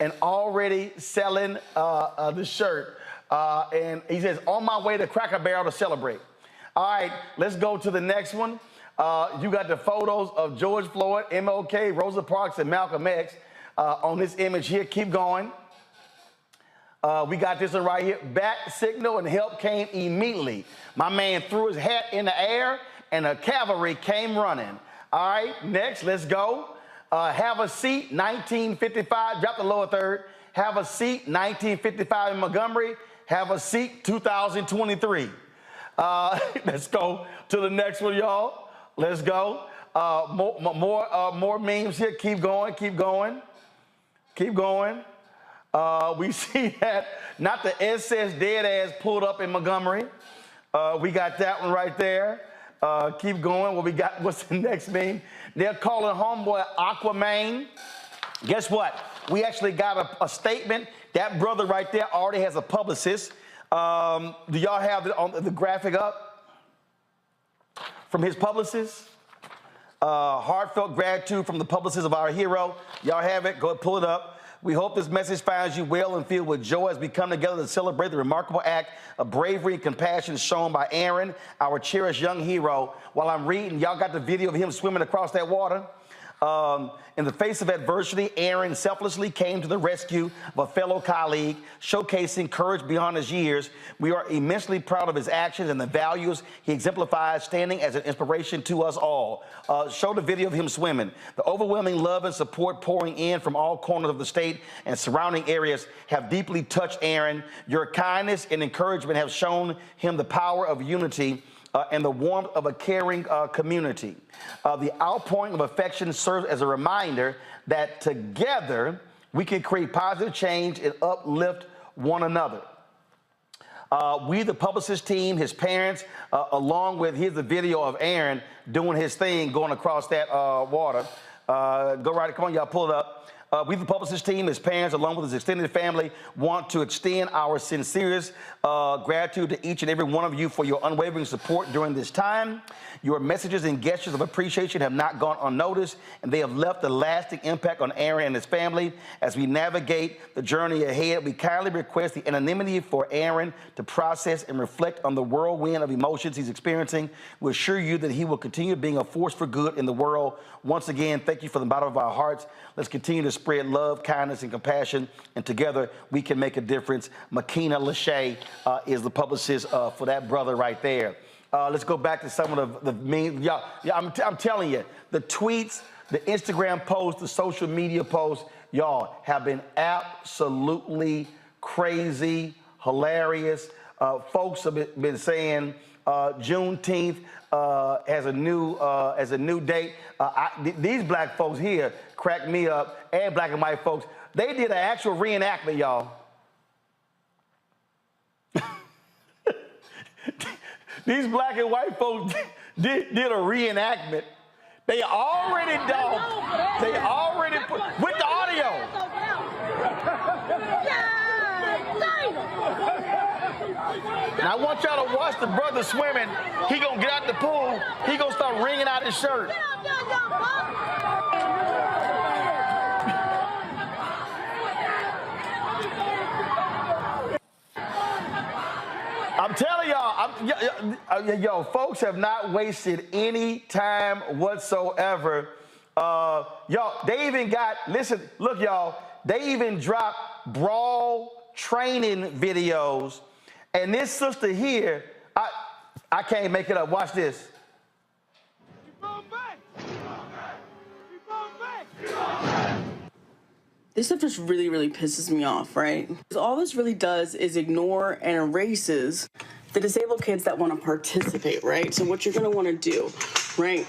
I: and already selling the shirt. And he says, on my way to Cracker Barrel to celebrate. All right, let's go to the next one. You got the photos of George Floyd, MLK, Rosa Parks, and Malcolm X on this image here. Keep going. We got this one right here. Bat signal and help came immediately. My man threw his hat in the air and the cavalry came running. All right, next, let's go. Have a seat, 1955, drop the lower third. Have a seat, 1955 in Montgomery. Have a seat, 2023. Let's go to the next one, y'all. Let's go. More memes here. Keep going, keep going, keep going. We see that, not the SS dead ass pulled up in Montgomery. We got that one right there. Keep going. What we got? What's the next meme? They're calling homeboy Aquaman. Guess what? We actually got a statement. That brother right there already has a publicist. Do y'all have the graphic up from his publicist? Heartfelt gratitude from the publicist of our hero. Y'all have it? Go ahead, pull it up. We hope this message finds you well and filled with joy as we come together to celebrate the remarkable act of bravery and compassion shown by Aaron, our cherished young hero. While I'm reading, y'all got the video of him swimming across that water? In the face of adversity, Aaron selflessly came to the rescue of a fellow colleague, showcasing courage beyond his years. We are immensely proud of his actions and the values he exemplifies, standing as an inspiration to us all. Show the video of him swimming. The overwhelming love and support pouring in from all corners of the state and surrounding areas have deeply touched Aaron. Your kindness and encouragement have shown him the power of unity and the warmth of a caring community. The outpouring of affection serves as a reminder that together we can create positive change and uplift one another. We, the publicist team, his parents, along with, here's the video of Aaron doing his thing, going across that water. Go right, come on, y'all, pull it up. We, the Publicist team, as parents, along with his extended family, want to extend our sincerest gratitude to each and every one of you for your unwavering support during this time. Your messages and gestures of appreciation have not gone unnoticed, and they have left a lasting impact on Aaron and his family. As we navigate the journey ahead, we kindly request the anonymity for Aaron to process and reflect on the whirlwind of emotions he's experiencing. We assure you that he will continue being a force for good in the world. Once again, thank you from the bottom of our hearts. Let's continue to spread love, kindness, and compassion, and together we can make a difference. Makina Lachey is the publicist for that brother right there. Let's go back to some of the mean. I'm telling you, the tweets, the Instagram posts, the social media posts, y'all have been absolutely crazy, hilarious. Folks have been saying Juneteenth as a new date. These black folks here crack me up, and black and white folks. They did an actual reenactment, y'all. These black and white folks did a reenactment. They already dogged. They already put with the audio. Now I want y'all to watch the brother swimming. He gonna get out the pool. He gonna start wringing out his shirt. I'm telling y'all, yo, folks have not wasted any time whatsoever. Y'all, they even got, listen, look, y'all, they even dropped brawl training videos. And this sister here, I can't make it up. Watch this.
Q: This stuff just really, really pisses me off, right? Because all this really does is ignore and erases the disabled kids that want to participate, right? So what you're going to want to do, right?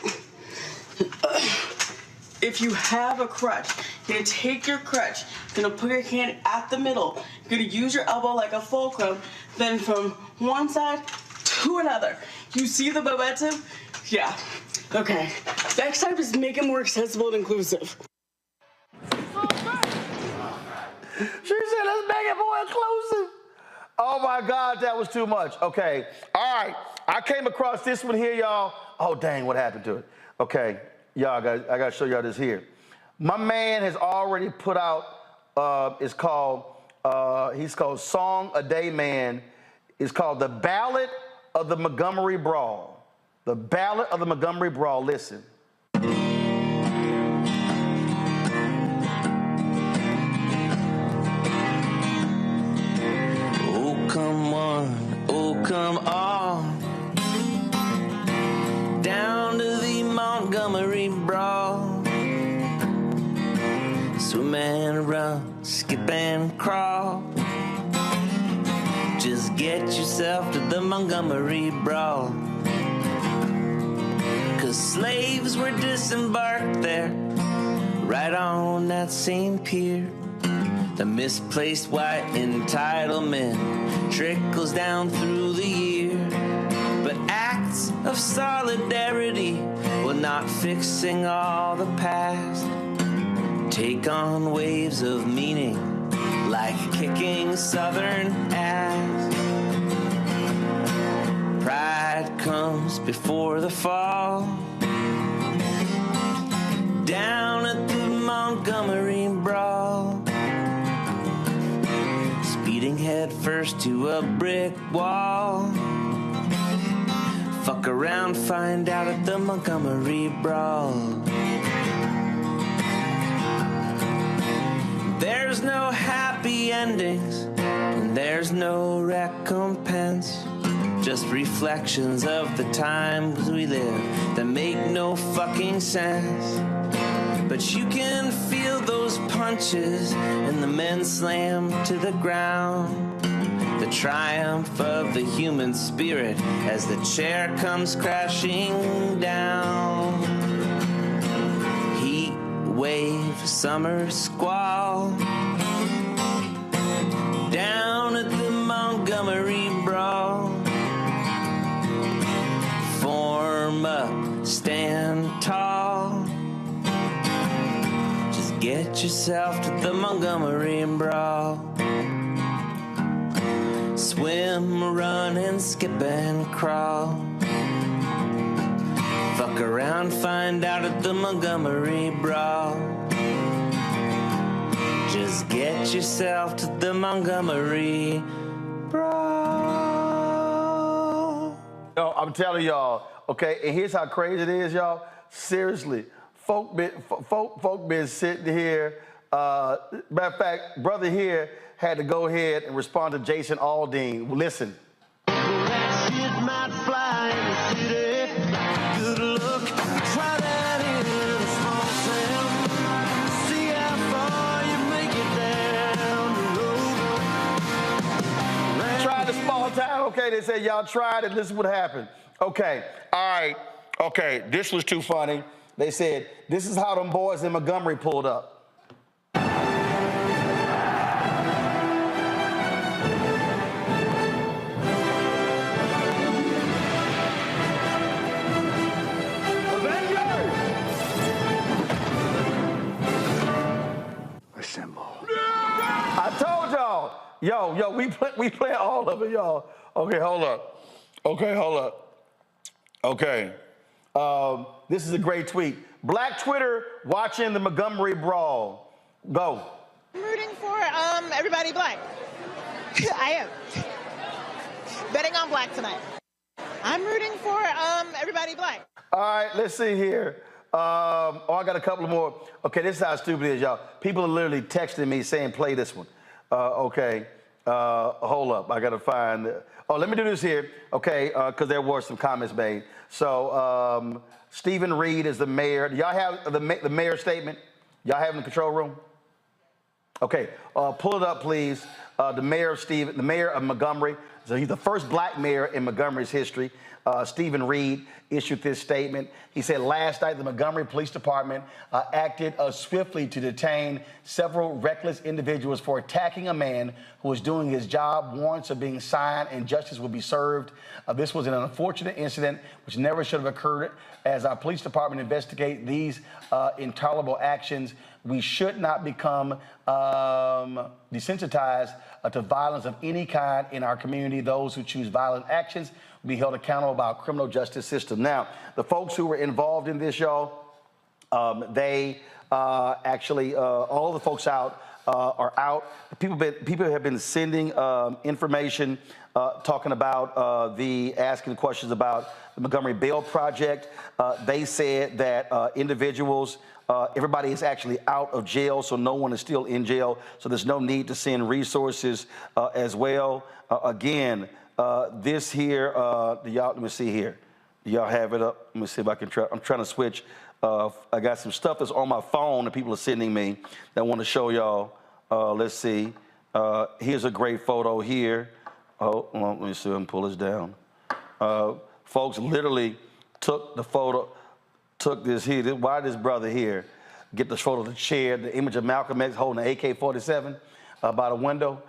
Q: If you have a crutch, you're going to take your crutch, you're going to put your hand at the middle, you're going to use your elbow like a fulcrum, then from one side to another. You see the momentum? Yeah. Okay. Next time, just make it more accessible and inclusive.
I: She said, let's make it more inclusive. Oh my God, that was too much. Okay, all right. I came across this one here, y'all. Oh dang, what happened to it? Okay, y'all, I gotta show y'all this here. My man has already put out, he's called Song a Day Man. It's called The Ballad of the Montgomery Brawl. The Ballad of the Montgomery Brawl, listen.
R: Come on, oh come on, down to the Montgomery Brawl. Swim and run, skip and crawl. Just get yourself to the Montgomery Brawl. 'Cause slaves were disembarked there, right on that same pier. The misplaced white entitlement trickles down through the year. But acts of solidarity, well, not fixing all the past, take on waves of meaning like kicking Southern ass. Pride comes before the fall. Down at the Montgomery Brawl, speeding head first to a brick wall. Fuck around, find out at the Montgomery Brawl. There's no happy endings, and there's no recompense. Just reflections of the times we live that make no fucking sense. But you can feel those punches and the men slam to the ground. The triumph of the human spirit as the chair comes crashing down. Heat wave, summer squall. Down at the Montgomery Brawl. Form up, stand tall. Get get yourself to the Montgomery Brawl. Swim, run, and skip and crawl. Fuck around, find out at the Montgomery Brawl. Just get yourself to the Montgomery Brawl.
I: Yo, I'm telling y'all, okay, and here's how crazy it is, y'all. Seriously, folk been sitting here. Matter of fact, brother here had to go ahead and respond to Jason Aldean. Listen.
R: That shit might fly in the city. Good luck. Try that in a small town. See how far you make it down the road.
I: Try the small town. Okay, they said y'all tried it. This is what happened. Okay, all right. Okay, this was too funny. They said, this is how them boys in Montgomery pulled up. I told y'all. Yo, we play all of it, y'all. Okay, hold up. Okay. This is a great tweet. Black Twitter watching the Montgomery Brawl. Go.
T: I'm rooting for everybody black. I am. Betting on black tonight. I'm rooting for everybody black.
I: All right, let's see here. I got a couple more. Okay, this is how stupid it is, y'all. People are literally texting me saying, play this one. Okay, hold up. I got to find... let me do this here, okay, because there were some comments made. So, Stephen Reed is the mayor. Do y'all have the mayor's statement? Y'all have it in the control room? Okay, pull it up, please. The mayor of Montgomery. So he's the first black mayor in Montgomery's history. Stephen Reed issued this statement. He said last night the Montgomery Police Department acted swiftly to detain several reckless individuals for attacking a man who was doing his job. Warrants are being signed and justice will be served. This was an unfortunate incident which never should have occurred. As our police department investigate these intolerable actions, we should not become desensitized to violence of any kind in our community. Those who choose violent actions will be held accountable by our criminal justice system. Now, the folks who were involved in this, y'all, they actually, all the folks out are out. People have been sending information talking about asking questions about the Montgomery Bail Project. They said that individuals, everybody is actually out of jail, so no one is still in jail. So there's no need to send resources as well. Again, this here, let me see here. Do y'all have it up? Let me see if I can try. I'm trying to switch. I got some stuff that's on my phone that people are sending me that I want to show y'all. Let's see. Here's a great photo here. Let me see if I can pull this down. Folks literally took the photo, took this here. Why this brother here get this photo of the chair, the image of Malcolm X holding an AK-47 by the window.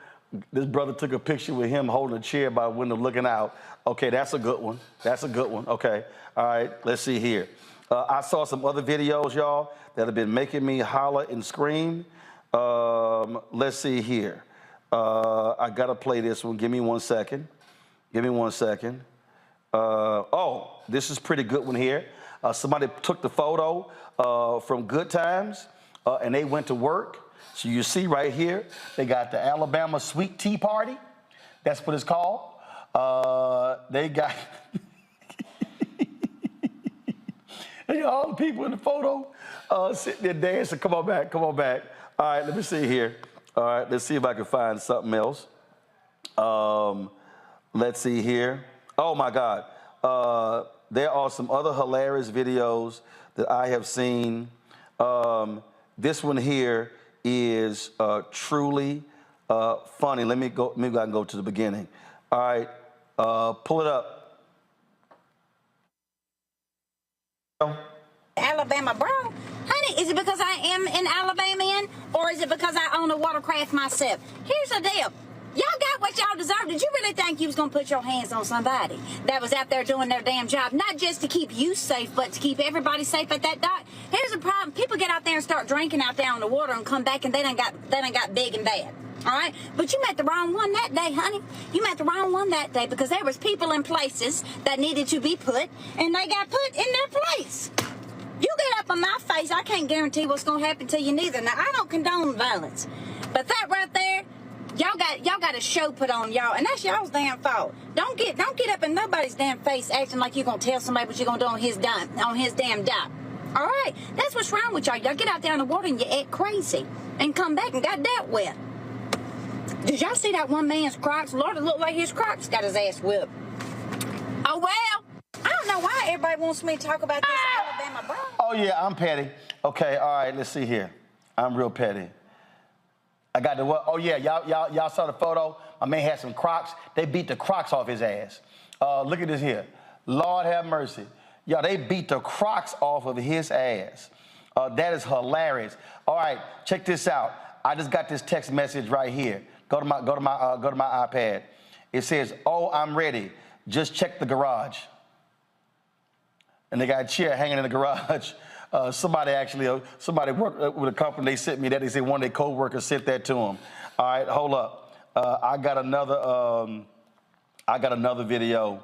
I: This brother took a picture with him holding a chair by the window looking out. Okay, that's a good one. That's a good one. Okay, all right, let's see here. I saw some other videos, y'all, that have been making me holler and scream. Let's see here. I got to play this one. Give me 1 second. Give me 1 second. This is pretty good one here. Somebody took the photo from Good Times, and they went to work. So you see right here, they got the Alabama Sweet Tea Party. That's what it's called. They got all the people in the photo sitting there dancing. Come on back, come on back. All right, let me see here. All right, let's see if I can find something else. Let's see here. Oh my God. There are some other hilarious videos that I have seen. This one here is truly funny. Let me go. Maybe I can go to the beginning. All right, pull it up.
D: Alabama Brawl? Honey, is it because I am an Alabamian or is it because I own a watercraft myself? Here's the deal. Y'all got what y'all deserve. Did you really think you was going to put your hands on somebody that was out there doing their damn job? Not just to keep you safe, but to keep everybody safe at that dock. Here's the problem. People get out there and start drinking out there on the water and come back and they done got big and bad. All right? But you met the wrong one that day, honey. You met the wrong one that day because there was people in places that needed to be put, and they got put in their place. You get up on my face, I can't guarantee what's going to happen to you neither. Now, I don't condone violence. But that right there, y'all got a show put on y'all, and that's y'all's damn fault. Don't get up in nobody's damn face acting like you're going to tell somebody what you're going to do on his damn dock. All right? That's what's wrong with y'all. Y'all get out there in the water and you act crazy and come back and got dealt with. Did y'all see that one man's Crocs? Lord, it looked like his Crocs got his ass whipped. Oh, well, I don't know why everybody wants me to talk about this Alabama Brawl.
I: Oh, yeah, I'm petty. Okay, all right, let's see here. I'm real petty. I got the what? Oh, yeah, y'all saw the photo? My man had some Crocs. They beat the Crocs off his ass. Look at this here. Lord have mercy. Y'all, they beat the Crocs off of his ass. That is hilarious. All right, check this out. I just got this text message right here. Go to my iPad. It says, "Oh, I'm ready. Just check the garage." And they got a chair hanging in the garage. Somebody worked with a company. They sent me that. They said one of their co-workers sent that to them. All right, hold up. I got another video.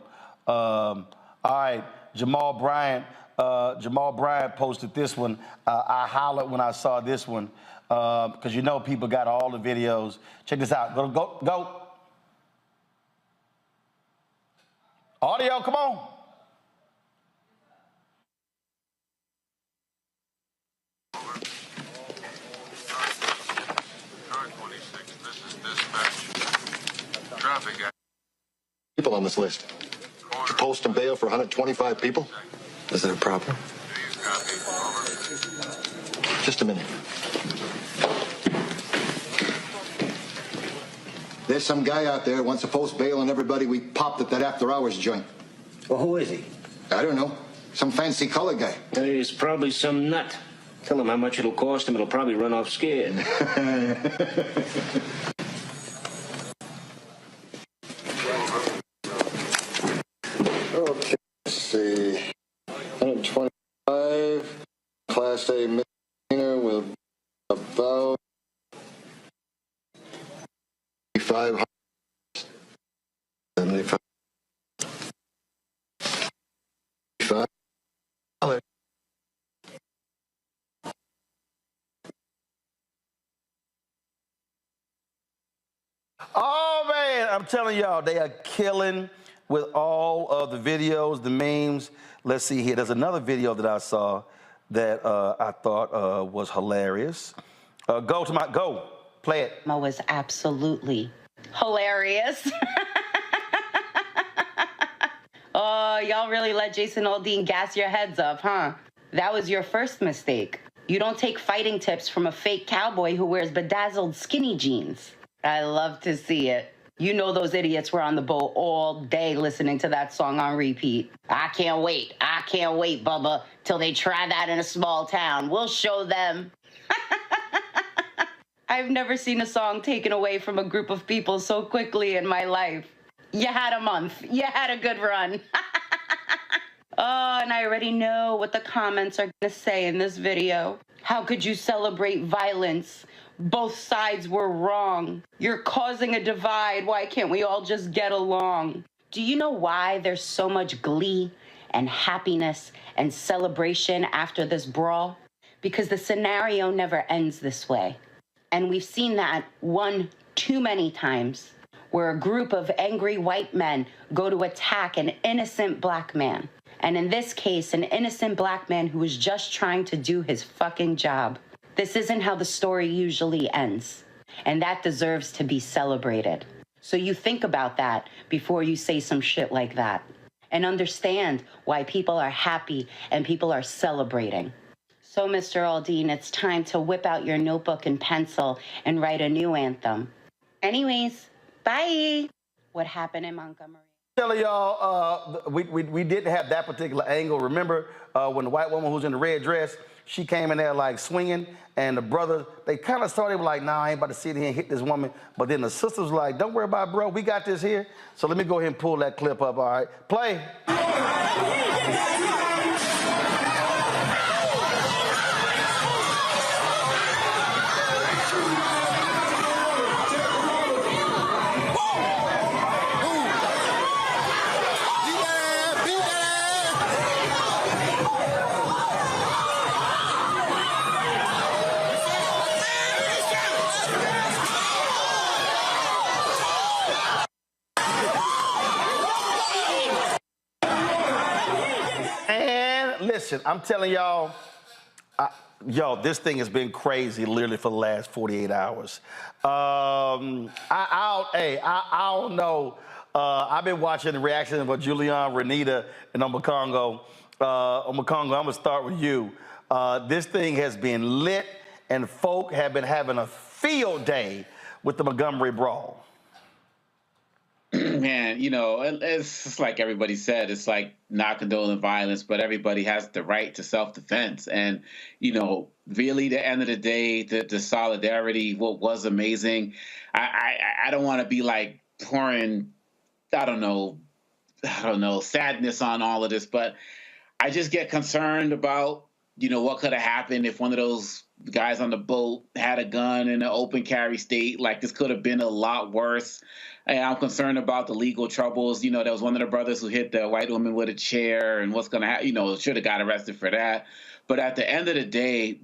I: All right, Jamal Bryant posted this one. I hollered when I saw this one. Because you know people got all the videos. Check this out. Go. Audio, come on.
F: People on this list. To post and bail for 125 people? Is that a problem? Just a minute. There's some guy out there who wants to post bail on everybody we popped at that after-hours joint.
S: Well, who is he?
F: I don't know. Some fancy color guy.
S: He's probably some nut. Tell him how much it'll cost him. It'll probably run off scared.
F: Okay, let's see. 125. Class A misdemeanor will be about 500. 75.
I: Oh, man, I'm telling y'all, they are killing with all of the videos, the memes. Let's see here. There's another video that I saw that I thought was hilarious. Go, play it.
V: It was absolutely hilarious. Oh, y'all really let Jason Aldean gas your heads up, huh? That was your first mistake. You don't take fighting tips from a fake cowboy who wears bedazzled skinny jeans. I love to see it. You know those idiots were on the boat all day listening to that song on repeat. I can't wait, Bubba, till they try that in a small town. We'll show them. I've never seen a song taken away from a group of people so quickly in my life. You had a month. You had a good run. Oh, and I already know what the comments are going to say in this video. How could you celebrate violence? Both sides were wrong. You're causing a divide. Why can't we all just get along? Do you know why there's so much glee and happiness and celebration after this brawl? Because the scenario never ends this way. And we've seen that one too many times, where a group of angry white men go to attack an innocent black man. And in this case, an innocent black man who was just trying to do his fucking job. This isn't how the story usually ends. And that deserves to be celebrated. So you think about that before you say some shit like that. And understand why people are happy and people are celebrating. So, Mr. Aldean, it's time to whip out your notebook and pencil and write a new anthem. Anyways, bye. What happened in Montgomery?
I: Telling y'all, we didn't have that particular angle. Remember when the white woman who's in the red dress, she came in there like swinging, and the brother, they kind of started like, nah, I ain't about to sit here and hit this woman. But then the sister was like, don't worry about it, bro, we got this here. So let me go ahead and pull that clip up, all right? Play. Listen, I'm telling y'all, this thing has been crazy literally for the last 48 hours. I don't know. I've been watching the reaction of Julian, Renita, and Omekongo. Omekongo, I'm going to start with you. This thing has been lit, and folk have been having a field day with the Montgomery Brawl.
L: Man, it's just like everybody said, it's like not condoning violence, but everybody has the right to self-defense. And, really, the end of the day, the solidarity, what was amazing. I don't want to be like pouring, I don't know, sadness on all of this, but I just get concerned about, what could have happened if one of those guys on the boat had a gun in an open carry state. Like, this could have been a lot worse. And I'm concerned about the legal troubles. There was one of the brothers who hit the white woman with a chair, and what's going to happen, should have got arrested for that. But at the end of the day,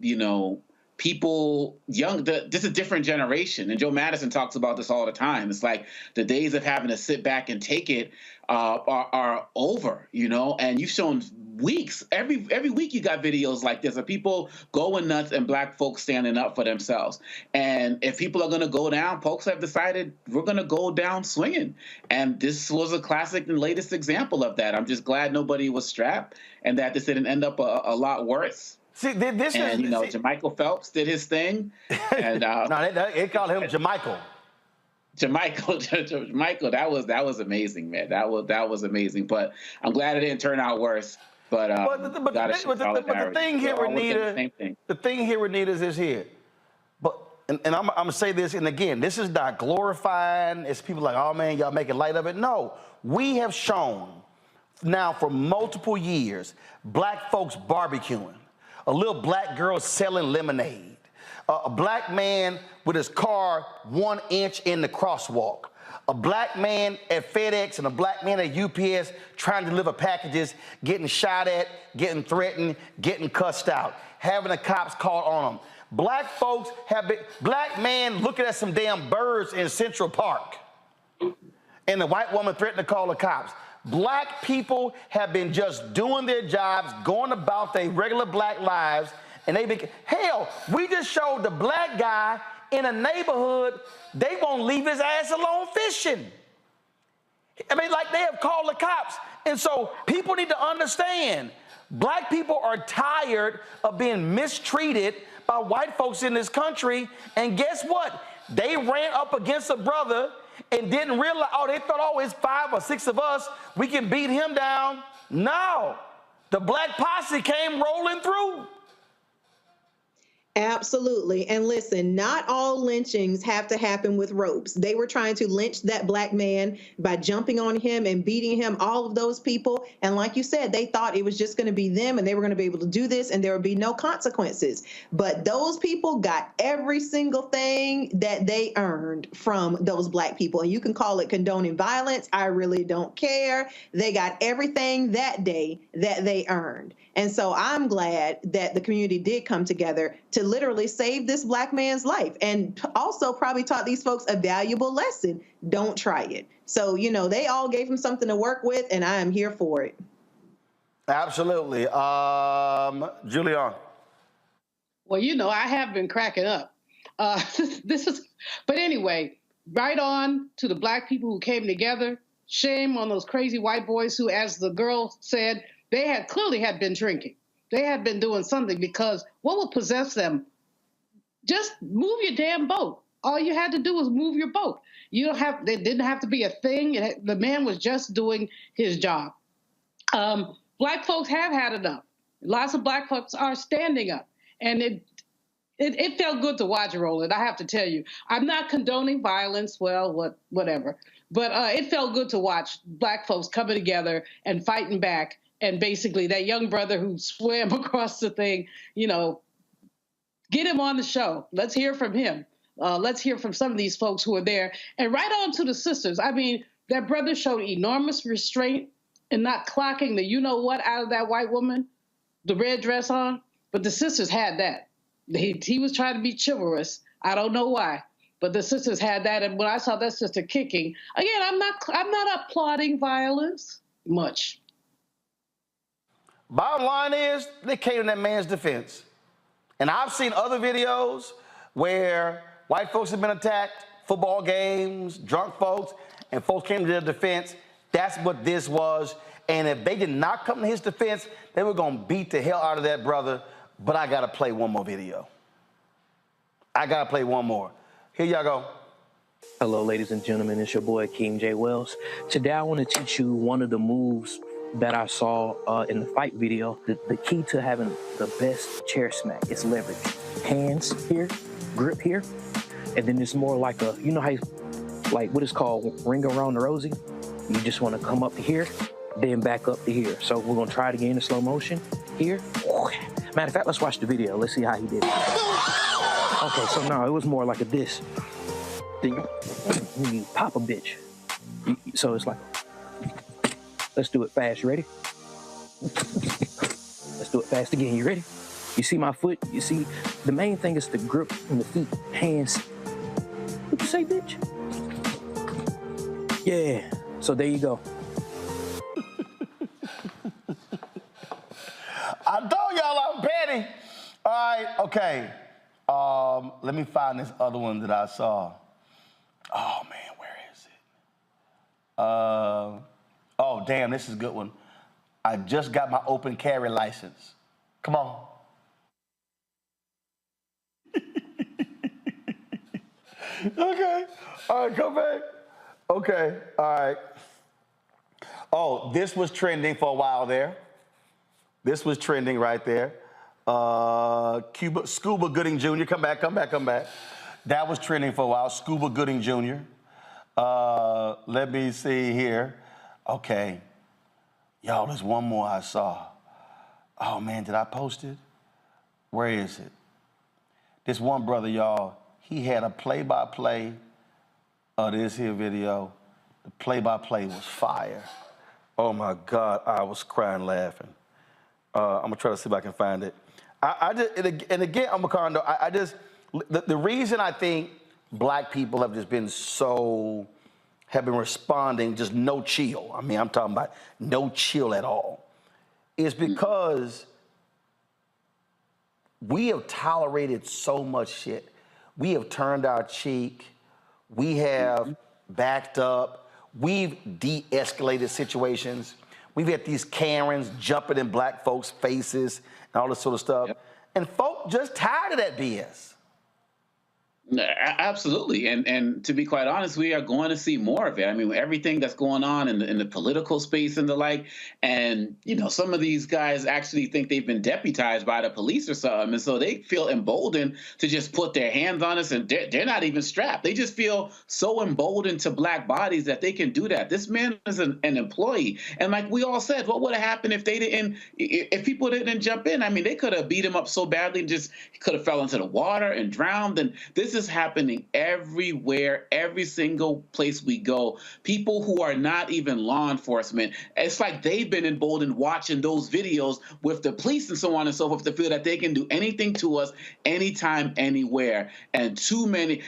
L: people, this is a different generation. And Joe Madison talks about this all the time. It's like the days of having to sit back and take it are over, and you've shown weeks. Every week you got videos like this of people going nuts and black folks standing up for themselves. And if people are going to go down, folks have decided we're going to go down swinging. And this was a classic and latest example of that. I'm just glad nobody was strapped and that this didn't end up a lot worse.
I: See, this
L: and, Jermichael Phelps did his thing. And
I: no, they call him Jermichael.
L: Jermichael, that was amazing, man. That was amazing. But I'm glad it didn't turn out worse. But
I: the thing here, Renita, the thing here, Renita, is here. But and I'm gonna say this, and again, this is not glorifying. It's people like, oh man, y'all making light of it. No, we have shown now for multiple years black folks barbecuing, a little black girl selling lemonade, a black man with his car 1 inch in the crosswalk, a black man at FedEx and a black man at UPS trying to deliver packages, getting shot at, getting threatened, getting cussed out, having the cops called on them. Black folks have been, black man looking at some damn birds in Central Park, and the white woman threatened to call the cops. Black people have been just doing their jobs, going about their regular black lives, and hell, we just showed the black guy in a neighborhood, they won't leave his ass alone fishing. I mean, like, they have called the cops. And so people need to understand, black people are tired of being mistreated by white folks in this country. And guess what? They ran up against a brother and didn't realize, they thought, it's 5 or 6 of us, we can beat him down. No, the black posse came rolling through.
B: Absolutely. And listen, not all lynchings have to happen with ropes. They were trying to lynch that black man by jumping on him and beating him, all of those people. And like you said, they thought it was just going to be them and they were going to be able to do this and there would be no consequences. But those people got every single thing that they earned from those black people. And you can call it condoning violence. I really don't care. They got everything that day that they earned. And so I'm glad that the community did come together to literally save this black man's life and also probably taught these folks a valuable lesson. Don't try it. So, they all gave him something to work with, and I am here for it.
I: Absolutely. Julian.
E: Well, I have been cracking up. But anyway, right on to the black people who came together. Shame on those crazy white boys who, as the girl said, they had clearly been drinking. They had been doing something, because what would possess them? Just move your damn boat. all you had to do was move your boat. You don't have, there didn't have to be a thing. The man was just doing his job. Black folks have had enough. Lots of black folks are standing up, and it felt good to watch, Roland. I have to tell you, I'm not condoning violence. Well, whatever, but it felt good to watch black folks coming together and fighting back. And basically, that young brother who swam across the thing, you know, get him on the show. Let's hear from him. Let's hear from some of these folks who are there. And right on to the sisters. I mean, that brother showed enormous restraint in not clocking the you-know-what out of that white woman, the red dress on. But the sisters had that. He was trying to be chivalrous. I don't know why. But the sisters had that. And when I saw that's just a kicking, again, I'm not applauding violence much.
I: Bottom line is, they came to that man's defense. And I've seen other videos where white folks have been attacked, football games, drunk folks, and folks came to their defense. That's what this was. And if they did not come to his defense, they were going to beat the hell out of that brother. But I got to play one more video. I got to play one more. Here y'all go.
J: Hello, ladies and gentlemen. It's your boy, King J. Wells. Today, I want to teach you one of the moves that I saw in the fight video. The key to having the best chair smack is leverage. Hands here, grip here, and then it's more like a, you know how, like what is called ring around the rosy? You just want to come up to here, then back up to here. So we're going to try it again in slow motion. Here. Matter of fact, let's watch the video. Let's see how he did it. Okay, so no, it was more like a this. Then you pop a bitch. So it's like, let's do it fast. You ready? Let's do it fast again. You ready? You see my foot? You see, the main thing is the grip on the feet, hands. What you say, bitch? Yeah. So there you go.
I: I told y'all I'm petty. All right, okay. Let me find this other one that I saw. Oh, man, where is it? Oh, damn, this is a good one. I just got my open carry license. Come on. Okay. All right, come back. Okay, all right. Oh, this was trending for a while there. This was trending right there. Scuba Gooding Jr., come back. That was trending for a while, Scuba Gooding Jr. Let me see here. Okay. Y'all, there's one more I saw. Oh, man, did I post it? Where is it? This one brother, y'all, he had a play-by-play of this here video. The play-by-play was fire. Oh, my God, I was crying laughing. I'm going to try to see if I can find it. And again, I'm a condo. The reason I think black people have just been have been responding just no chill. I mean, I'm talking about no chill at all. Is because we have tolerated so much shit. We have turned our cheek. We have backed up. We've de-escalated situations. We've had these Karens jumping in black folks' faces and all this sort of stuff. Yep. And folk just tired of that BS.
L: Absolutely. And to be quite honest, we are going to see more of it. I mean, everything that's going on in the political space and the like. And, you know, some of these guys actually think they've been deputized by the police or something. And so they feel emboldened to just put their hands on us, and they're not even strapped. They just feel so emboldened to black bodies that they can do that. This man is an employee. And like we all said, what would have happened if people didn't jump in? I mean, they could have beat him up so badly and just could have fell into the water and drowned. And this is happening everywhere, every single place we go. People who are not even law enforcement, it's like they've been emboldened watching those videos with the police and so on and so forth to feel that they can do anything to us anytime, anywhere. And too many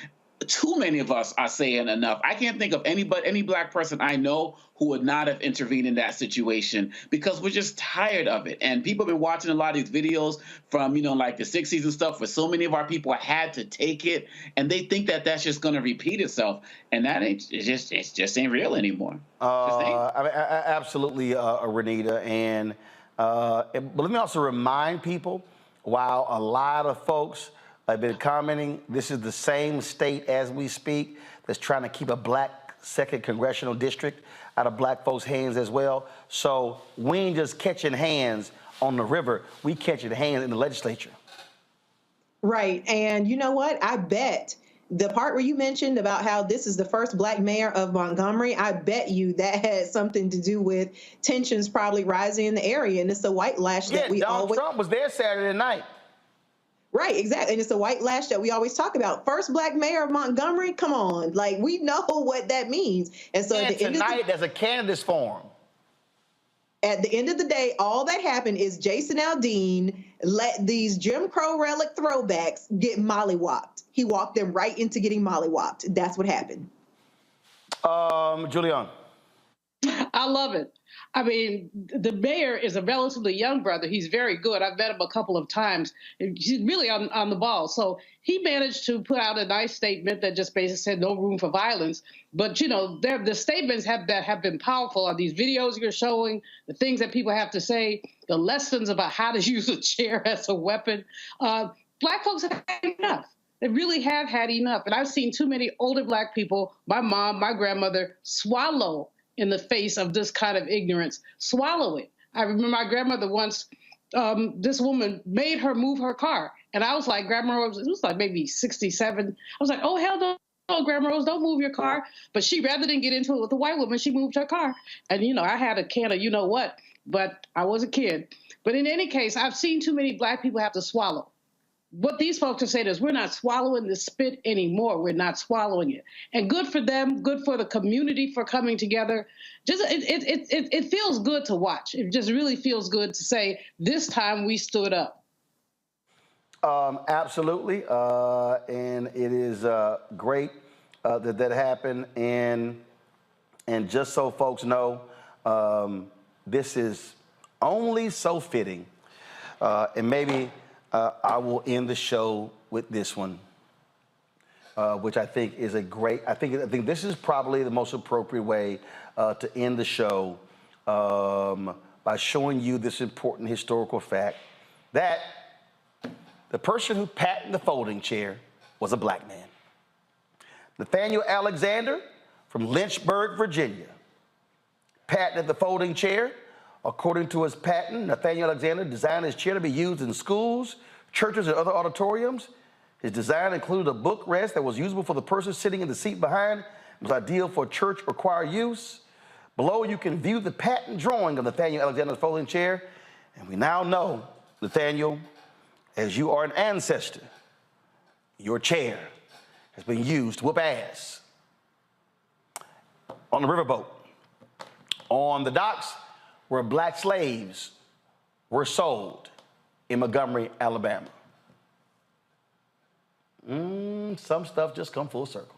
L: of us are saying enough. I can't think of any black person I know who would not have intervened in that situation, because we're just tired of it. And people have been watching a lot of these videos from, you know, like the 60s and stuff, where so many of our people had to take it, and they think that that's just going to repeat itself. And that it just ain't real anymore.
I: I mean, absolutely, Renita. But let me also remind people, while a lot of folks I've been commenting, this is the same state as we speak that's trying to keep a black second congressional district out of black folks' hands as well. So we ain't just catching hands on the river, we catching hands in the legislature.
B: Right. And you know what? I bet the part where you mentioned about how this is the first black mayor of Montgomery, I bet you that had something to do with tensions probably rising in the area. And it's the white lash that we
I: Donald
B: always...
I: Trump was there Saturday night.
B: Right, exactly. And it's the white lash that we always talk about. First black mayor of Montgomery, come on. Like, we know what that means. And so at the end of
I: tonight, there's a candidates forum.
B: At the end of the day, all that happened is Jason Aldean let these Jim Crow relic throwbacks get mollywopped. He walked them right into getting mollywopped. That's what happened.
I: Julian.
E: I love it. I mean, the mayor is a relatively young brother. He's very good. I've met him a couple of times. He's really on the ball. So he managed to put out a nice statement that just basically said no room for violence. But, you know, the statements that have been powerful are these videos you're showing, the things that people have to say, the lessons about how to use a chair as a weapon. Black folks have had enough. They really have had enough. And I've seen too many older black people, my mom, my grandmother, swallow in the face of this kind of ignorance, swallow it. I remember my grandmother once, this woman made her move her car. And I was like, Grandma Rose, it was like maybe 67. I was like, oh, hell no, Grandma Rose, don't move your car. But she, rather than get into it with the white woman, she moved her car. And, you know, I had a can of you know what, but I was a kid. But in any case, I've seen too many black people have to swallow. What these folks are saying is we're not swallowing the spit anymore. We're not swallowing it. And good for them, good for the community for coming together. Just it feels good to watch. It just really feels good to say this time we stood up.
I: Absolutely. And it is great that happened. And just so folks know, this is only so fitting. And maybe I will end the show with this one, which I think is a great, I think this is probably the most appropriate way to end the show by showing you this important historical fact that the person who patented the folding chair was a black man. Nathaniel Alexander from Lynchburg, Virginia, patented the folding chair. According to his patent, Nathaniel Alexander designed his chair to be used in schools, churches, and other auditoriums. His design included a bookrest that was usable for the person sitting in the seat behind. It was ideal for church or choir use. Below, you can view the patent drawing of Nathaniel Alexander's folding chair. And we now know, Nathaniel, as you are an ancestor, your chair has been used to whoop ass on the riverboat, on the docks, where black slaves were sold in Montgomery, Alabama. Some stuff just come full circle.